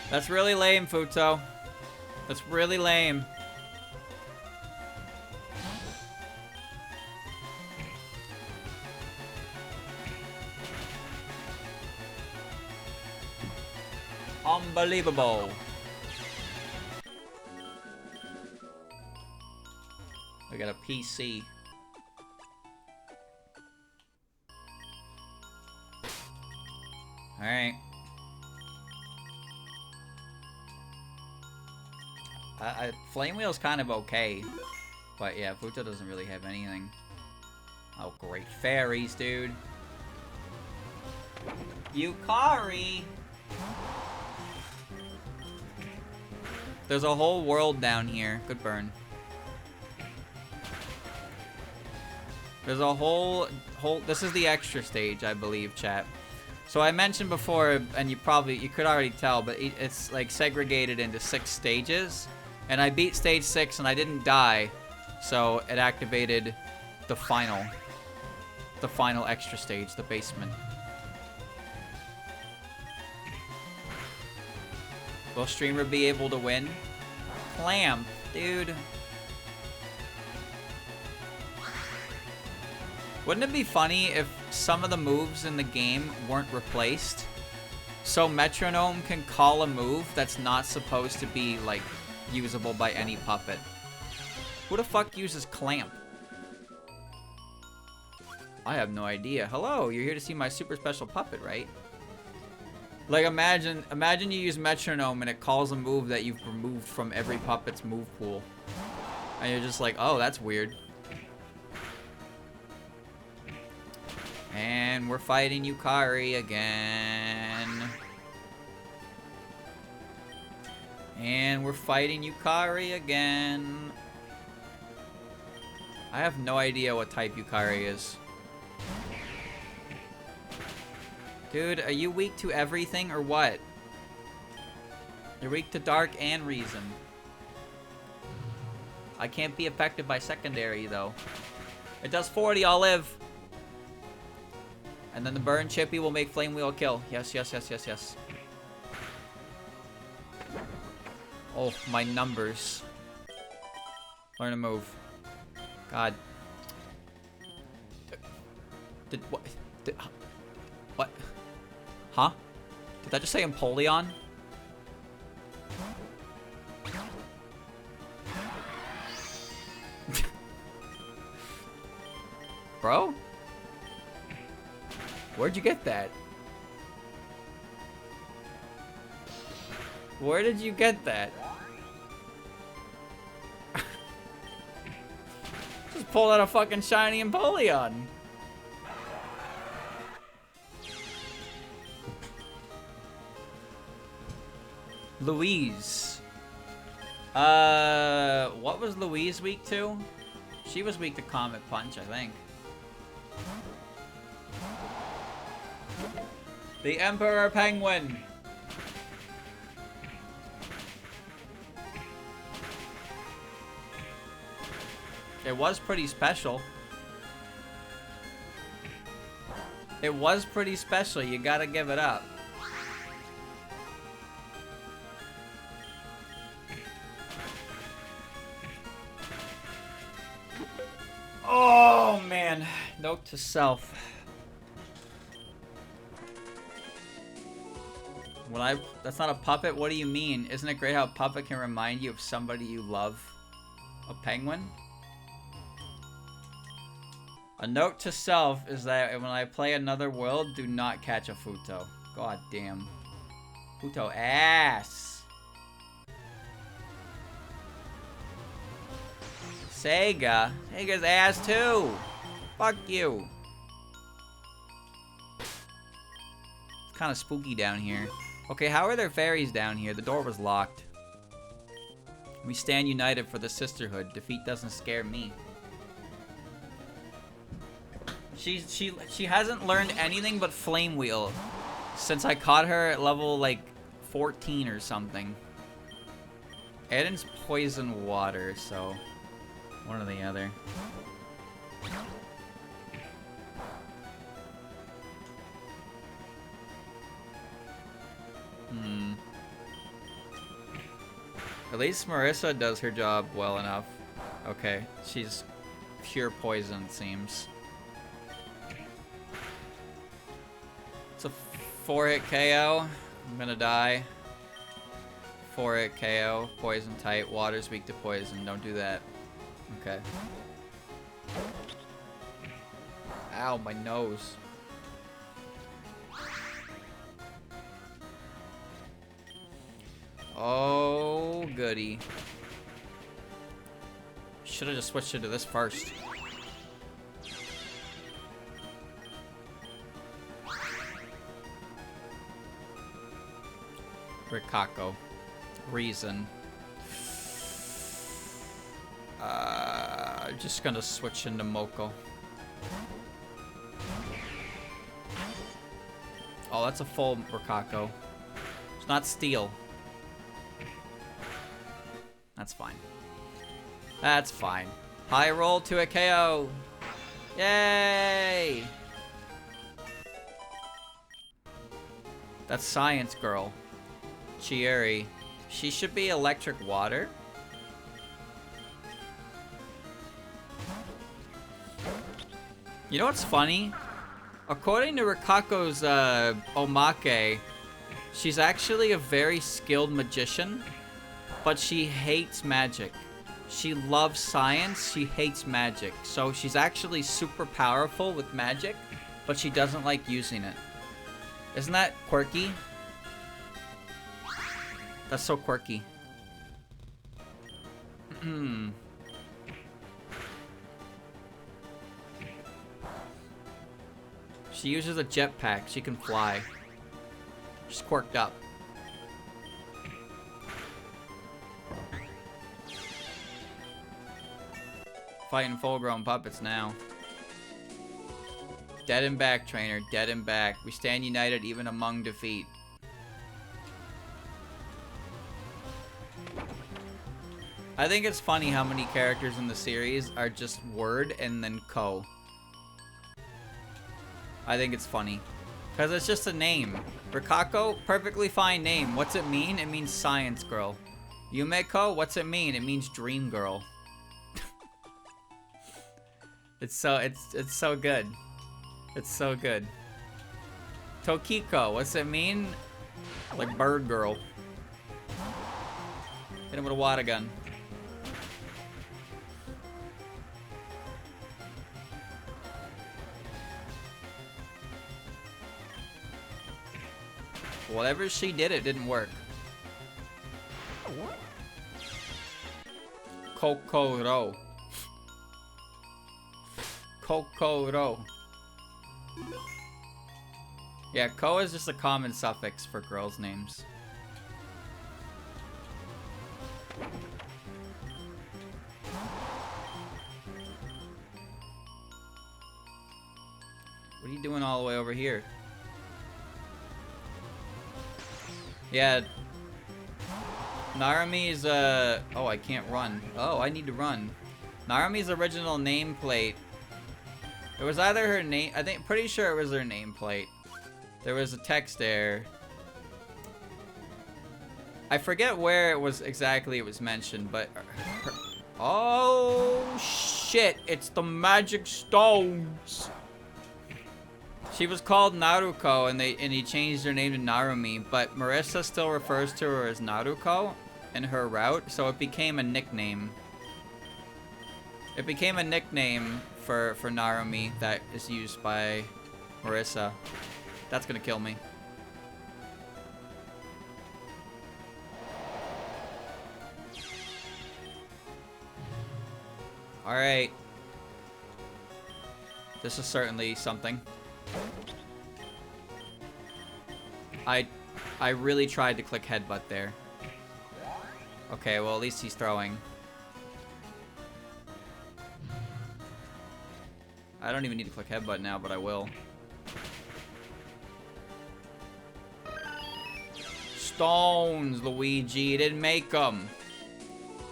That's really lame, Futo. That's really lame. Unbelievable. We got a PC. Alright. Flame Wheel's kind of okay. But yeah, Futo doesn't really have anything. Oh, great. Fairies, dude. Yukari! There's a whole world down here. Good burn. There's a whole... This is the extra stage, I believe, chat. So I mentioned before, and you could already tell, but it's like segregated into 6 stages. And I beat stage 6 and I didn't die. So it activated the final extra stage, the basement. Will streamer be able to win? Clamp, dude. Wouldn't it be funny if some of the moves in the game weren't replaced? So Metronome can call a move that's not supposed to be, like, usable by any puppet. Who the fuck uses Clamp? I have no idea. Hello, you're here to see my super special puppet, right? Like, imagine you use Metronome and it calls a move that you've removed from every puppet's move pool. And you're just like, oh, that's weird. And we're fighting Yukari again. And we're fighting Yukari again. I have no idea what type Yukari is. Dude, are you weak to everything or what? You're weak to dark and reason. I can't be affected by secondary, though. It does 40, I'll live. And then the burn chippy will make Flame Wheel kill. Yes, yes, yes, yes, yes. Oh, my numbers. Learn a move. God. What? Huh? Did that just say Empoleon? bro? Where'd you get that? Where did you get that? Just pulled out a fucking shiny Empoleon. Louise. What was Louise weak to? She was weak to Comet Punch, I think. The Emperor Penguin. It was pretty special. It was pretty special, you gotta give it up. Oh man, note to self. That's not a puppet? What do you mean? Isn't it great how a puppet can remind you of somebody you love? A penguin? A note to self is that when I play another world, do not catch a Futo. God damn. Futo ass. Sega. Sega's ass too. Fuck you. It's kind of spooky down here. Okay, how are there fairies down here? The door was locked. We stand united for the sisterhood. Defeat doesn't scare me. She hasn't learned anything but Flame Wheel since I caught her at level like 14 or something. Aiden's Poison Water, so one or the other. At least Marissa does her job well enough. Okay, she's pure poison, it seems. It's a 4-hit KO. I'm gonna die. 4-hit KO. Poison type. Water's weak to poison. Don't do that. Okay. Ow, my nose. Oh, goody. Should have just switched into this first. Rikako. Reason. Just gonna switch into Moko. Oh, that's a full Rikako. It's not steel. That's fine. That's fine. High roll to a KO. Yay! That's Science Girl. Chieri. She should be electric water. You know what's funny? According to Rikako's Omake, she's actually a very skilled magician, but she hates magic. She loves science, she hates magic. So she's actually super powerful with magic, but she doesn't like using it. Isn't that quirky? That's so quirky. She uses a jetpack. She can fly. She's quirked up. Fighting full-grown puppets now. Dead and back, trainer. Dead and back. We stand united even among defeat. I think it's funny how many characters in the series are just word and then ko. I think it's funny. Because it's just a name. Rikako, perfectly fine name. What's it mean? It means science girl. Yumeko, what's it mean? It means dream girl. It's so good. It's so good. Tokiko, what's it mean? Like bird girl. Hit him with a water gun. Whatever she did, it didn't work. Kokoro. Kokoro. Yeah, ko is just a common suffix for girls' names. What are you doing all the way over here? Yeah. Narumi's, oh, I can't run. Oh, I need to run. Narumi's original nameplate. It was either her name, pretty sure it was her nameplate. There was a text there. I forget where it was exactly it was mentioned, but oh shit, it's the magic stones. She was called Naruko and he changed her name to Narumi, but Marissa still refers to her as Naruko in her route, so it became a nickname. It became a nickname for Narumi that is used by Marissa. That's gonna kill me. Alright. This is certainly something. I really tried to click headbutt there. Okay, well at least he's throwing. I don't even need to click headbutt now, but I will. Stones, Luigi. You didn't make them.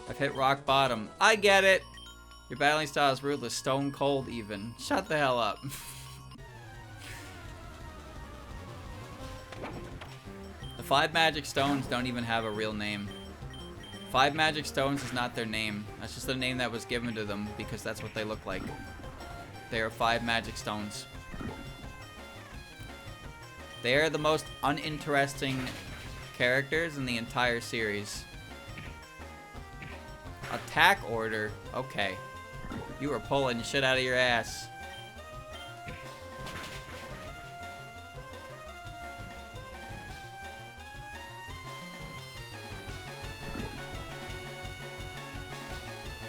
I've hit rock bottom. I get it. Your battling style is ruthless. Stone cold even. Shut the hell up. The 5 magic stones don't even have a real name. 5 magic stones is not their name. That's just the name that was given to them because that's what they look like. They are 5 magic stones. They are the most uninteresting characters in the entire series. Attack order? Okay. You were pulling shit out of your ass.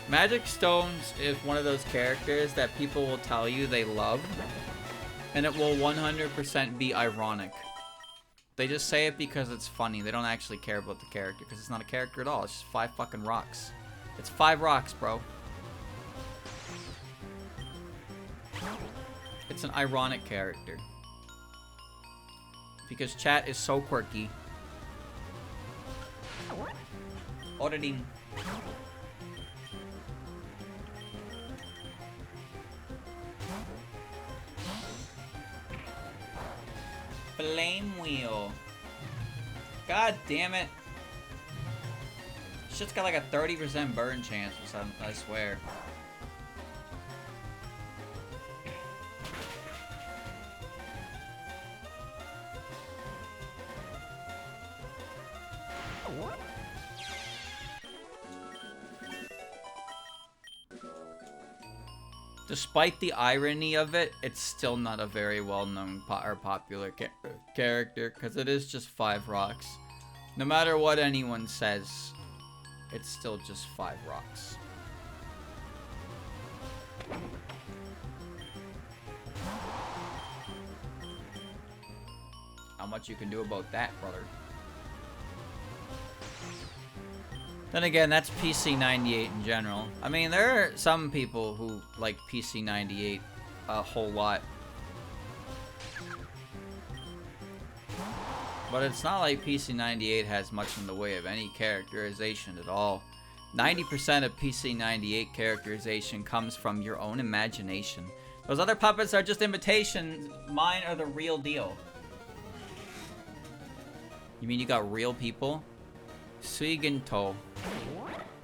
Magic Stones is one of those characters that people will tell you they love, and it will 100% be ironic. They just say it because it's funny. They don't actually care about the character, because it's not a character at all. It's just 5 fucking rocks. It's 5 rocks, bro. It's an ironic character. Because chat is so quirky. Auditing. Flame wheel. God damn it. Shit's got like a 30% burn chance or something, I swear. Despite the irony of it, it's still not a very well-known or popular character, because it is just 5 rocks. No matter what anyone says, it's still just 5 rocks. How much you can do about that, brother? Then again, that's PC98 in general. I mean, there are some people who like PC98 a whole lot. But it's not like PC98 has much in the way of any characterization at all. 90% of PC98 characterization comes from your own imagination. Those other puppets are just imitations. Mine are the real deal. You mean you got real people? Suiginto.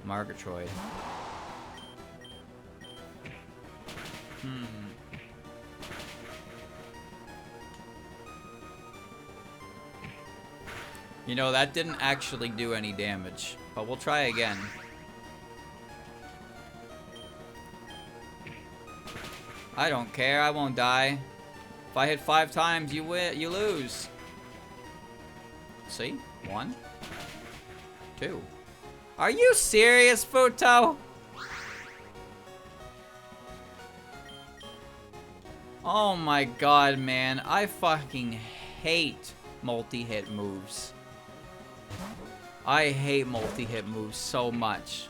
Margatroyd. You know, that didn't actually do any damage, but we'll try again. I don't care, I won't die. If I hit 5 times, you lose. See? 1, 2. Are you serious, Futo? Oh my god, man. I fucking hate multi-hit moves. I hate multi-hit moves so much.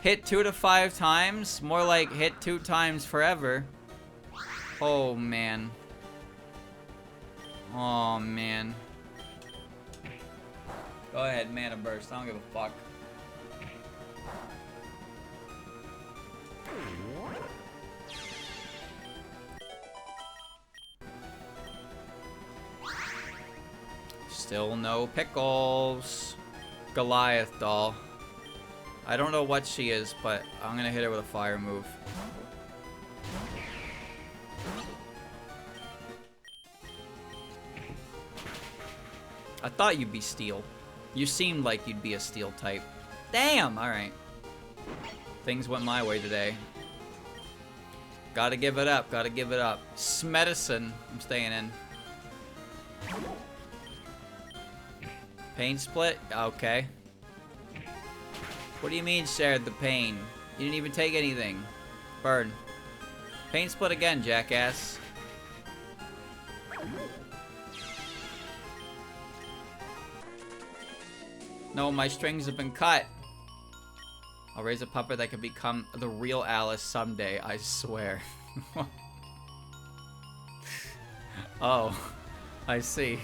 Hit 2 to 5 times? More like hit 2 times forever. Oh, man. Oh, man. Go ahead, Mana Burst. I don't give a fuck. Still no pickles. Goliath doll. I don't know what she is, but I'm gonna hit her with a fire move. I thought you'd be steel. You seemed like you'd be a steel type. Damn! Alright. Things went my way today. Gotta give it up, gotta give it up. Smedicine. I'm staying in. Pain split? Okay. What do you mean shared the pain? You didn't even take anything. Burn. Pain split again, jackass. No, my strings have been cut. I'll raise a puppet that could become the real Alice someday, I swear. Oh, I see.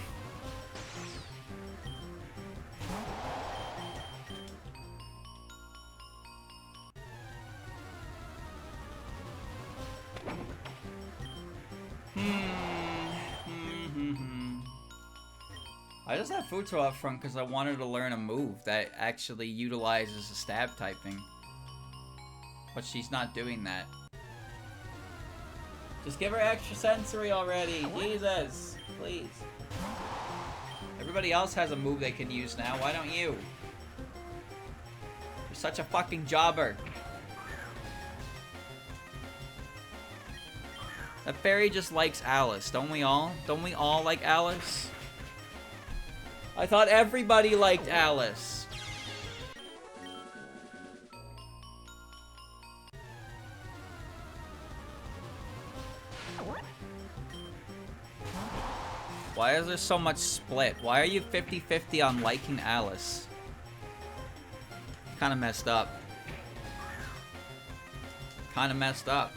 I just have Futo up front because I wanted to learn a move that actually utilizes a stab typing. But she's not doing that. Just give her extra sensory already. Jesus. Please. Everybody else has a move they can use now. Why don't you? You're such a fucking jobber. That fairy just likes Alice. Don't we all? Don't we all like Alice? I thought everybody liked Alice. Why is there so much split? Why are you 50-50 on liking Alice? Kinda messed up. Kinda messed up.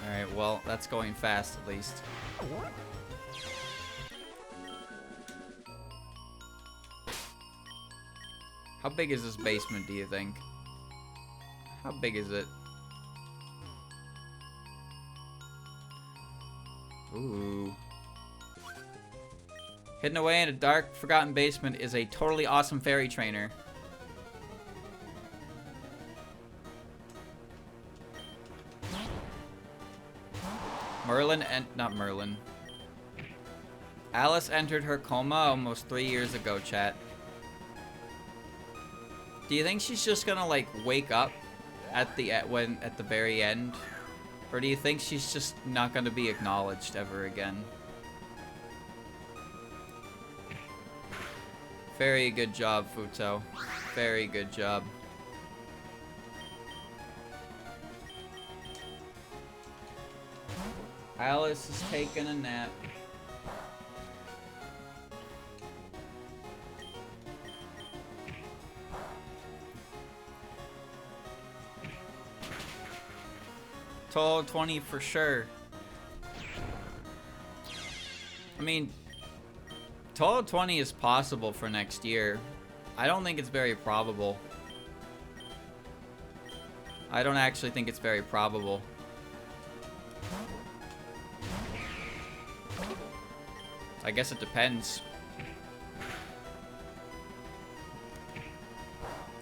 Alright, well, that's going fast at least. How big is this basement, do you think? How big is it? Ooh. Hidden away in a dark, forgotten basement is a totally awesome fairy trainer. Not Merlin. Alice entered her coma almost 3 years ago, chat. Do you think she's just gonna like wake up at the very end? Or do you think she's just not gonna be acknowledged ever again? Very good job, Futo. Very good job. Alice is taking a nap. Total 20 for sure. I mean, total 20 is possible for next year. I don't think it's very probable. I don't actually think it's very probable. I guess it depends.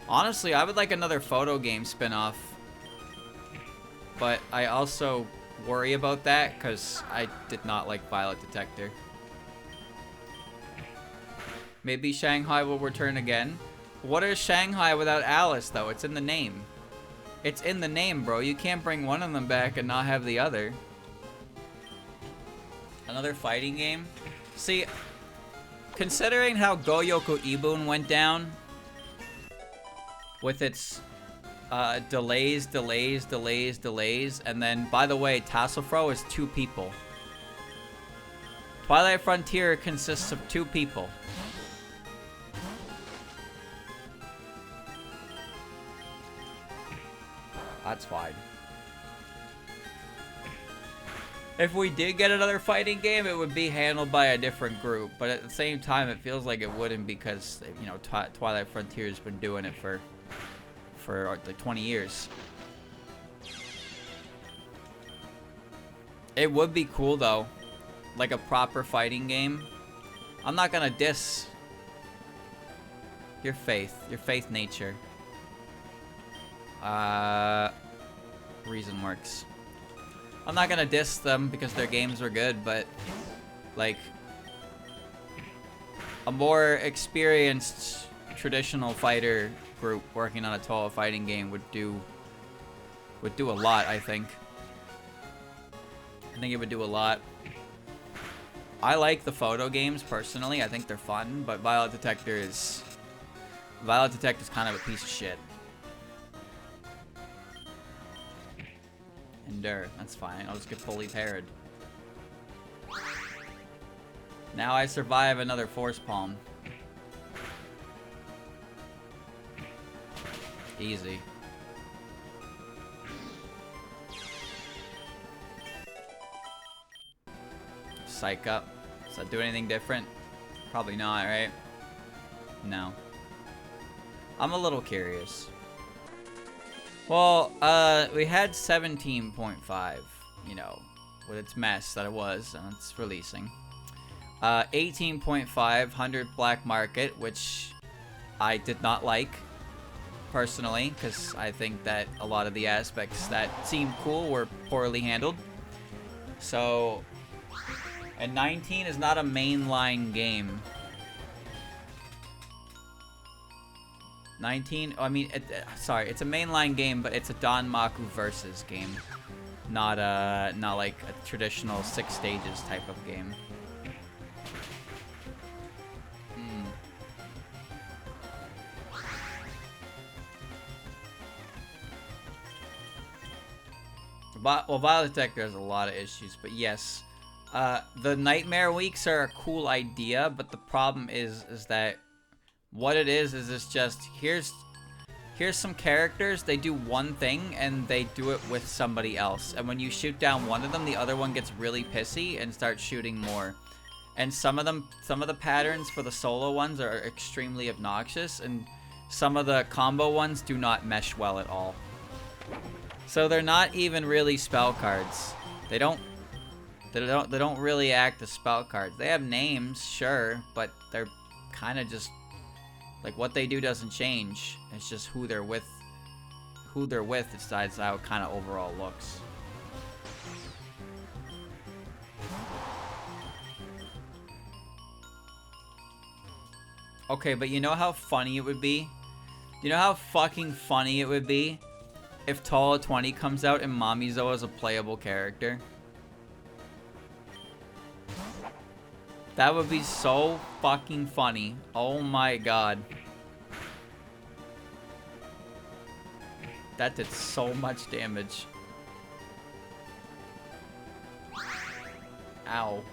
Honestly, I would like another photo game spin-off. But I also worry about that because I did not like Violet Detector. Maybe Shanghai will return again. What is Shanghai without Alice, though? It's in the name. It's in the name, bro. You can't bring one of them back and not have the other. Another fighting game? See, considering how Goyoku Ibun went down with its delays, and then, by the way, Tassofro is 2 people. Twilight Frontier consists of 2 people. That's fine. If we did get another fighting game, it would be handled by a different group. But at the same time, it feels like it wouldn't because, you know, Twilight Frontier's been doing it for like 20 years. It would be cool, though. Like a proper fighting game. I'm not gonna diss your faith nature. Reason works. I'm not gonna diss them because their games were good, but like a more experienced traditional fighter group working on a Toho fighting game would do a lot, I think. I think it would do a lot. I like the photo games personally. I think they're fun, but Violet Detector is kind of a piece of shit. Endure. That's fine. I'll just get fully parried. Now I survive another Force Palm. Easy. Psych up. Does that do anything different? Probably not, right? No. I'm a little curious. Well, we had 17.5, you know, with its mess that it was, and it's releasing. 18.5, 100 Black Market, which I did not like, personally, because I think that a lot of the aspects that seemed cool were poorly handled. So, and 19 is not a mainline game. 19, I mean, sorry, it's a mainline game, but it's a Danmaku versus game, not like a traditional 6 stages type of game. Well, Violet Detector has a lot of issues, but yes, the Nightmare Weeks are a cool idea, but the problem is that what it is it's just here's some characters, they do one thing and they do it with somebody else, and when you shoot down one of them, the other one gets really pissy and starts shooting more. And some of the patterns for the solo ones are extremely obnoxious, and some of the combo ones do not mesh well at all. So they're not even really spell cards. They don't really act as spell cards. They have names, sure, but they're kind of just like what they do doesn't change. It's just who they're with. Who they're with decides how it kind of overall looks. Okay, but you know how funny it would be? You know how fucking funny it would be if Tala 20 comes out and Mamizo is a playable character? That would be so fucking funny. Oh my god. That did so much damage. Ow.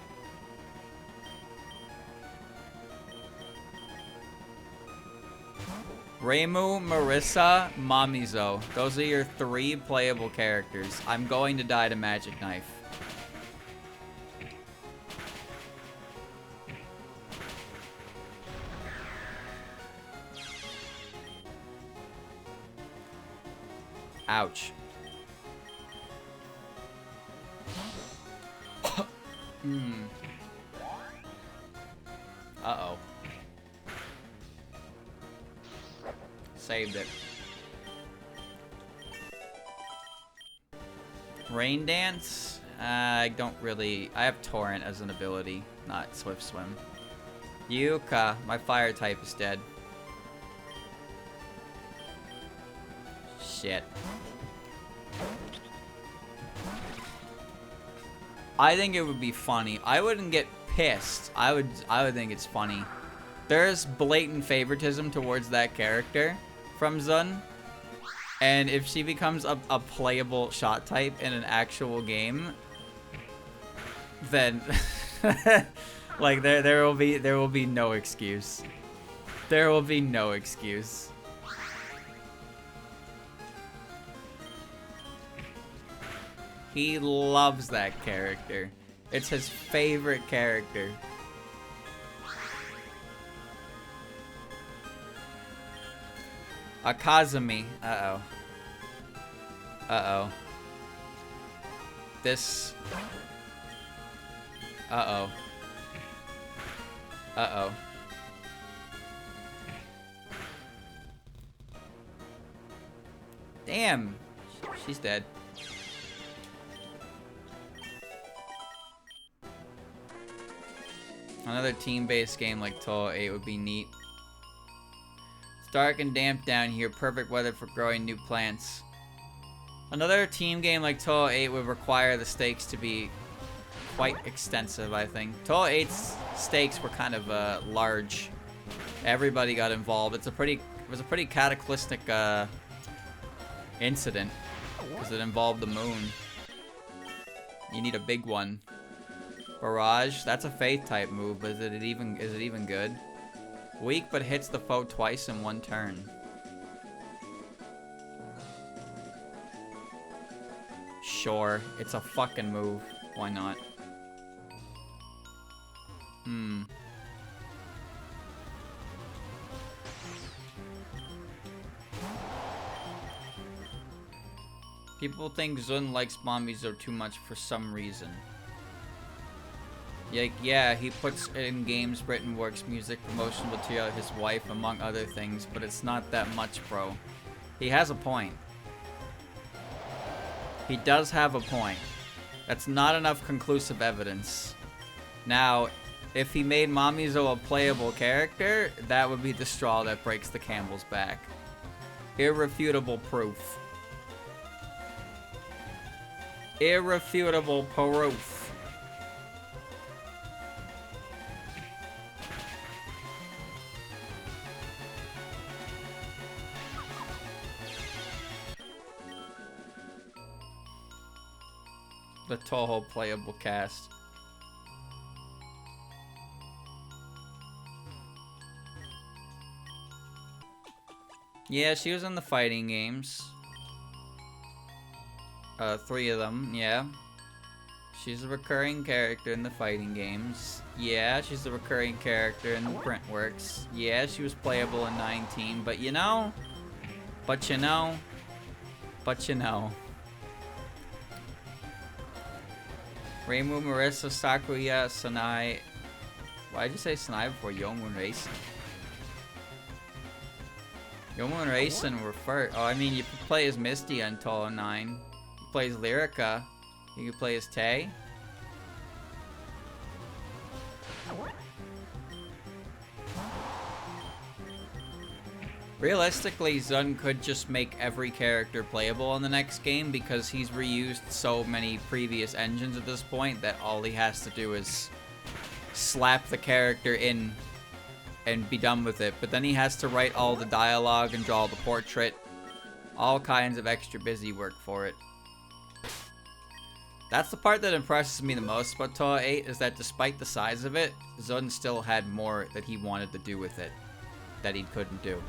Reimu, Marissa, Mamizo. Those are your 3 playable characters. I'm going to die to Magic Knife. Ouch. Uh-oh. Saved it. Rain Dance? I don't really... I have Torrent as an ability, not Swift Swim. Yuka. My fire type is dead. Shit. I think it would be funny. I wouldn't get pissed. I would think it's funny. There's blatant favoritism towards that character from Zun. And if she becomes a playable shot type in an actual game, then like there will be no excuse. There will be no excuse. He loves that character. It's his favorite character. Kazumi. Uh-oh. Uh-oh. This... Uh-oh. Uh-oh. Damn. She's dead. Another team-based game like Touhoumon 8 would be neat. It's dark and damp down here. Perfect weather for growing new plants. Another team game like Touhoumon 8 would require the stakes to be quite extensive, I think. Touhoumon 8's stakes were kind of large. Everybody got involved. It was a pretty cataclysmic incident because it involved the moon. You need a big one. Barrage, that's a faith type move, but is it even good? Weak but hits the foe twice in one turn. Sure, it's a fucking move. Why not? People think Zun likes Mamizo too much for some reason. Yeah, he puts in games, written works, music, promotional material, his wife, among other things, but it's not that much, bro. He has a point. He does have a point. That's not enough conclusive evidence. Now, if he made Mamizo a playable character, that would be the straw that breaks the camel's back. Irrefutable proof. Irrefutable proof. The Touhoumon playable cast. Yeah, she was in the fighting games. 3 of them, yeah. She's a recurring character in the fighting games. Yeah, she's a recurring character in the Printworks. Yeah, she was playable in 19, but you know... But you know... Reimu, Marissa, Sakuya, Sanai. Why'd you say Sanai before Yomun Racing? Yomun Racing were first. Oh, I mean, you could play as Misty on Touhoumon 9. You play as Lyrica. You could play as Tay. Realistically, Zun could just make every character playable in the next game because he's reused so many previous engines at this point that all he has to do is slap the character in and be done with it. But then he has to write all the dialogue and draw the portrait. All kinds of extra busy work for it. That's the part that impresses me the most about Touhoumon 8 is that despite the size of it, Zun still had more that he wanted to do with it that he couldn't do.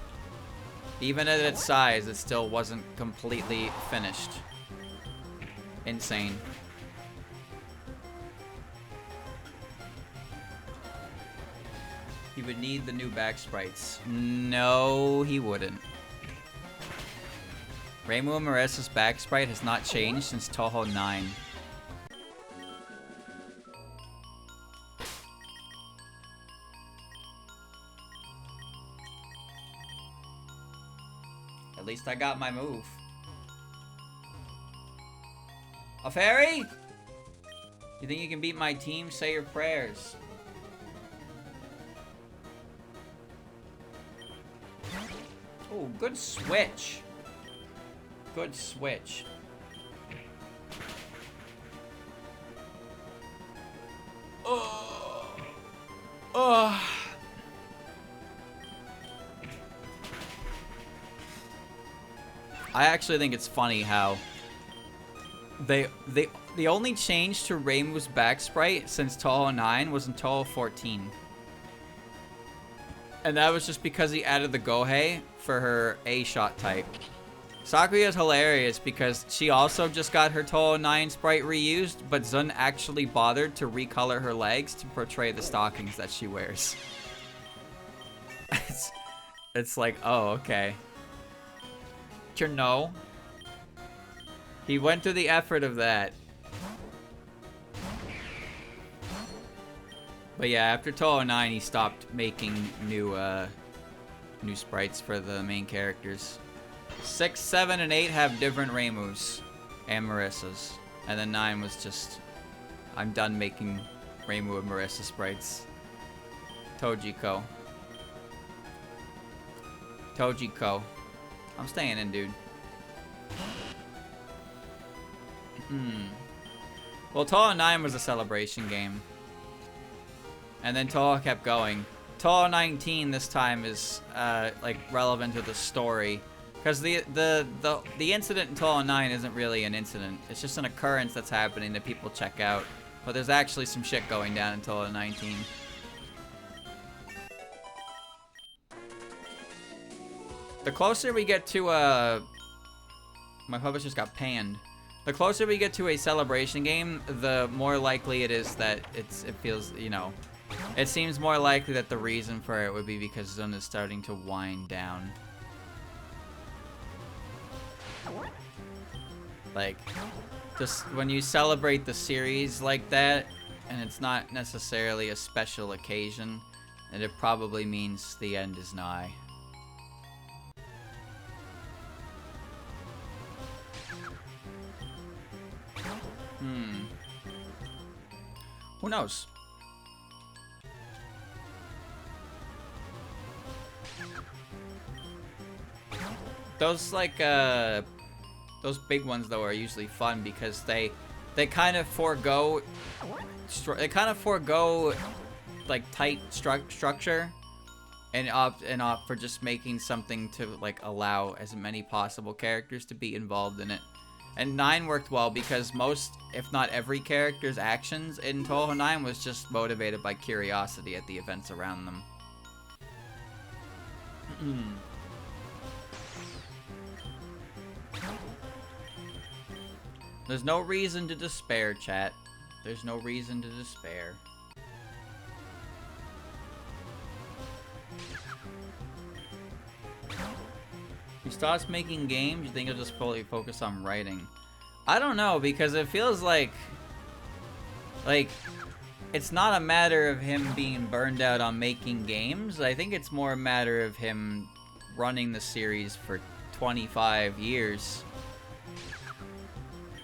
Even at its size, it still wasn't completely finished. Insane. He would need the new back sprites. No, he wouldn't. Reimu and Marissa's back sprite has not changed since Touhoumon 9. At least I got my move. A fairy? You think you can beat my team? Say your prayers. Oh, good switch. Good switch. Oh. I actually think it's funny how the only change to Reimu's back sprite since Touhou 9 was in Touhou 14. And that was just because he added the Gohei for her A-shot type. Sakuya is hilarious because she also just got her Touhou 9 sprite reused, but Zun actually bothered to recolor her legs to portray the stockings that she wears. It's like, oh, okay. You know, he went through the effort of that. But yeah, after Touhou 9, he stopped making new sprites for the main characters. 6, 7, and 8 have different Reimus and Marissas. And then 9 was just, I'm done making Reimu and Marissa sprites. Tojiko. Tojiko. I'm staying in, dude. Well, Touhou 9 was a celebration game. And then Touhou kept going. Touhou 19 this time is like relevant to the story. Because the incident in Touhou 9 isn't really an incident. It's just an occurrence that's happening that people check out. But there's actually some shit going down in Touhou 19. The closer we get to my publisher got panned. The closer we get to a celebration game, the more likely it is that it feels, you know, it seems more likely that the reason for it would be because Zun is starting to wind down. Like, just when you celebrate the series like that, and it's not necessarily a special occasion, and it probably means the end is nigh. Who knows? Those like those big ones though are usually fun because they kind of forego like tight structure and opt for just making something to like allow as many possible characters to be involved in it. And 9 worked well because most, if not every character's actions in Touhou 9 was just motivated by curiosity at the events around them. There's no reason to despair, chat. There's no reason to despair. He starts making games, you think he'll just fully focus on writing? I don't know, because it feels like it's not a matter of him being burned out on making games. I think it's more a matter of him running the series for 25 years.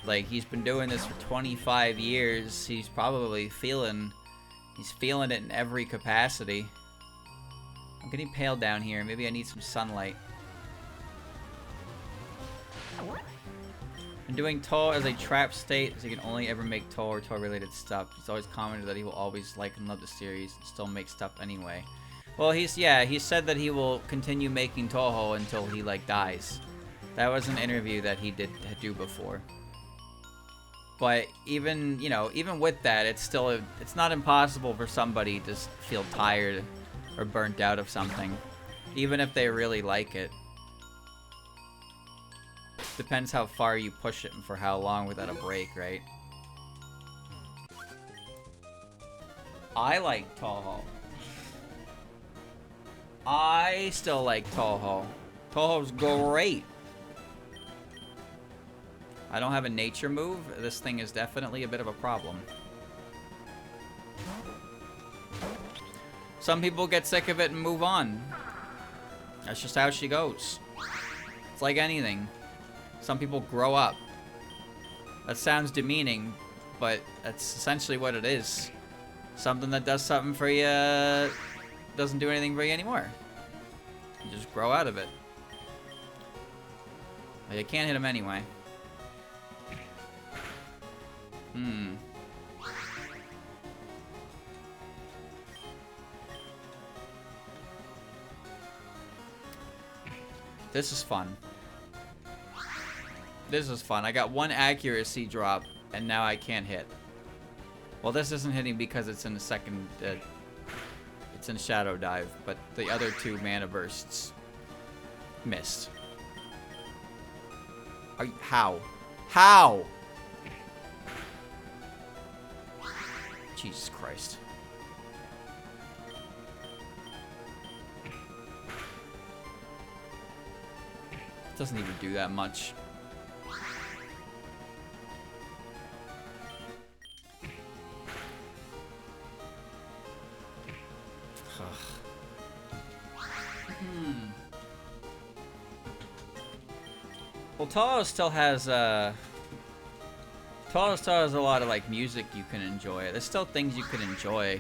Like, he's been doing this for 25 years. He's probably feeling it in every capacity. I'm getting pale down here. Maybe I need some sunlight. And doing Touhou as a trap state, as he can only ever make Touhou or Touhou related stuff. He's always commented that he will always like and love the series and still make stuff anyway. Well, he said that he will continue making Touhou until he like dies. That was an interview that he did do before. But even, you know, even with that, it's not impossible for somebody to feel tired or burnt out of something, even if they really like it. Depends how far you push it and for how long without a break, right? I like Touhou. I still like Touhou. Touhou's great. I don't have a nature move. This thing is definitely a bit of a problem. Some people get sick of it and move on. That's just how she goes. It's like anything. Some people grow up. That sounds demeaning, but that's essentially what it is. Something that does something for you doesn't do anything for you anymore. You just grow out of it. But you can't hit him anyway. This is fun. This is fun. I got one accuracy drop, and now I can't hit. Well, this isn't hitting because it's in the second... it's in Shadow Dive, but the other two mana bursts missed. How? How? Jesus Christ. It doesn't even do that much. Well, Touhoumon still has Touhoumon still has a lot of like music you can enjoy. There's still things you can enjoy.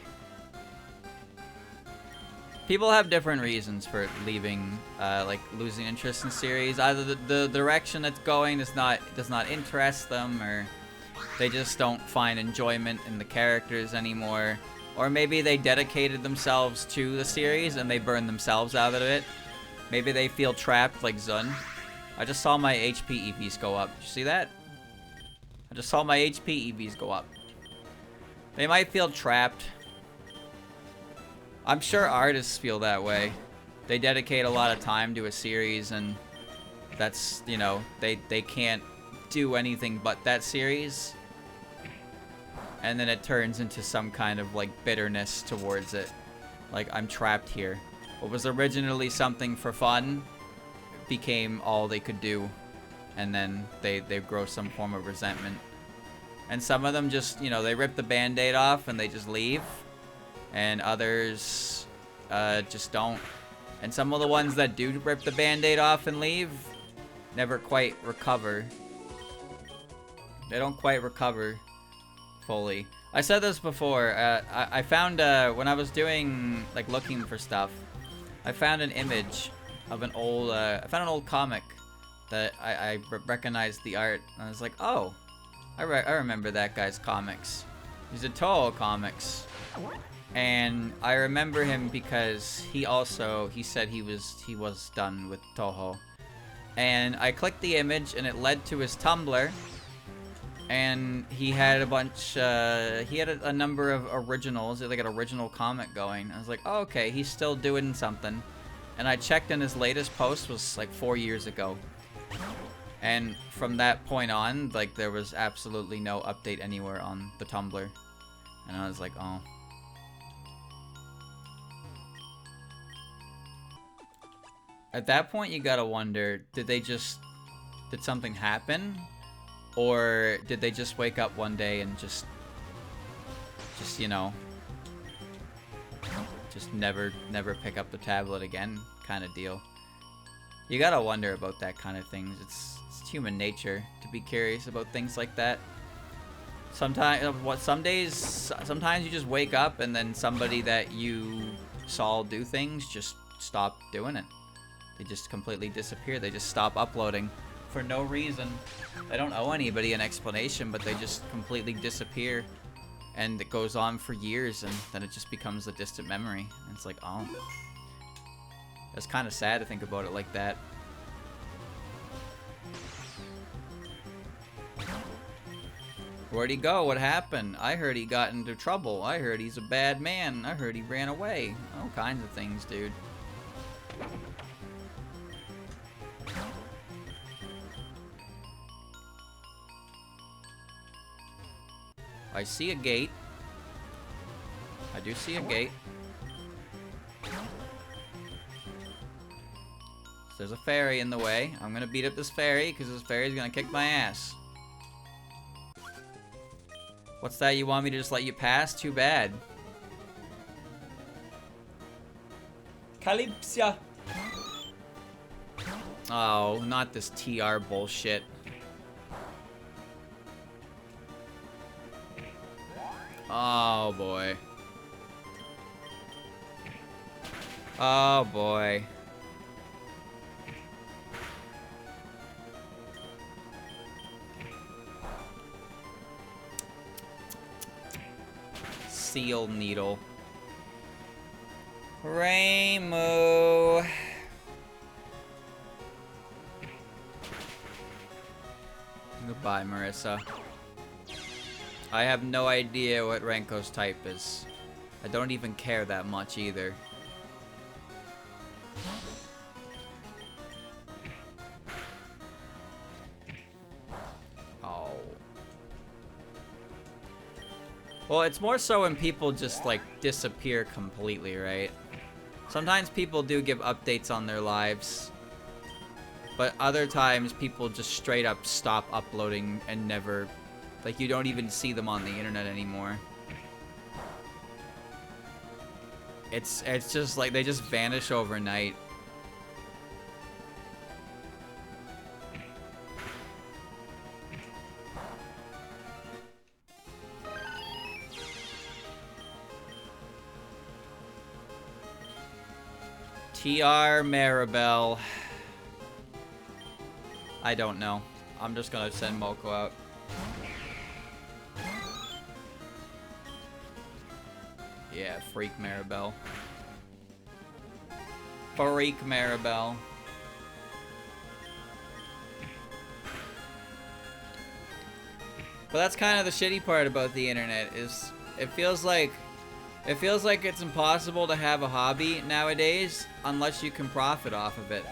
People have different reasons for leaving, like losing interest in series. Either the direction it's going does not interest them, or they just don't find enjoyment in the characters anymore, or maybe they dedicated themselves to the series and they burned themselves out of it. Maybe they feel trapped like Zun. I just saw my HP EVs go up. Did you see that? I just saw my HP EVs go up. They might feel trapped. I'm sure artists feel that way. They dedicate a lot of time to a series, and that's, you know, they can't do anything but that series. And then it turns into some kind of like bitterness towards it. Like, I'm trapped here. What was originally something for fun became all they could do, and then they grow some form of resentment. And some of them just, you know, they rip the band-aid off and they just leave, and others just don't. And some of the ones that do rip the band-aid off and leave never quite recover. They don't quite recover fully. I said this before. I found when I was doing like looking for stuff, I found an image of an old I found an old comic that I recognized the art, and I was like, oh, I remember that guy's comics. He's a Touhoumon comics, and I remember him because he said he was done with Touhoumon. And I clicked the image and it led to his Tumblr, and he had a bunch he had a number of originals, like an original comic going. I was like, oh, okay, he's still doing something. And I checked, and his latest post was like 4 years ago. And from that point on, like, there was absolutely no update anywhere on the Tumblr. And I was like, oh. At that point, you gotta wonder, did something happen? Or did they just wake up one day and just you know, just never pick up the tablet again, kind of deal. You gotta wonder about that kind of things. It's human nature to be curious about things like that. Sometimes you just wake up and then somebody that you saw do things just stop doing it. They just completely disappear. They just stop uploading for no reason. They don't owe anybody an explanation, but they just completely disappear. And it goes on for years, and then it just becomes a distant memory. And it's like, oh. It's kind of sad to think about it like that. Where'd he go? What happened? I heard he got into trouble. I heard he's a bad man. I heard he ran away. All kinds of things, dude. I see a gate. I do see a gate. There's a fairy in the way. I'm gonna beat up this fairy because this fairy's gonna kick my ass. What's that? You want me to just let you pass? Too bad. Calypsia. Oh, not this TR bullshit. Oh boy. Oh boy. Seal needle. Rainbow. Goodbye, Marissa. I have no idea what Renko's type is. I don't even care that much either. Oh. Well, it's more so when people just, like, disappear completely, right? Sometimes people do give updates on their lives. But other times, people just straight up stop uploading and never... Like, you don't even see them on the internet anymore. It's just like they just vanish overnight. TR Maribel. I don't know. I'm just gonna send Moko out. Yeah, freak Maribel. Freak Maribel. But that's kind of the shitty part about the internet is it feels like it's impossible to have a hobby nowadays unless you can profit off of it.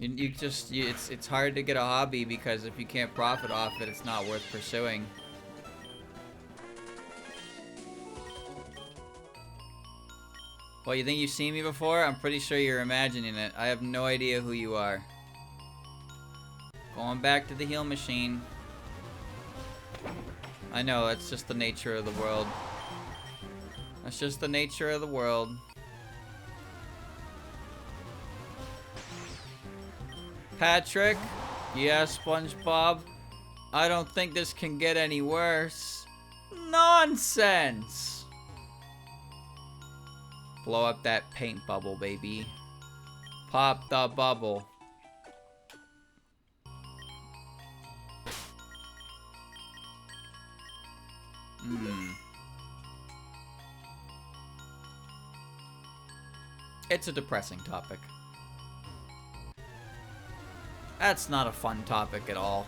It's hard to get a hobby because if you can't profit off it, it's not worth pursuing. Well, you think you've seen me before? I'm pretty sure you're imagining it. I have no idea who you are. Going back to the heal machine. I know, that's just the nature of the world. That's just the nature of the world. Patrick? Yeah, SpongeBob? I don't think this can get any worse. Nonsense! Blow up that paint bubble, baby. Pop the bubble. It's a depressing topic. That's not a fun topic at all.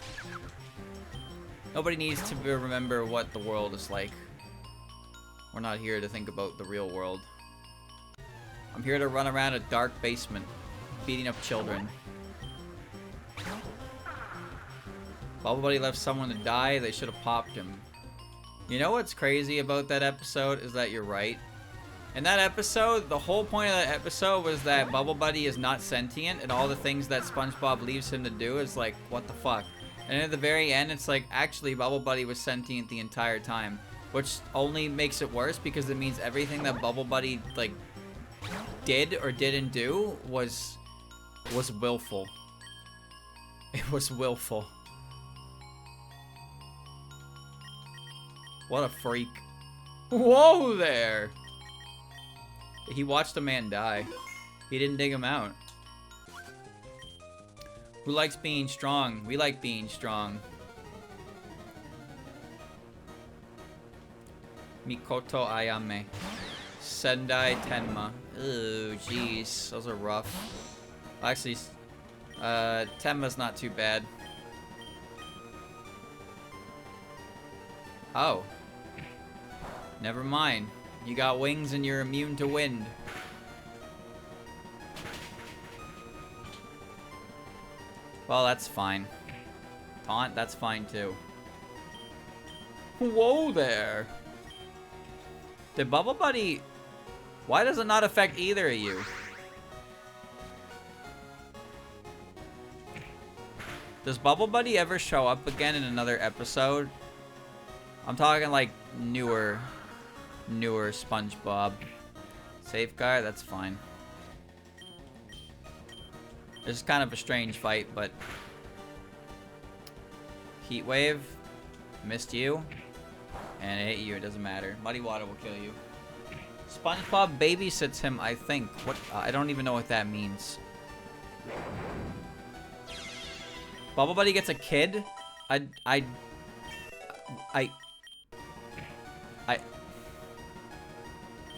Nobody needs to remember what the world is like. We're not here to think about the real world. I'm here to run around a dark basement, beating up children. Bubble Buddy left someone to die, they should have popped him. You know what's crazy about that episode is that you're right. In that episode, the whole point of that episode was that Bubble Buddy is not sentient, and all the things that SpongeBob leaves him to do is like, what the fuck? And at the very end, it's like, actually, Bubble Buddy was sentient the entire time. Which only makes it worse because it means everything that Bubble Buddy, like, did or didn't do was willful. It was willful. What a freak. Whoa there! He watched a man die. He didn't dig him out. Who likes being strong? We like being strong. Mikoto Ayame. Sendai Tenma. Ooh, jeez. Those are rough. Actually, Tenma's not too bad. Oh. Never mind. You got wings and you're immune to wind. Well, that's fine. Taunt, that's fine too. Whoa there. Did Bubble Buddy... Why does it not affect either of you? Does Bubble Buddy ever show up again in another episode? I'm talking like newer SpongeBob. Safeguard, that's fine. This is kind of a strange fight, but... Heat Wave. Missed you. And it hit you, it doesn't matter. Muddy Water will kill you. SpongeBob babysits him, I think. What? I don't even know what that means. Bubble Buddy gets a kid?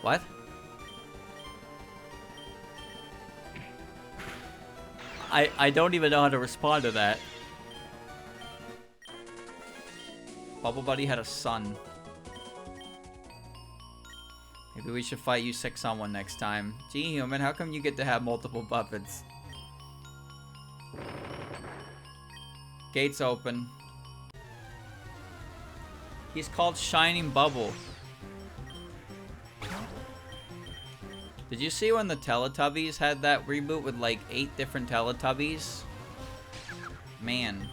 What? I don't even know how to respond to that. Bubble Buddy had a son. Maybe we should fight you 6-on-1 next time. Gee, human, how come you get to have multiple puppets? Gates open. He's called Shining Bubble. Did you see when the Teletubbies had that reboot with like 8 different Teletubbies? Man.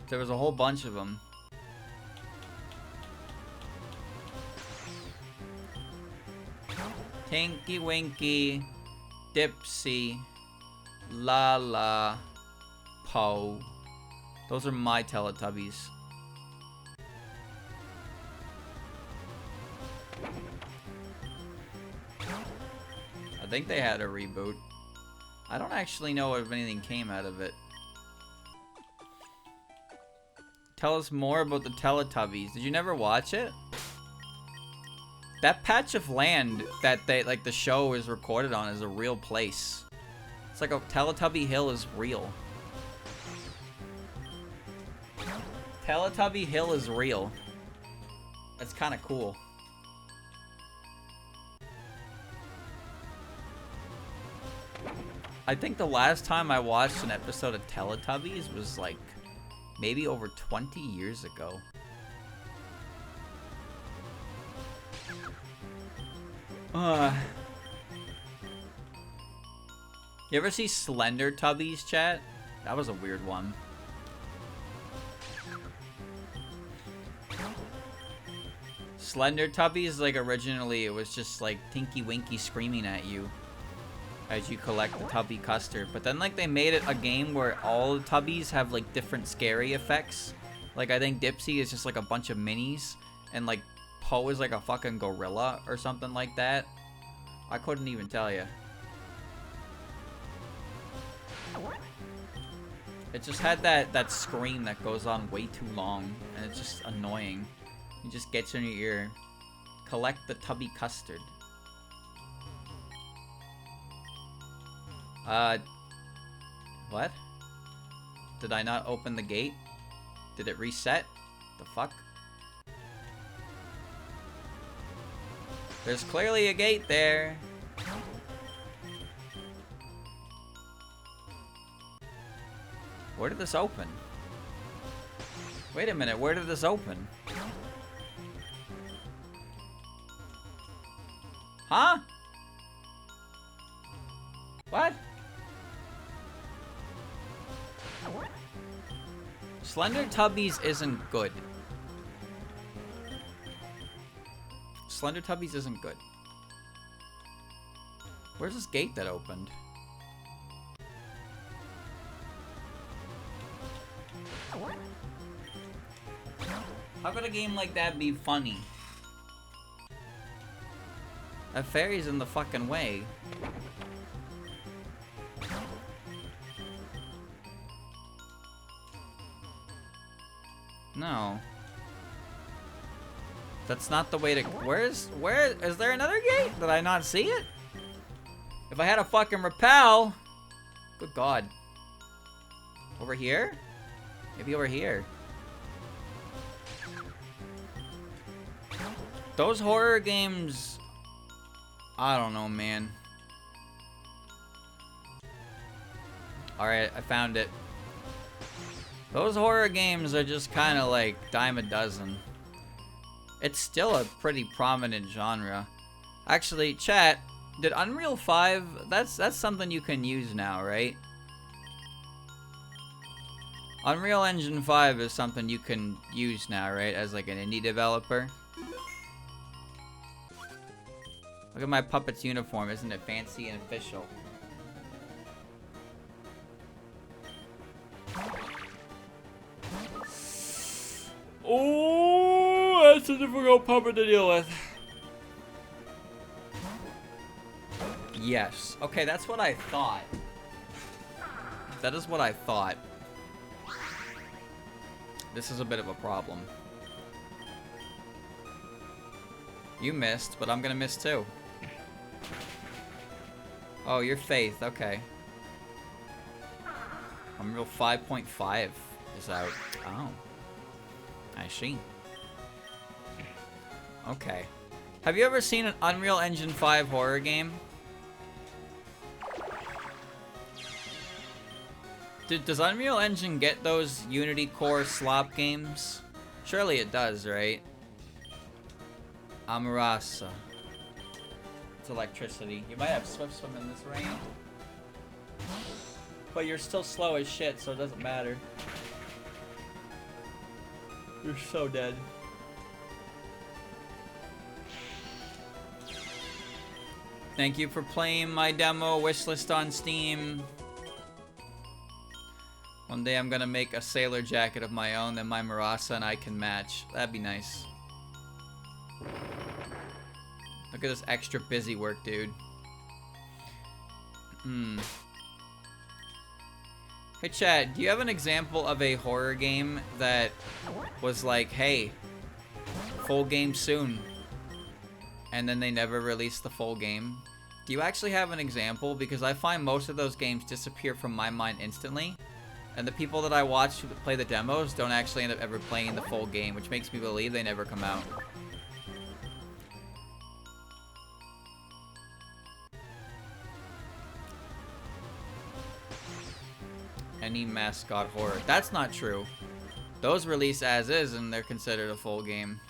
There was a whole bunch of them. Tinky Winky, Dipsy, Lala, Po. Those are my Teletubbies. I think they had a reboot. I don't actually know if anything came out of it. Tell us more about the Teletubbies. Did you never watch it? That patch of land that they, like, the show is recorded on is a real place. It's like a Teletubby Hill is real. Teletubby Hill is real. That's kind of cool. I think the last time I watched an episode of Teletubbies was like maybe over 20 years ago. You ever see Slender Tubbies, chat? That was a weird one. Slender Tubbies, like, originally it was just like Tinky Winky screaming at you as you collect the Tubby custard. But then, like, they made it a game where all the Tubbies have like different scary effects. Like, I think Dipsy is just like a bunch of minis, and like Po is like a fucking gorilla or something like that. I couldn't even tell you. It just had that scream that goes on way too long, and it's just annoying. It just gets in your ear. Collect the Tubby custard. What? Did I not open the gate? Did it reset? The fuck? There's clearly a gate there. Where did this open? Wait a minute, where did this open? Huh? What? Slender Tubbies isn't good. Slender Tubbies isn't good. Where's this gate that opened? How could a game like that be funny? That fairy's in the fucking way. No. That's not the way to... Where is there another gate? Did I not see it? If I had a fucking repel... Good God. Over here? Maybe over here. Those horror games... I don't know, man. Alright, I found it. Those horror games are just kind of like dime a dozen. It's still a pretty prominent genre. Actually, chat, did Unreal 5... That's something you can use now, right? Unreal Engine 5 is something you can use now, right? As like an indie developer. Look at my puppet's uniform. Isn't it fancy and official? Oh, that's a difficult puppet to deal with. Yes. Okay, that's what I thought. That is what I thought. This is a bit of a problem. You missed, but I'm gonna miss too. Oh, your Faith. Okay. Unreal 5.5 is out. Oh. I see. Okay. Have you ever seen an Unreal Engine 5 horror game? Does Unreal Engine get those Unity Core slop games? Surely it does, right? Amarasa. It's electricity. You might have Swift Swim in this rain. But you're still slow as shit, so it doesn't matter. You're so dead. Thank you for playing my demo wishlist on Steam. One day I'm gonna make a sailor jacket of my own that my Marasa and I can match. That'd be nice. Look at this extra busy work, dude. Hey Chad, do you have an example of a horror game that was like, hey, full game soon, and then they never released the full game? Do you actually have an example? Because I find most of those games disappear from my mind instantly, and the people that I watch who play the demos don't actually end up ever playing the full game, which makes me believe they never come out. Any mascot horror. That's not true. Those release as is and they're considered a full game.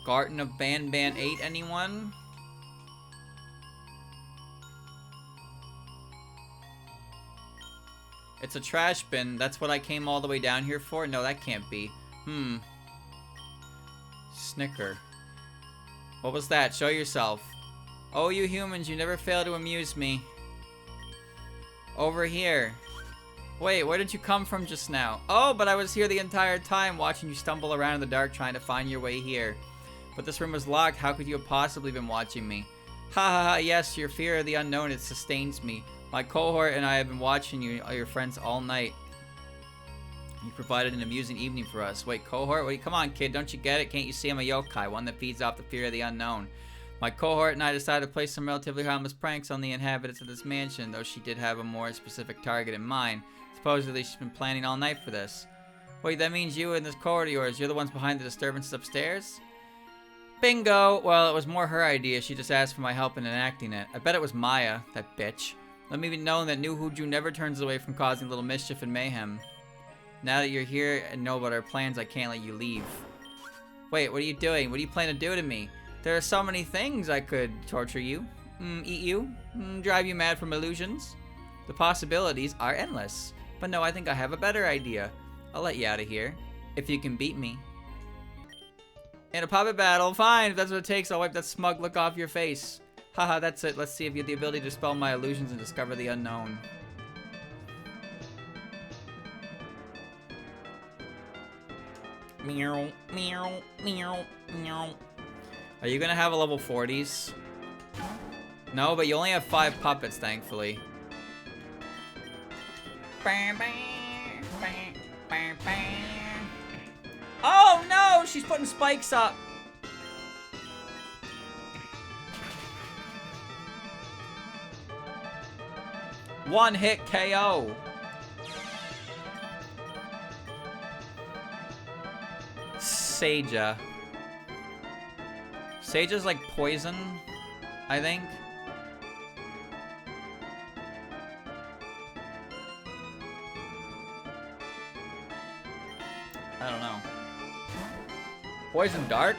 Garden of Ban 8, anyone? It's a trash bin. That's what I came all the way down here for? No, that can't be. Snicker. What was that? Show yourself. Oh, you humans, you never fail to amuse me. Over here. Wait, where did you come from just now? Oh, but I was here the entire time watching you stumble around in the dark trying to find your way here. But this room was locked. How could you have possibly been watching me? Ha ha ha, yes, your fear of the unknown, it sustains me. My cohort and I have been watching you, your friends, all night. You provided an amusing evening for us. Wait, cohort? Wait, come on, kid, don't you get it? Can't you see I'm a yokai, one that feeds off the fear of the unknown? My cohort and I decided to play some relatively harmless pranks on the inhabitants of this mansion, though she did have a more specific target in mind. Supposedly, she's been planning all night for this. Wait, that means you and this cohort of yours, you're the ones behind the disturbances upstairs? Bingo! Well, it was more her idea. She just asked for my help in enacting it. I bet it was Maya, that bitch. Let me be known that New Huju never turns away from causing a little mischief and mayhem. Now that you're here and know about our plans, I can't let you leave. Wait, what are you doing? What are you planning to do to me? There are so many things I could torture you, eat you, drive you mad from illusions. The possibilities are endless. But no, I think I have a better idea. I'll let you out of here, if you can beat me. In a puppet battle, fine, if that's what it takes, I'll wipe that smug look off your face. Haha, that's it. Let's see if you have the ability to dispel my illusions and discover the unknown. Meow, meow, meow, meow. Are you gonna have a level 40s? No, but you only have 5 puppets, thankfully. Oh no! She's putting spikes up! One hit KO. Seija. Seija's like poison, I think. I don't know. Poison Dark?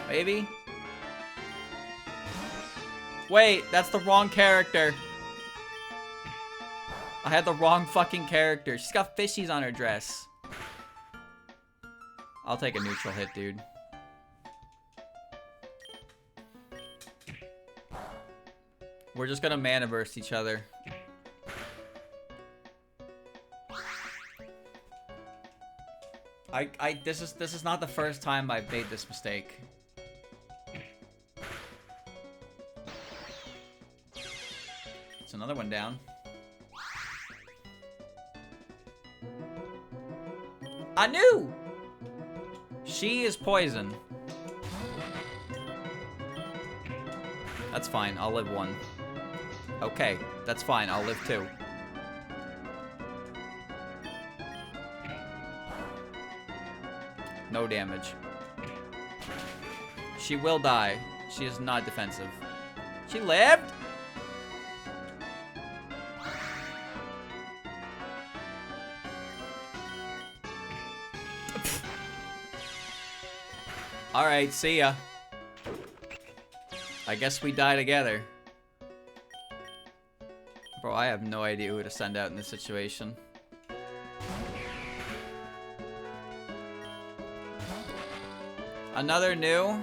Maybe? Wait, that's the wrong character. I had the wrong fucking character. She's got fishies on her dress. I'll take a neutral hit, dude. We're just gonna mana-burst each other. This is not the first time I've made this mistake. It's another one down. I knew! She is poison. That's fine. I'll live 1. Okay, that's fine. I'll live 2. No damage. She will die. She is not defensive. She lived? Alright, see ya. I guess we die together. Bro, I have no idea who to send out in this situation. Another new?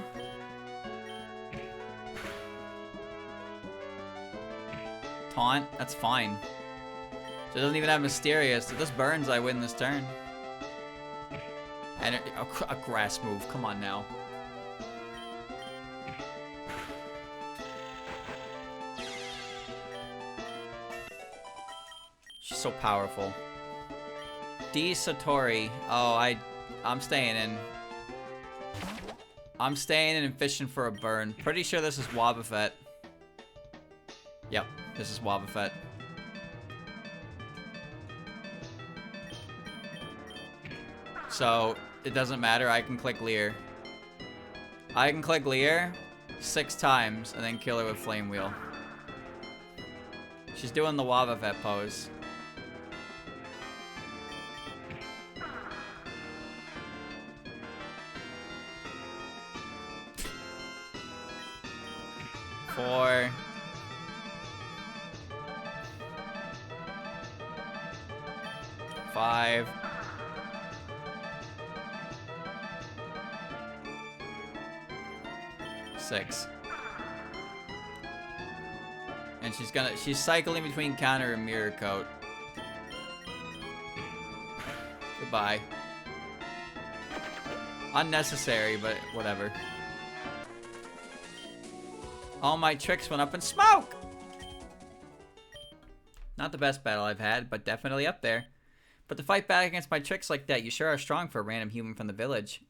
Taunt? That's fine. She doesn't even have Mysterious. If this burns, I win this turn. And a grass move. Come on now. She's so powerful. D. Satori. Oh, I'm staying in. I'm staying in and fishing for a burn. Pretty sure this is Wobbuffet. Yep, this is Wobbuffet. So, it doesn't matter. I can click Leer. I can click Leer 6 times and then kill her with Flame Wheel. She's doing the Wobbuffet pose. Four. 5. 6. And she's cycling between counter and mirror coat. Goodbye. Unnecessary, but whatever. All my tricks went up in smoke! Not the best battle I've had, but definitely up there. But to fight back against my tricks like that, you sure are strong for a random human from the village.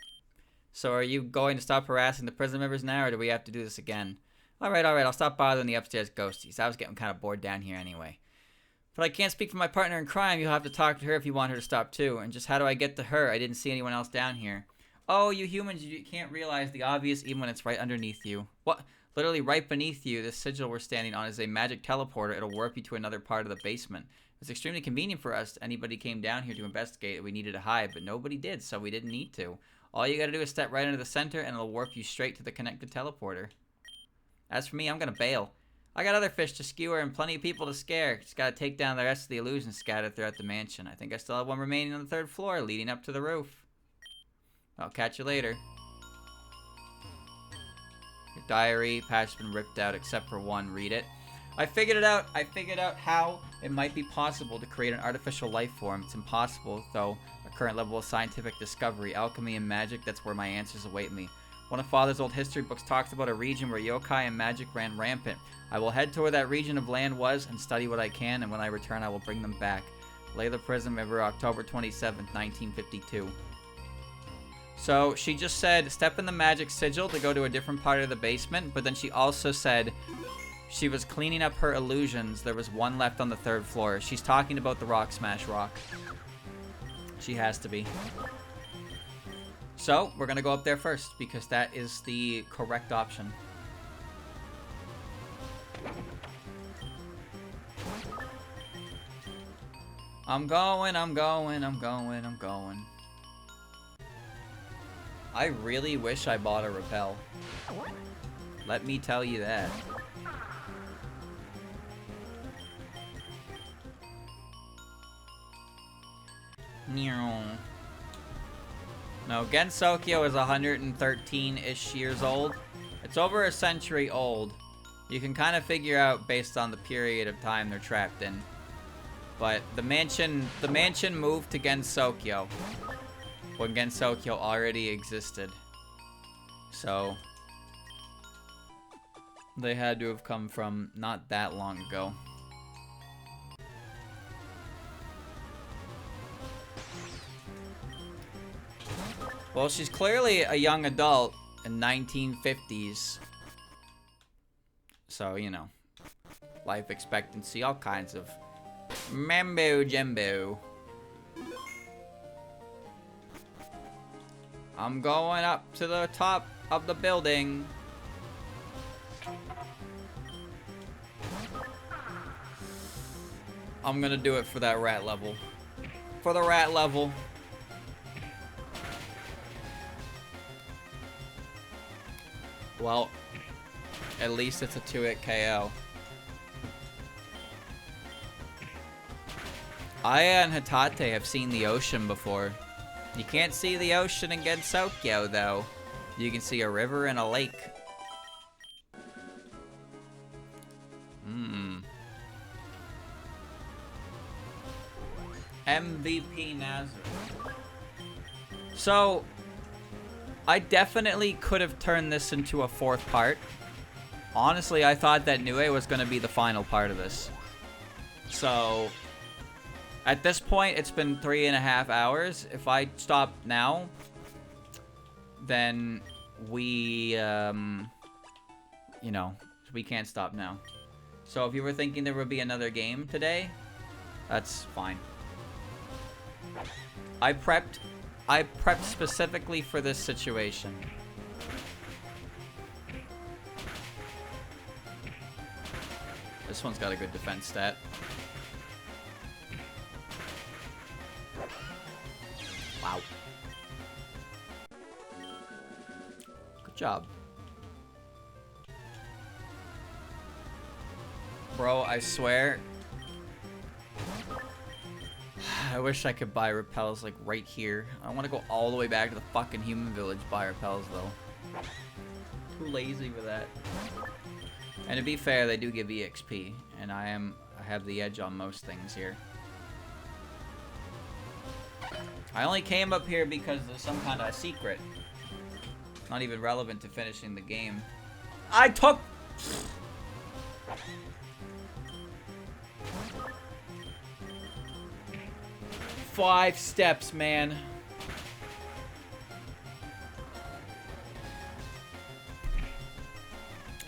So are you going to stop harassing the prison members now, or do we have to do this again? Alright, I'll stop bothering the upstairs ghosties. I was getting kind of bored down here anyway. But I can't speak for my partner in crime. You'll have to talk to her if you want her to stop too. And just how do I get to her? I didn't see anyone else down here. Oh, you humans, you can't realize the obvious even when it's right underneath you. What? Literally right beneath you, this sigil we're standing on is a magic teleporter. It'll warp you to another part of the basement. It's extremely convenient for us. Anybody came down here to investigate. We needed to hide, but nobody did, so we didn't need to. All you gotta do is step right into the center, and it'll warp you straight to the connected teleporter. As for me, I'm gonna bail. I got other fish to skewer and plenty of people to scare. Just gotta take down the rest of the illusions scattered throughout the mansion. I think I still have one remaining on the 3rd floor, leading up to the roof. I'll catch you later. Your diary, patch has been ripped out except for one. Read it. I figured it out. I figured out how it might be possible to create an artificial life form. It's impossible, though. A current level of scientific discovery, alchemy, and magic, that's where my answers await me. One of Father's old history books talks about a region where yokai and magic ran rampant. I will head to where that region of land was and study what I can, and when I return, I will bring them back. Layla Prison River, October 27th, 1952. So, she just said, step in the magic sigil to go to a different part of the basement, but then she also said she was cleaning up her illusions. There was one left on the 3rd floor. She's talking about the Rock Smash Rock. She has to be. So, we're gonna go up there first, because that is the correct option. I'm going. I really wish I bought a repel. Let me tell you that. No, Gensokyo is 113-ish years old. It's over a century old. You can kind of figure out based on the period of time they're trapped in. But the mansion moved to Gensokyo when Gensokyo already existed. So they had to have come from not that long ago. Well, she's clearly a young adult in 1950s. So, you know, life expectancy, all kinds of mambo jumbo. I'm going up to the top of the building. I'm gonna do it for that rat level. For the rat level. Well, at least it's a 2-hit KO. Aya and Hatate have seen the ocean before. You can't see the ocean in Gensokyo, though. You can see a river and a lake. MVP Nazareth. So, I definitely could have turned this into a 4th part. Honestly, I thought that Nue was going to be the final part of this. So, at this point, it's been 3.5 hours. If I stop now, then we, you know, we can't stop now. So if you were thinking there would be another game today, that's fine. I prepped specifically for this situation. This one's got a good defense stat. Wow. Good job. Bro, I swear. I wish I could buy repels like right here. I want to go all the way back to the fucking human village to buy repels though. Too lazy for that. And to be fair, they do give EXP, and I have the edge on most things here. I only came up here because there's some kind of secret. Not even relevant to finishing the game. I took... Five steps, man.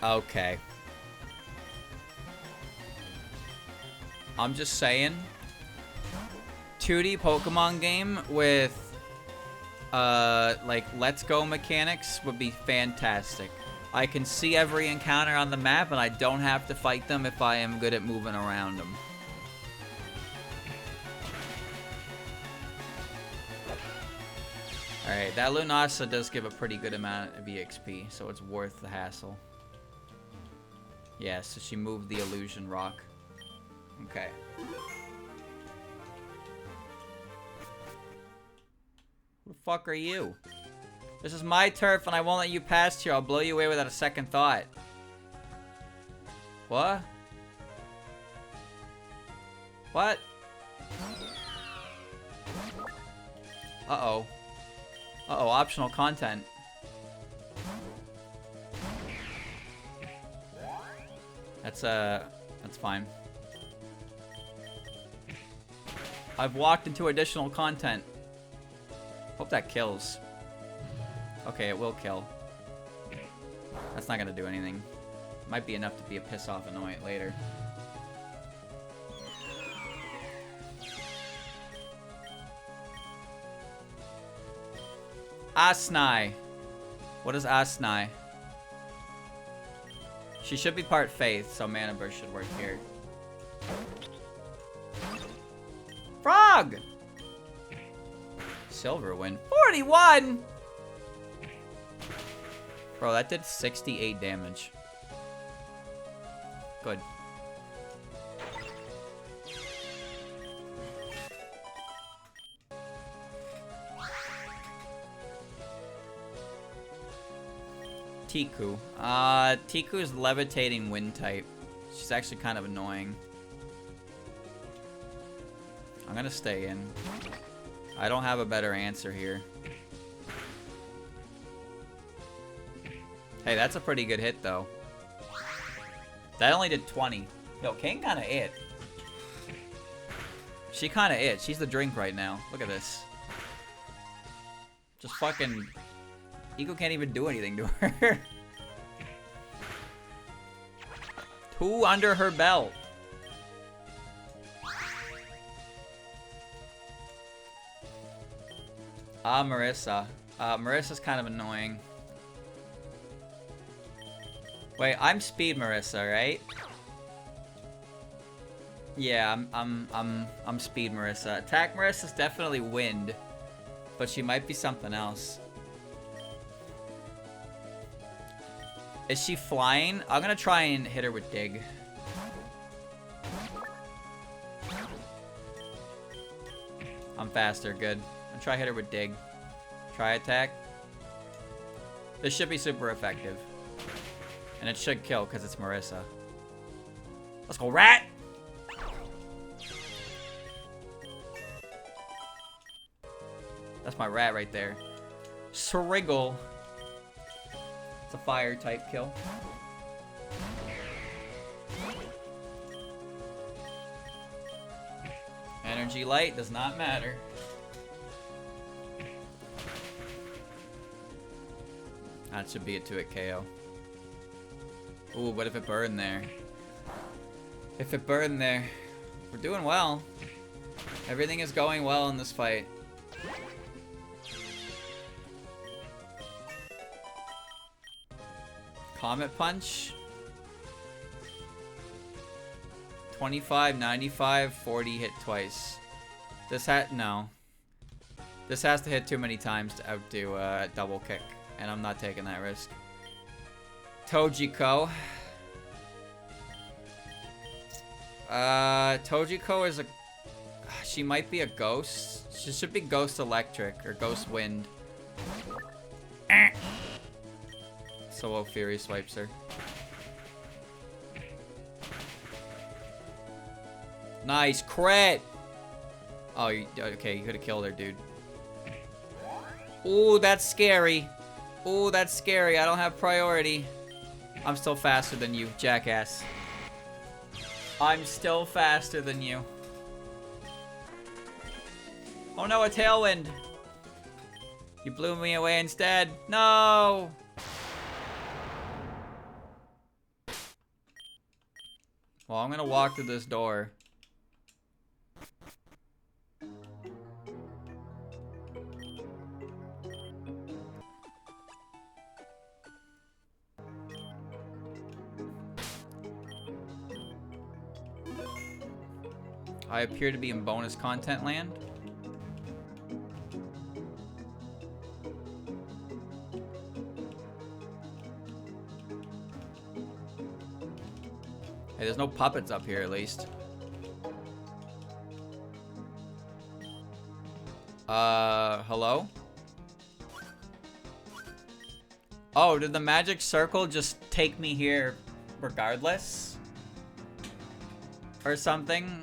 Okay. I'm just saying. 2D Pokemon game with like let's go mechanics would be fantastic. I can see every encounter on the map and I don't have to fight them if I am good at moving around them. Alright, that Lunasa does give a pretty good amount of EXP, so it's worth the hassle. Yeah, so she moved the illusion rock. Okay. Who the fuck are you? This is my turf and I won't let you pass here. I'll blow you away without a second thought. What? What? Uh-oh. Uh-oh, optional content. That's fine. I've walked into additional content. Hope that kills. Okay, it will kill. That's not gonna do anything. Might be enough to be a piss-off annoyance later. Asnai. What is Asnai? She should be part Faith, so Mana Burst should work here. Frog! Silver win. 41! Bro, that did 68 damage. Good. Tiku. Tiku's levitating wind type. She's actually kind of annoying. I'm gonna stay in. I don't have a better answer here. Hey, that's a pretty good hit, though. That only did 20. Yo, King kind of it. She kind of it. She's the drink right now. Look at this. Just fucking... Eagle can't even do anything to her. 2 under her belt. Marissa. Marissa's kind of annoying. Wait, I'm speed Marissa, right? Yeah, I'm speed Marissa. Attack Marissa's definitely wind, but she might be something else. Is she flying? I'm gonna try and hit her with dig. I'm faster, good. I'm try hit her with dig. Try attack. This should be super effective. And it should kill because it's Marissa. Let's go, rat! That's my rat right there. Sriggle. It's a fire type kill. Energy light does not matter. That should be a 2-hit KO. Ooh, what if it burned there? If it burned there, we're doing well. Everything is going well in this fight. Comet Punch. 25, 95, 40 hit twice. This no. This has to hit too many times to outdo double kick, and I'm not taking that risk. Tojiko. Tojiko is a... She might be a ghost. She should be Ghost Electric or Ghost Wind. Solo Fury swipes her. Nice crit! Oh, okay, you could have killed her, dude. Ooh, that's scary. Ooh, that's scary. I don't have priority. I'm still faster than you, jackass. I'm still faster than you. Oh no, a tailwind. You blew me away instead. No! Well, I'm gonna walk through this door. I appear to be in bonus content land. Hey, there's no puppets up here, at least. Hello? Oh, did the magic circle just take me here regardless? Or something?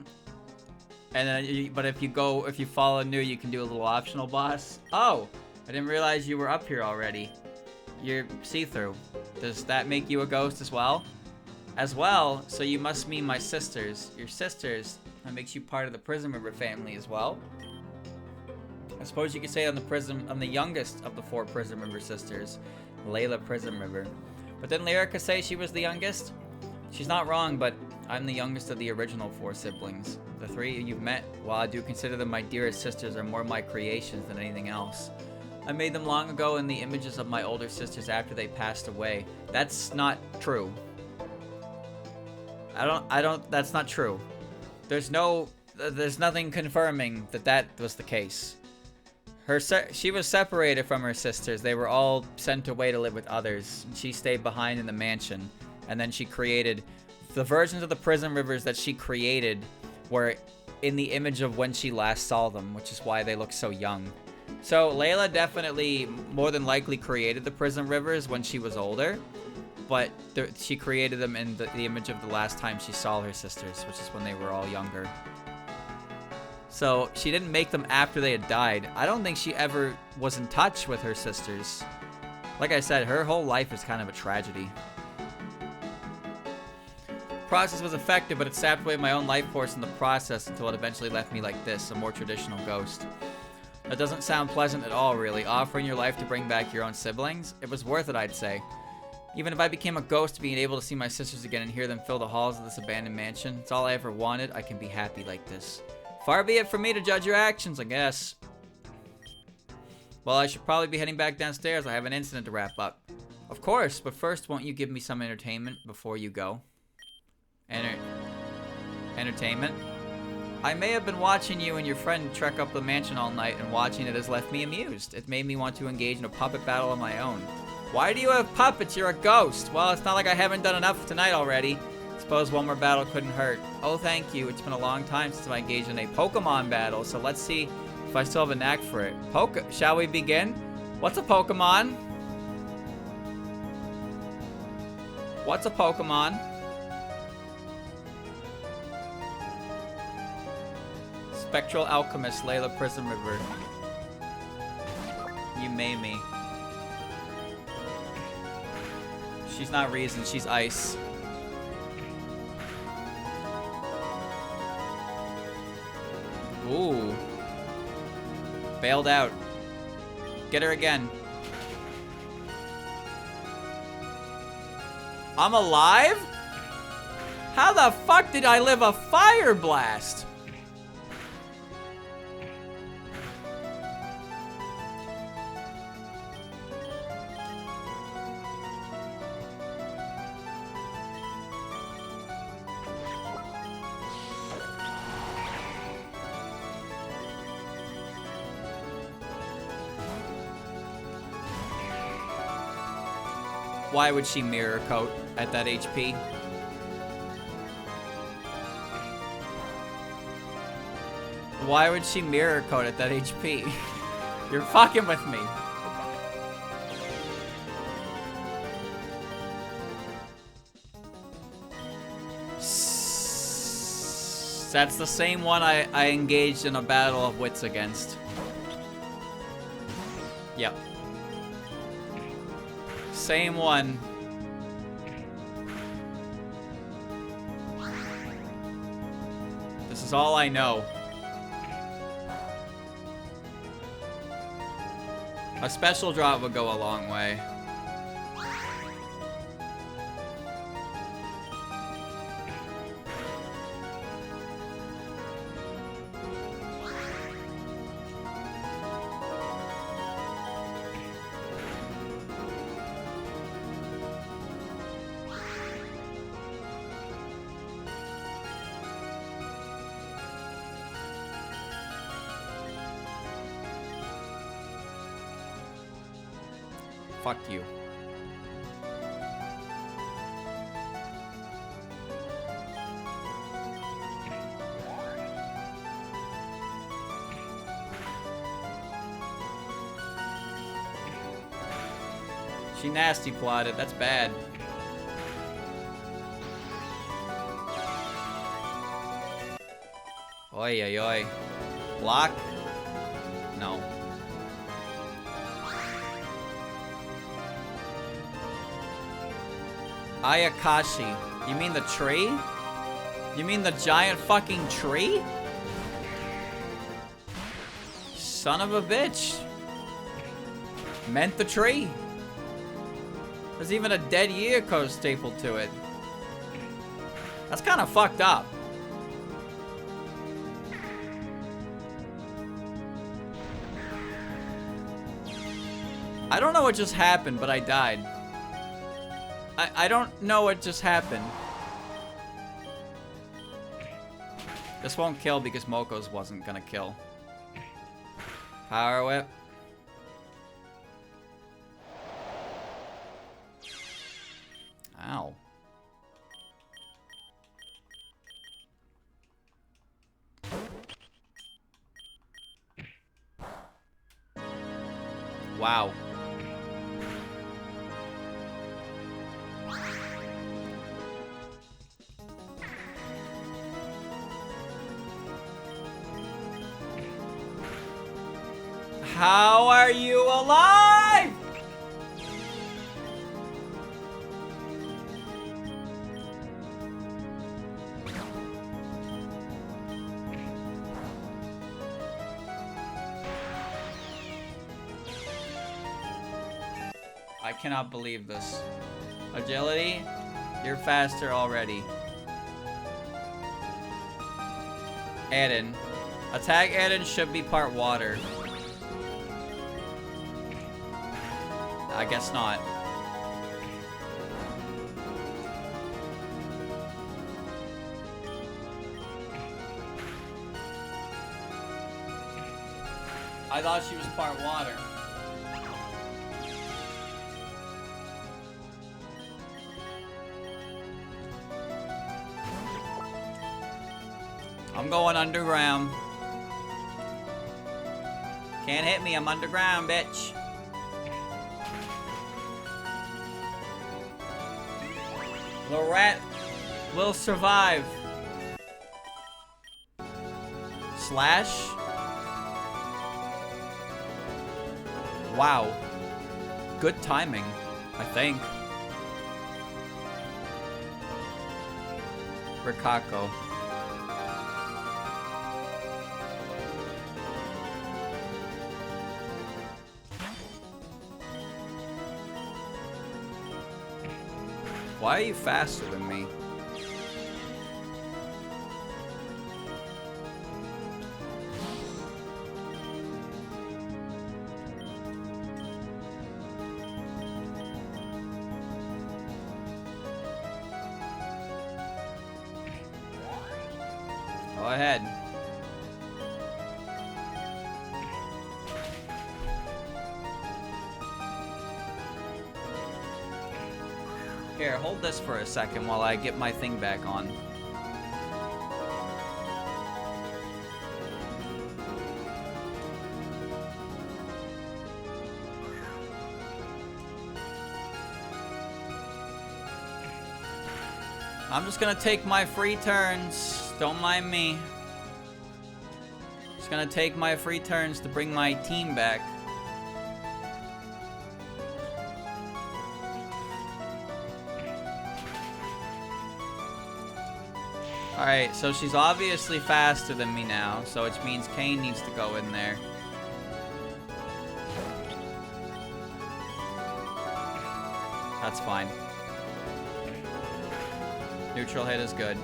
And then, but if you follow new, you can do a little optional boss. Oh, I didn't realize you were up here already. You're see-through. Does that make you a ghost as well? As well, so you must mean my sisters. Your sisters, that makes you part of the Prism River family as well. I suppose you could say I'm the youngest of the 4 Prism River sisters. Layla Prism River. But didn't Lyrica say she was the youngest? She's not wrong, but I'm the youngest of the original 4 siblings. The 3 you've met, while I do consider them my dearest sisters, are more my creations than anything else. I made them long ago in the images of my older sisters after they passed away. That's not true. That's not true. There's nothing confirming that was the case. She was separated from her sisters. They were all sent away to live with others. She stayed behind in the mansion. And then she created... The versions of the Prism Rivers that she created were in the image of when she last saw them, which is why they look so young. So Layla definitely, more than likely, created the Prism Rivers when she was older. But she created them in the image of the last time she saw her sisters, which is when they were all younger. So she didn't make them after they had died. I don't think she ever was in touch with her sisters. Like I said, her whole life is kind of a tragedy. The process was effective, but it sapped away my own life force in the process until it eventually left me like this, a more traditional ghost. That doesn't sound pleasant at all, really. Offering your life to bring back your own siblings? It was worth it, I'd say. Even if I became a ghost, being able to see my sisters again and hear them fill the halls of this abandoned mansion, it's all I ever wanted. I can be happy like this. Far be it from me to judge your actions, I guess. Well, I should probably be heading back downstairs. I have an incident to wrap up. Of course, but first, won't you give me some entertainment before you go? Entertainment? I may have been watching you and your friend trek up the mansion all night, and watching it has left me amused. It made me want to engage in a puppet battle of my own. Why do you have puppets? You're a ghost. Well, it's not like I haven't done enough tonight already. Suppose one more battle couldn't hurt. Oh, thank you. It's been a long time since I engaged in a Pokemon battle, so let's see if I still have a knack for it. Shall we begin? What's a Pokemon? What's a Pokemon? Spectral Alchemist, Layla Prism River. You made me. She's not reason, she's ice. Ooh. Bailed out. Get her again. I'm alive? How the fuck did I live a fire blast? Why would she mirror coat at that HP? Why would she mirror coat at that HP? You're fucking with me. That's the same one I engaged in a battle of wits against. Yep. Same one. This is all I know. A special drop would go a long way. Fuck you. She nasty plotted. That's bad. Oi, oi, oi. Block? No. Ayakashi. You mean the tree? You mean the giant fucking tree? Son of a bitch. Meant the tree. There's even a dead Yoko stapled to it. That's kind of fucked up. I don't know what just happened, but I died. I don't know what just happened. This won't kill because Moko's wasn't gonna kill. Power Whip. Ow. Wow. How are you alive? I cannot believe this. Agility, you're faster already. Aiden. Attack Aiden should be part water. I guess not. I thought she was part water. I'm going underground. Can't hit me, I'm underground, bitch. The rat will survive. Slash. Wow. Good timing, I think. Rikako. Why are you faster than me? Go ahead. Here, hold this for a second while I get my thing back on. I'm just gonna take my free turns. Don't mind me. Just gonna take my free turns to bring my team back. Alright, so she's obviously faster than me now, so which means Kane needs to go in there. That's fine. Neutral hit is good.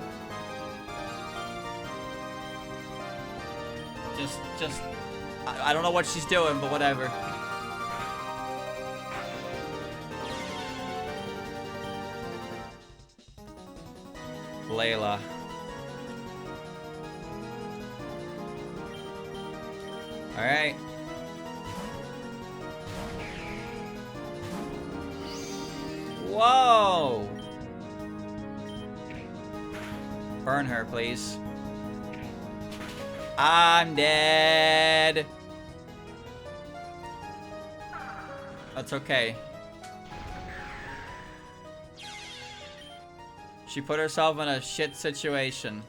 I don't know what she's doing, but whatever. Layla. Alright. Whoa! Burn her, please. I'm dead. That's okay. She put herself in a shit situation.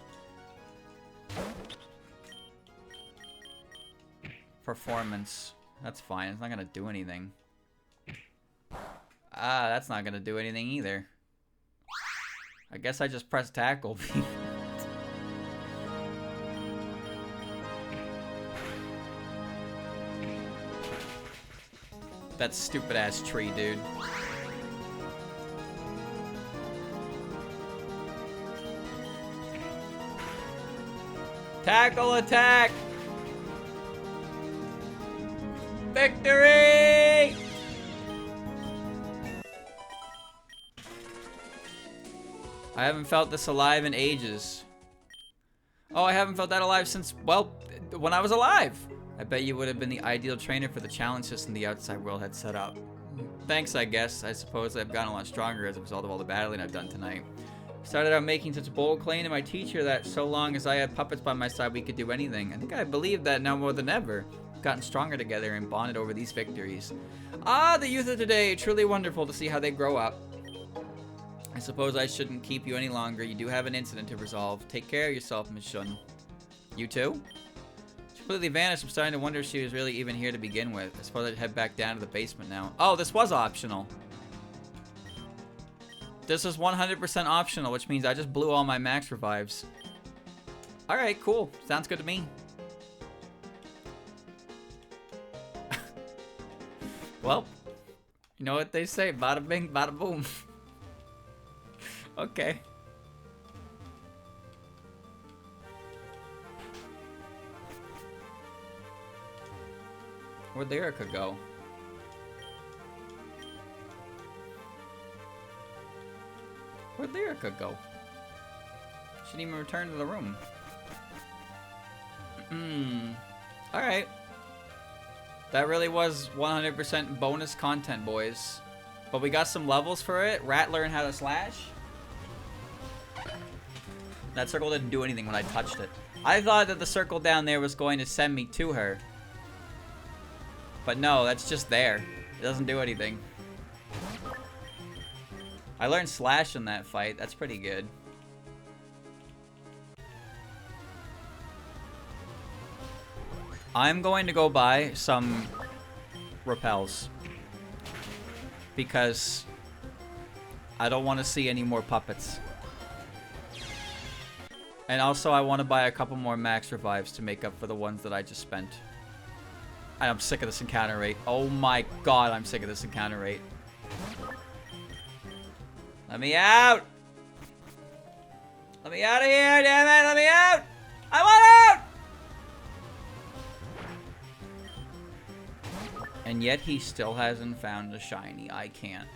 Performance. That's fine. It's not gonna do anything. Ah, that's not gonna do anything either. I guess I just press tackle. That stupid ass tree, dude. Tackle attack! Victory! I haven't felt this alive in ages. Oh, I haven't felt that alive since, well, when I was alive. I bet you would have been the ideal trainer for the challenge system the outside world had set up. Thanks, I guess. I suppose I've gotten a lot stronger as a result of all the battling I've done tonight. Started out making such a bold claim to my teacher that so long as I had puppets by my side, we could do anything. I think I believe that now more than ever. We've gotten stronger together and bonded over these victories. Ah, the youth of today. Truly wonderful to see how they grow up. I suppose I shouldn't keep you any longer. You do have an incident to resolve. Take care of yourself, Miss Shun. You too? She completely vanished. I'm starting to wonder if she was really even here to begin with. I suppose I'd head back down to the basement now. Oh, this was optional. This is 100% optional, which means I just blew all my max revives. Alright, cool. Sounds good to me. Well, you know what they say. Bada bing, bada boom. Okay. Where'd Lyrica go? Where'd Lyrica go? She didn't even return to the room. Alright. That really was 100% bonus content, boys. But we got some levels for it. Rat learned how to slash. That circle didn't do anything when I touched it. I thought that the circle down there was going to send me to her. But no, that's just there. It doesn't do anything. I learned slash in that fight. That's pretty good. I'm going to go buy some repels. Because I don't want to see any more puppets. And also I want to buy a couple more max revives to make up for the ones that I just spent. I'm sick of this encounter rate. Oh my god, I'm sick of this encounter rate. Let me out! Let me out of here, damn it! Let me out! I want out! And yet he still hasn't found a shiny. I can't.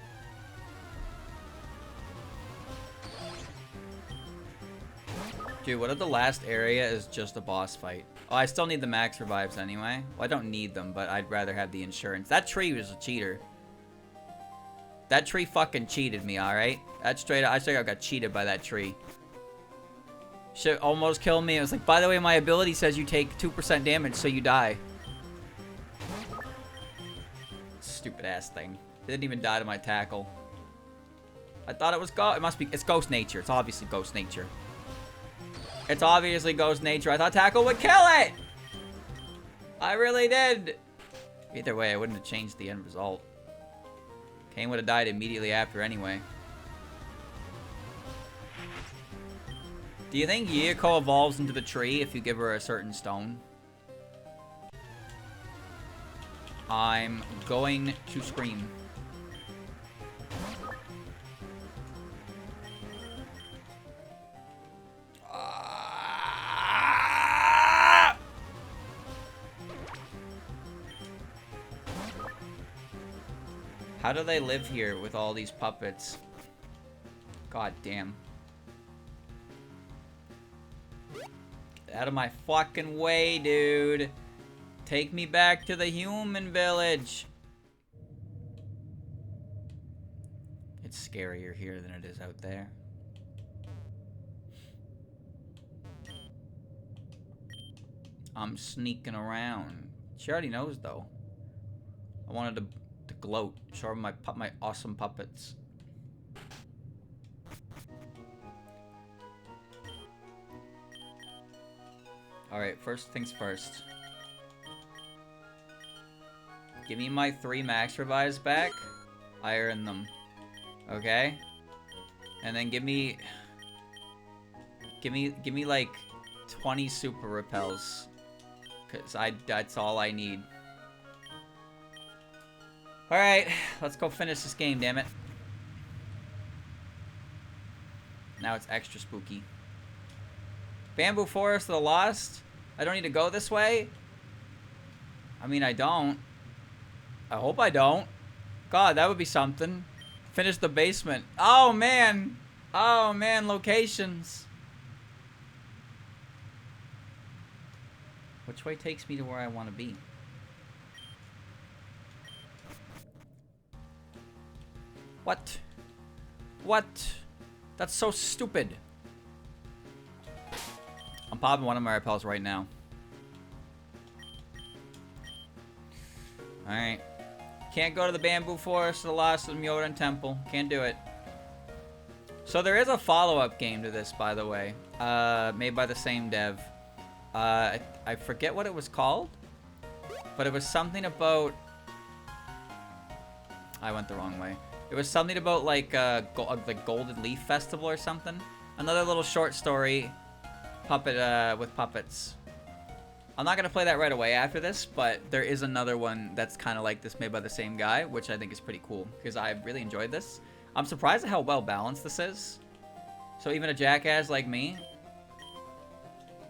Dude, what if the last area is just a boss fight? Oh, I still need the max revives anyway. Well, I don't need them, but I'd rather have the insurance. That tree was a cheater. That tree fucking cheated me, alright? I straight up got cheated by that tree. Shit almost killed me. It was like, by the way, my ability says you take 2% damage, so you die. Stupid ass thing. It didn't even die to my tackle. I thought it was it's ghost nature. It's obviously ghost nature. It's obviously ghost nature. I thought tackle would kill it! I really did! Either way, I wouldn't have changed the end result. Kane would have died immediately after anyway. Do you think Yuyiko evolves into the tree if you give her a certain stone? I'm going to scream. How do they live here with all these puppets? God damn. Get out of my fucking way, dude. Take me back to the human village. It's scarier here than it is out there. I'm sneaking around. She already knows, though. I wanted to gloat, show her my awesome puppets. Alright, first things first. Give me my 3 max revives back. I earn them. Okay? And then give me like 20 super repels. Cause that's all I need. Alright, let's go finish this game, damn it. Now it's extra spooky. Bamboo Forest of the Lost? I don't need to go this way? I mean, I don't. I hope I don't. God, that would be something. Finish the basement. Oh, man. Oh, man, locations. Which way takes me to where I want to be? What? What? That's so stupid. I'm popping one of my repels right now. Alright. Can't go to the Bamboo Forest, the Lost of the Myodan Temple. Can't do it. So there is a follow-up game to this, by the way. Made by the same dev. I forget what it was called. But it was something about... I went the wrong way. It was something about like the Golden Leaf Festival or something. Another little short story puppet with puppets. I'm not gonna play that right away after this, but there is another one that's kind of like this, made by the same guy, which I think is pretty cool because I really enjoyed this. I'm surprised at how well balanced this is. So even a jackass like me?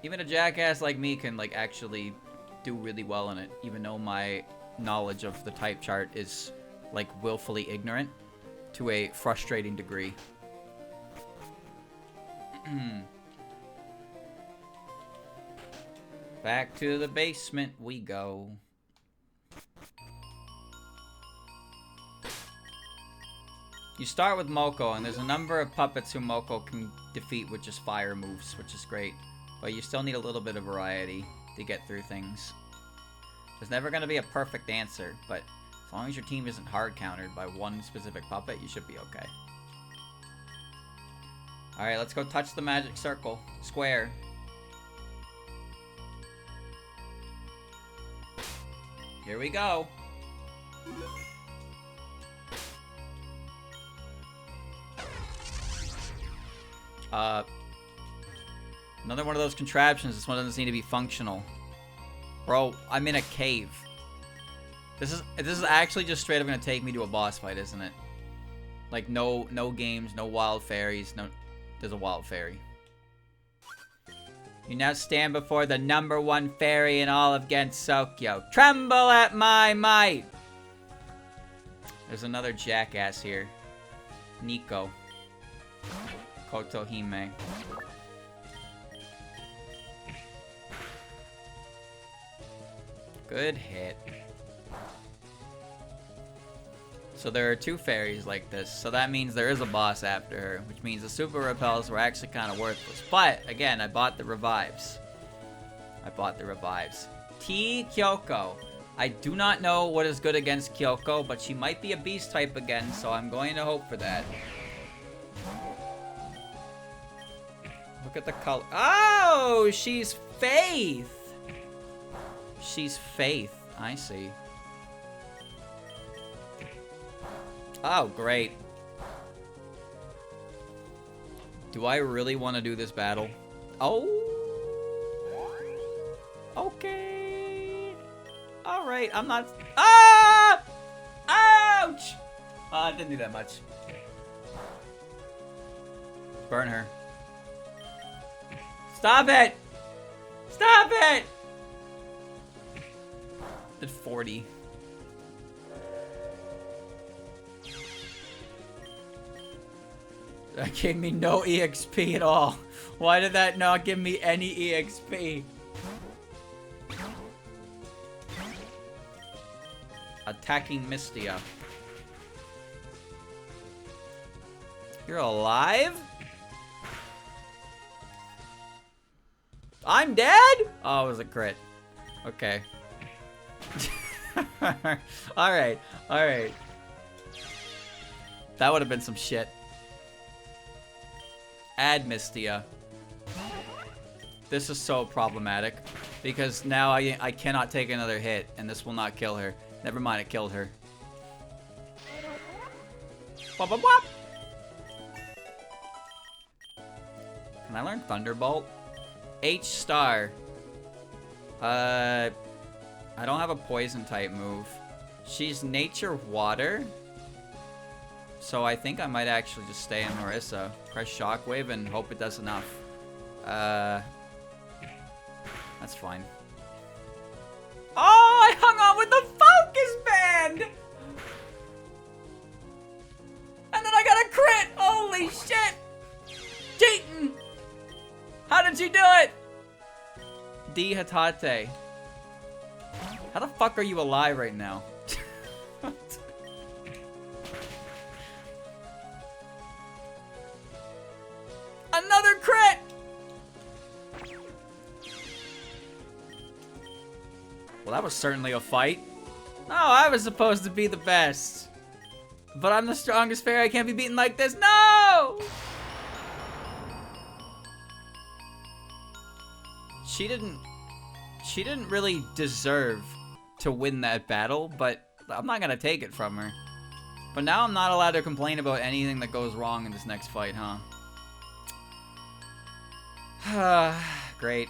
Even a jackass like me can, like, actually do really well in it, even though my knowledge of the type chart is, like, willfully ignorant to a frustrating degree. Back to the basement we go. You start with Moko, and there's a number of puppets who Moko can defeat with just fire moves, which is great. But you still need a little bit of variety to get through things. There's never going to be a perfect answer, but as long as your team isn't hard countered by one specific puppet, you should be okay. Alright, let's go touch the magic circle. Square. Here we go. Another one of those contraptions. This one doesn't seem to be functional. Bro, I'm in a cave. This is actually just straight up gonna take me to a boss fight, isn't it? Like no games, no wild fairies, no. There's a wild fairy. You now stand before the #1 fairy in all of Gensokyo. Tremble at my might! There's another jackass here. Nico. Kotohime. Good hit. So there are 2 fairies like this, so that means there is a boss after her, which means the super repels were actually kind of worthless. But, again, I bought the revives. T. Kyoko. I do not know what is good against Kyoko, but she might be a beast type again, so I'm going to hope for that. Look at the color. Oh, she's Faith. She's Faith. I see. Oh, great. Do I really want to do this battle? Oh. Okay. All right. I'm not. Ah! Ouch! I didn't do that much. Burn her. Stop it! Stop it! Did 40. That gave me no EXP at all. Why did that not give me any EXP? Attacking Mystia. You're alive? I'm dead? Oh, it was a crit. Okay. Alright, alright. That would have been some shit. Add Mystia. This is so problematic. Because now I cannot take another hit, and this will not kill her. Never mind, it killed her. Wop, wop, wop. Can I learn Thunderbolt? H star. I don't have a poison type move. She's nature water. So I think I might actually just stay in Marissa. Press shockwave and hope it does enough. That's fine. Oh, I hung on with the focus band! And then I got a crit! Holy shit! Cheating! How did you do it? D Hatate. How the fuck are you alive right now? Another crit! Well, that was certainly a fight. Oh, I was supposed to be the best. But I'm the strongest fairy. I can't be beaten like this. No! She didn't really deserve to win that battle, but I'm not gonna take it from her. But now I'm not allowed to complain about anything that goes wrong in this next fight, huh? Great.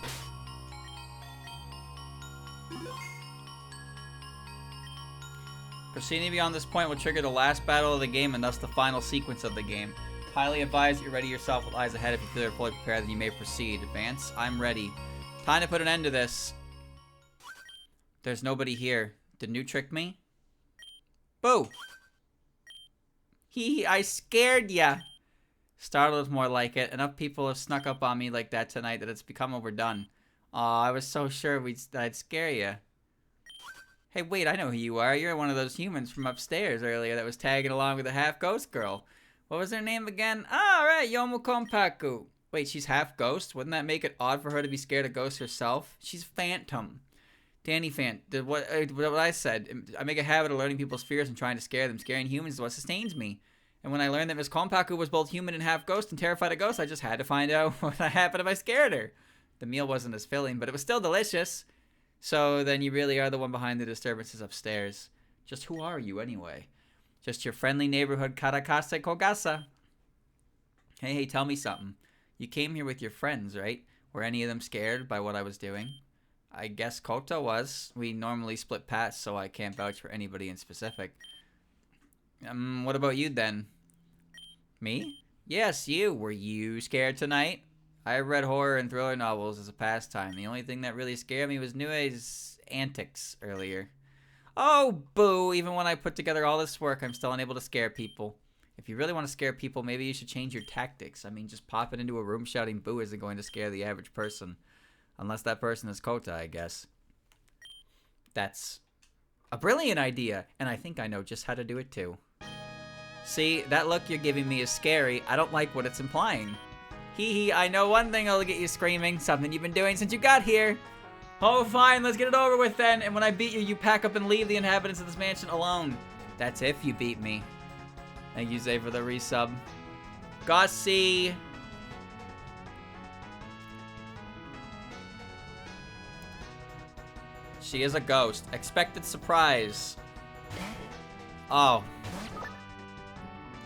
Proceeding beyond this point will trigger the last battle of the game and thus the final sequence of the game. Highly advised that you ready yourself with eyes ahead. If you feel you're fully prepared, then you may proceed. Advance. I'm ready. Time to put an end to this. There's nobody here. Didn't you trick me? Boo! Hee, I scared ya. Startled is more like it. Enough people have snuck up on me like that tonight that it's become overdone. Aw, I was so sure I'd scare ya. Hey, wait, I know who you are. You're one of those humans from upstairs earlier that was tagging along with the half-ghost girl. What was her name again? Ah, right, Yomu Kompaku. Wait, she's half-ghost? Wouldn't that make it odd for her to be scared of ghosts herself? She's Phantom. Danny what I said. I make a habit of learning people's fears and trying to scare them. Scaring humans is what sustains me. And when I learned that Miss Kompaku was both human and half-ghost and terrified of ghosts, I just had to find out what would happen if I scared her. The meal wasn't as filling, but it was still delicious. So then you really are the one behind the disturbances upstairs. Just who are you anyway? Just your friendly neighborhood Karakase Kogasa. Hey, tell me something. You came here with your friends, right? Were any of them scared by what I was doing? I guess Kota was. We normally split paths, so I can't vouch for anybody in specific. What about you then? Me? Yes, you. Were you scared tonight? I read horror and thriller novels as a pastime. The only thing that really scared me was Nue's antics earlier. Oh, boo! Even when I put together all this work, I'm still unable to scare people. If you really want to scare people, maybe you should change your tactics. I mean, just popping into a room shouting boo isn't going to scare the average person. Unless that person is Kota, I guess. That's a brilliant idea, and I think I know just how to do it too. See, that look you're giving me is scary. I don't like what it's implying. Hee, I know one thing that'll get you screaming. Something you've been doing since you got here. Oh, fine, let's get it over with then. And when I beat you, you pack up and leave the inhabitants of this mansion alone. That's if you beat me. Thank you, Zay, for the resub. Gossie. She is a ghost. Expected surprise. Oh.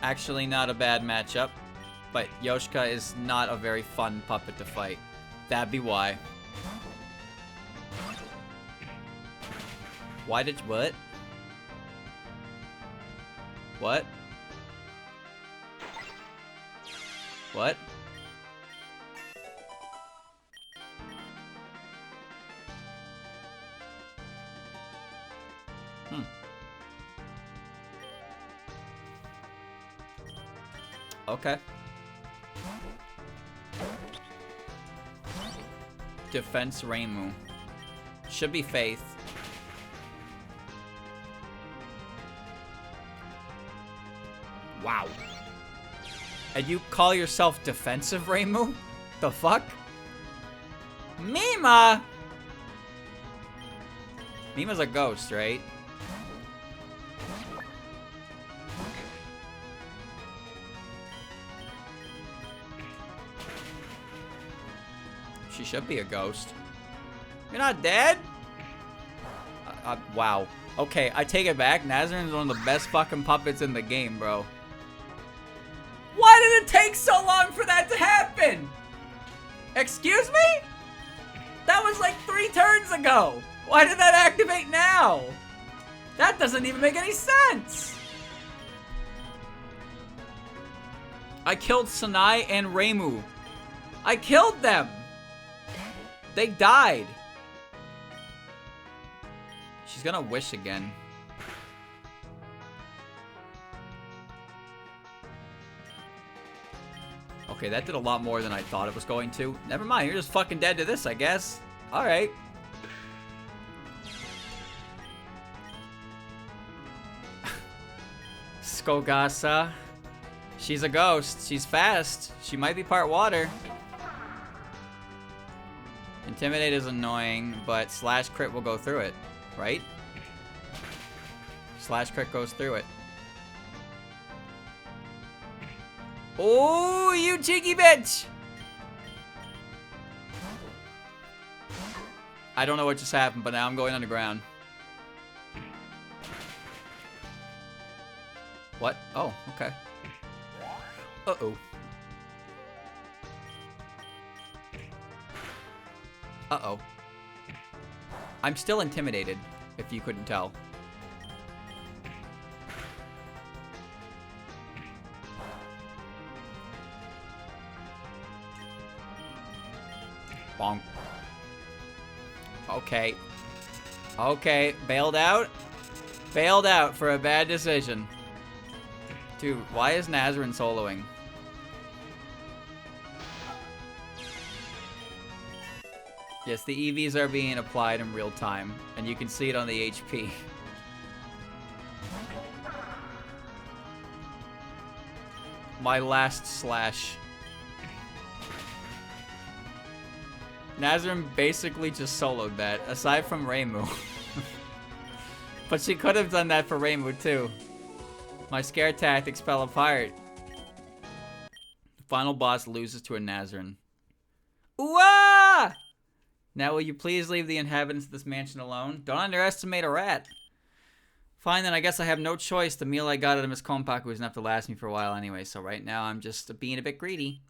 Actually, not a bad matchup. But Yoshika is not a very fun puppet to fight. That'd be why. Why did... What? What? What? Okay. Defense Reimu. Should be Faith. Wow. And you call yourself defensive Reimu? The fuck? Mima! Mima's a ghost, right? She should be a ghost. You're not dead? Wow. Okay, I take it back. Nazarin's one of the best fucking puppets in the game, bro. Why did it take so long for that to happen? Excuse me? That was like 3 turns ago. Why did that activate now? That doesn't even make any sense. I killed Sanai and Reimu. I killed them. They died. She's gonna wish again. Okay, that did a lot more than I thought it was going to. Never mind, you're just fucking dead to this, I guess. Alright. Skogasa. She's a ghost. She's fast. She might be part water. Intimidate is annoying, but slash crit will go through it, right? Slash crit goes through it. Oh, you cheeky bitch! I don't know what just happened, but now I'm going underground. What? Oh, okay. Uh-oh. Uh-oh. I'm still intimidated, if you couldn't tell. Bonk. Okay. Okay, bailed out? Bailed out for a bad decision. Dude, why is Nazarene soloing? Yes, the EVs are being applied in real time, and you can see it on the HP. My last slash. Nazarene basically just soloed that, aside from Reimu. But she could have done that for Reimu too. My scare tactics fell apart. The final boss loses to a Nazarene. Ooh-ah! Now will you please leave the inhabitants of this mansion alone? Don't underestimate a rat. Fine, then I guess I have no choice. The meal I got out of Miss Kompaku was enough to last me for a while anyway, so right now I'm just being a bit greedy.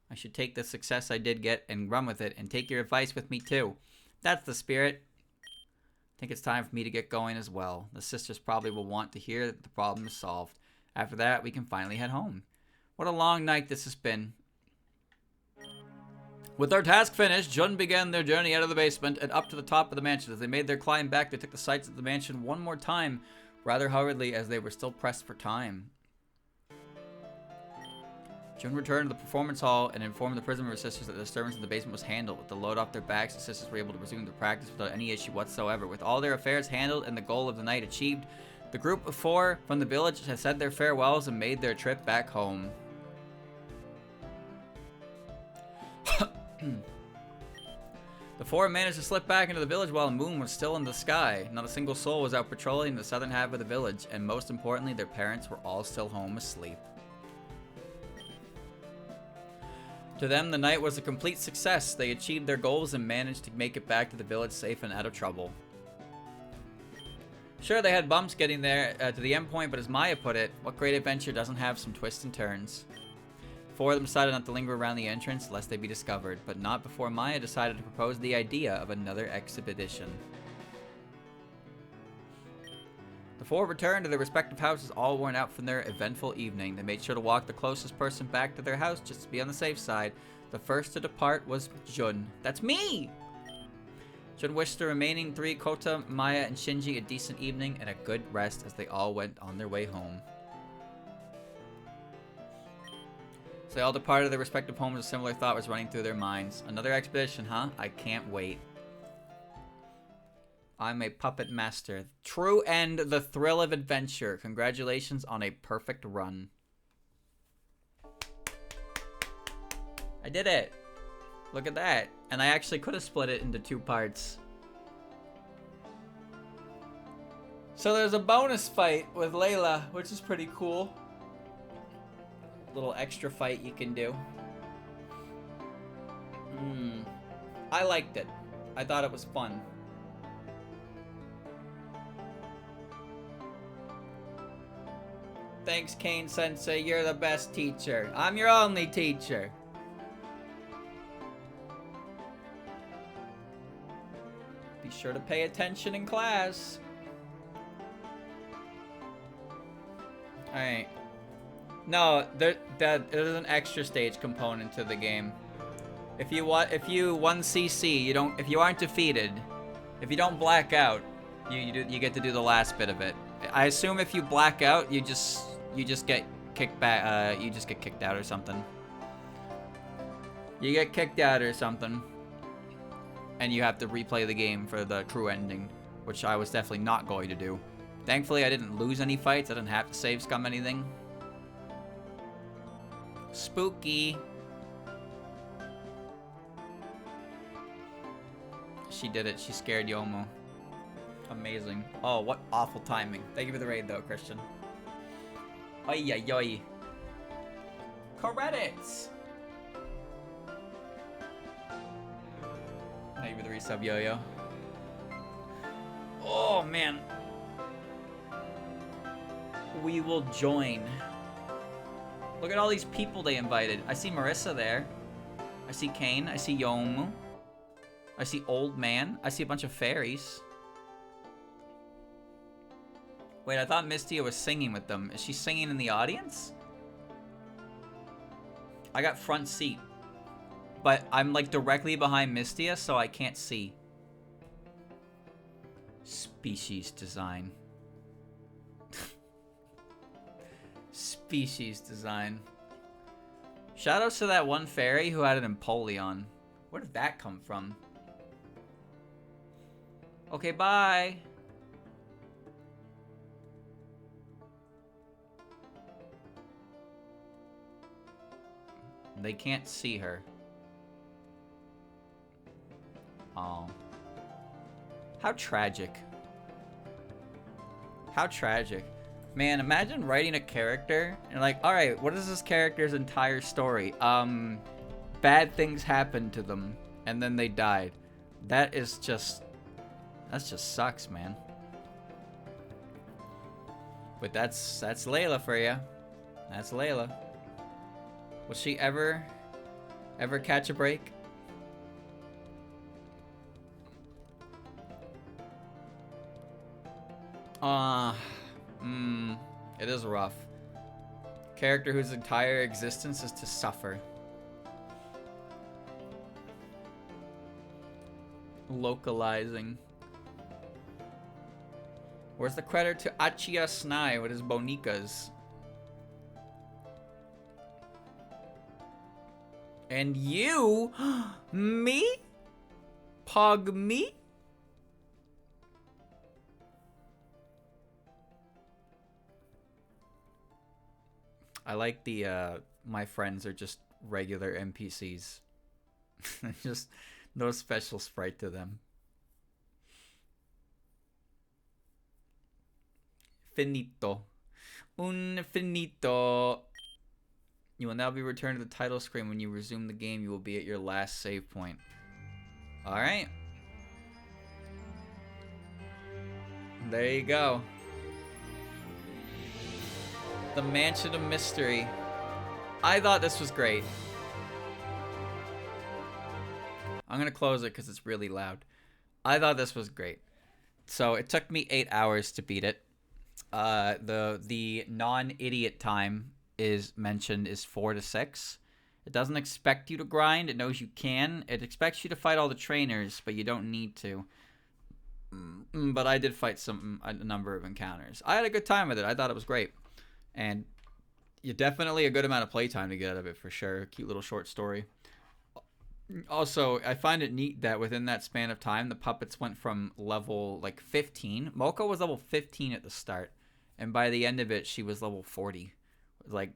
I should take the success I did get and run with it, and take your advice with me too. That's the spirit. I think it's time for me to get going as well. The sisters probably will want to hear that the problem is solved. After that, we can finally head home. What a long night this has been. With their task finished, Jun began their journey out of the basement and up to the top of the mansion. As they made their climb back, they took the sights of the mansion one more time, rather hurriedly as they were still pressed for time. Jun returned to the performance hall and informed the prisoner sisters that the disturbance in the basement was handled. With the load off their backs, the sisters were able to resume their practice without any issue whatsoever. With all their affairs handled and the goal of the night achieved, the group of 4 from the village had said their farewells and made their trip back home. The 4 managed to slip back into the village while the moon was still in the sky. Not a single soul was out patrolling the southern half of the village, and most importantly, their parents were all still home asleep. To them, the night was a complete success. They achieved their goals and managed to make it back to the village safe and out of trouble. Sure, they had bumps getting there to the end point, but as Maya put it, what great adventure doesn't have some twists and turns? 4 of them decided not to linger around the entrance lest they be discovered, but not before Maya decided to propose the idea of another expedition. The 4 returned to their respective houses all worn out from their eventful evening. They made sure to walk the closest person back to their house just to be on the safe side. The first to depart was Jun. That's me! Jun wished the remaining 3, Kota, Maya, and Shinji, a decent evening and a good rest as they all went on their way home. So they all departed their respective homes. A similar thought was running through their minds. Another expedition, huh? I can't wait. I'm a puppet master. True end, the thrill of adventure. Congratulations on a perfect run. I did it. Look at that. And I actually could have split it into 2 parts. So there's a bonus fight with Layla, which is pretty cool. Little extra fight you can do. I liked it. I thought it was fun. Thanks, Kane Sensei. You're the best teacher. I'm your only teacher. Be sure to pay attention in class. Alright. No, there's an extra stage component to the game. If you 1cc, you don't. If you aren't defeated, if you don't black out, you get to do the last bit of it. I assume if you black out, you just get kicked back. You just get kicked out or something. You get kicked out or something, and you have to replay the game for the true ending, which I was definitely not going to do. Thankfully, I didn't lose any fights. I didn't have to save scum anything. Spooky. She did it. She scared Yomu. Amazing. Oh, what awful timing. Thank you for the raid, though, Christian. Oy, oy, oy. Credits! Thank you for the resub, Yo-Yo. Oh, man. We will join. Look at all these people they invited. I see Marissa there. I see Kane. I see Yomu. I see Old Man. I see a bunch of fairies. Wait, I thought Mistia was singing with them. Is she singing in the audience? I got front seat. but I'm like directly behind Mystia, so I can't see. Species design. Species design. Shoutouts to that one fairy who had an Empoleon. Where did that come from? Okay, bye. They can't see her. Oh. How tragic. How tragic. Man, imagine writing a character and like, alright, what is this character's entire story? Bad things happened to them and then they died. That just sucks, man. But that's Layla for you. That's Layla. Will she ever catch a break? It is rough. Character whose entire existence is to suffer. Localizing. Where's the credit to Achia Snai with his bonikas? And you? Me? Pog me? I like the, my friends are just regular NPCs. Just no special sprite to them. Finito. Un finito. You will now be returned to the title screen. When you resume the game, you will be at your last save point. Alright. There you go. The Mansion of Mystery. I thought this was great. I'm gonna close it because it's really loud. I thought this was great. So it took me 8 hours to beat it. The non-idiot time is mentioned is 4 to 6. It doesn't expect you to grind. It knows you can. It expects you to fight all the trainers, but you don't need to. But I did fight a number of encounters. I had a good time with it. I thought it was great. And you definitely a good amount of playtime to get out of it for sure. Cute little short story. Also, I find it neat that within that span of time, the puppets went from level like 15. Mocha was level 15 at the start, and by the end of it, she was level 40. Like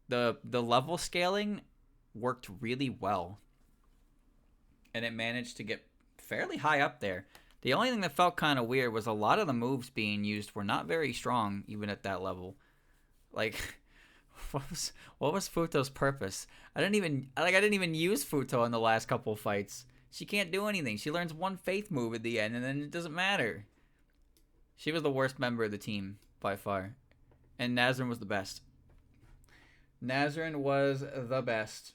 the level scaling worked really well, and it managed to get fairly high up there. The only thing that felt kind of weird was a lot of the moves being used were not very strong, even at that level. Like, what was Futo's purpose? I didn't even use Futo in the last couple fights. She can't do anything. She learns one faith move at the end, and then it doesn't matter. She was the worst member of the team by far, and Nazrin was the best. Nazrin was the best.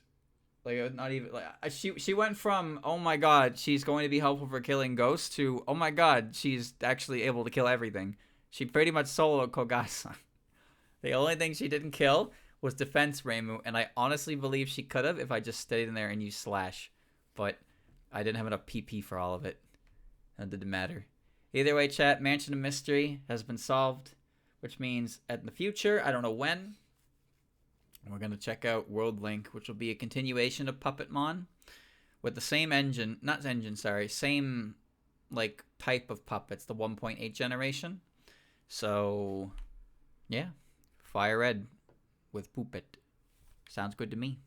Like, not even like she went from, oh my god, she's going to be helpful for killing ghosts, to, oh my god, she's actually able to kill everything. She pretty much soloed Kogasa. The only thing she didn't kill was Defense Reimu, and I honestly believe she could have if I just stayed in there and used Slash. But I didn't have enough PP for all of it. It didn't matter. Either way, chat, Mansion of Mystery has been solved, which means in the future, I don't know when, we're going to check out World Link, which will be a continuation of Puppetmon with the same same like type of puppets, the 1.8 generation. So, yeah. Fire Red with Poopet. Sounds good to me.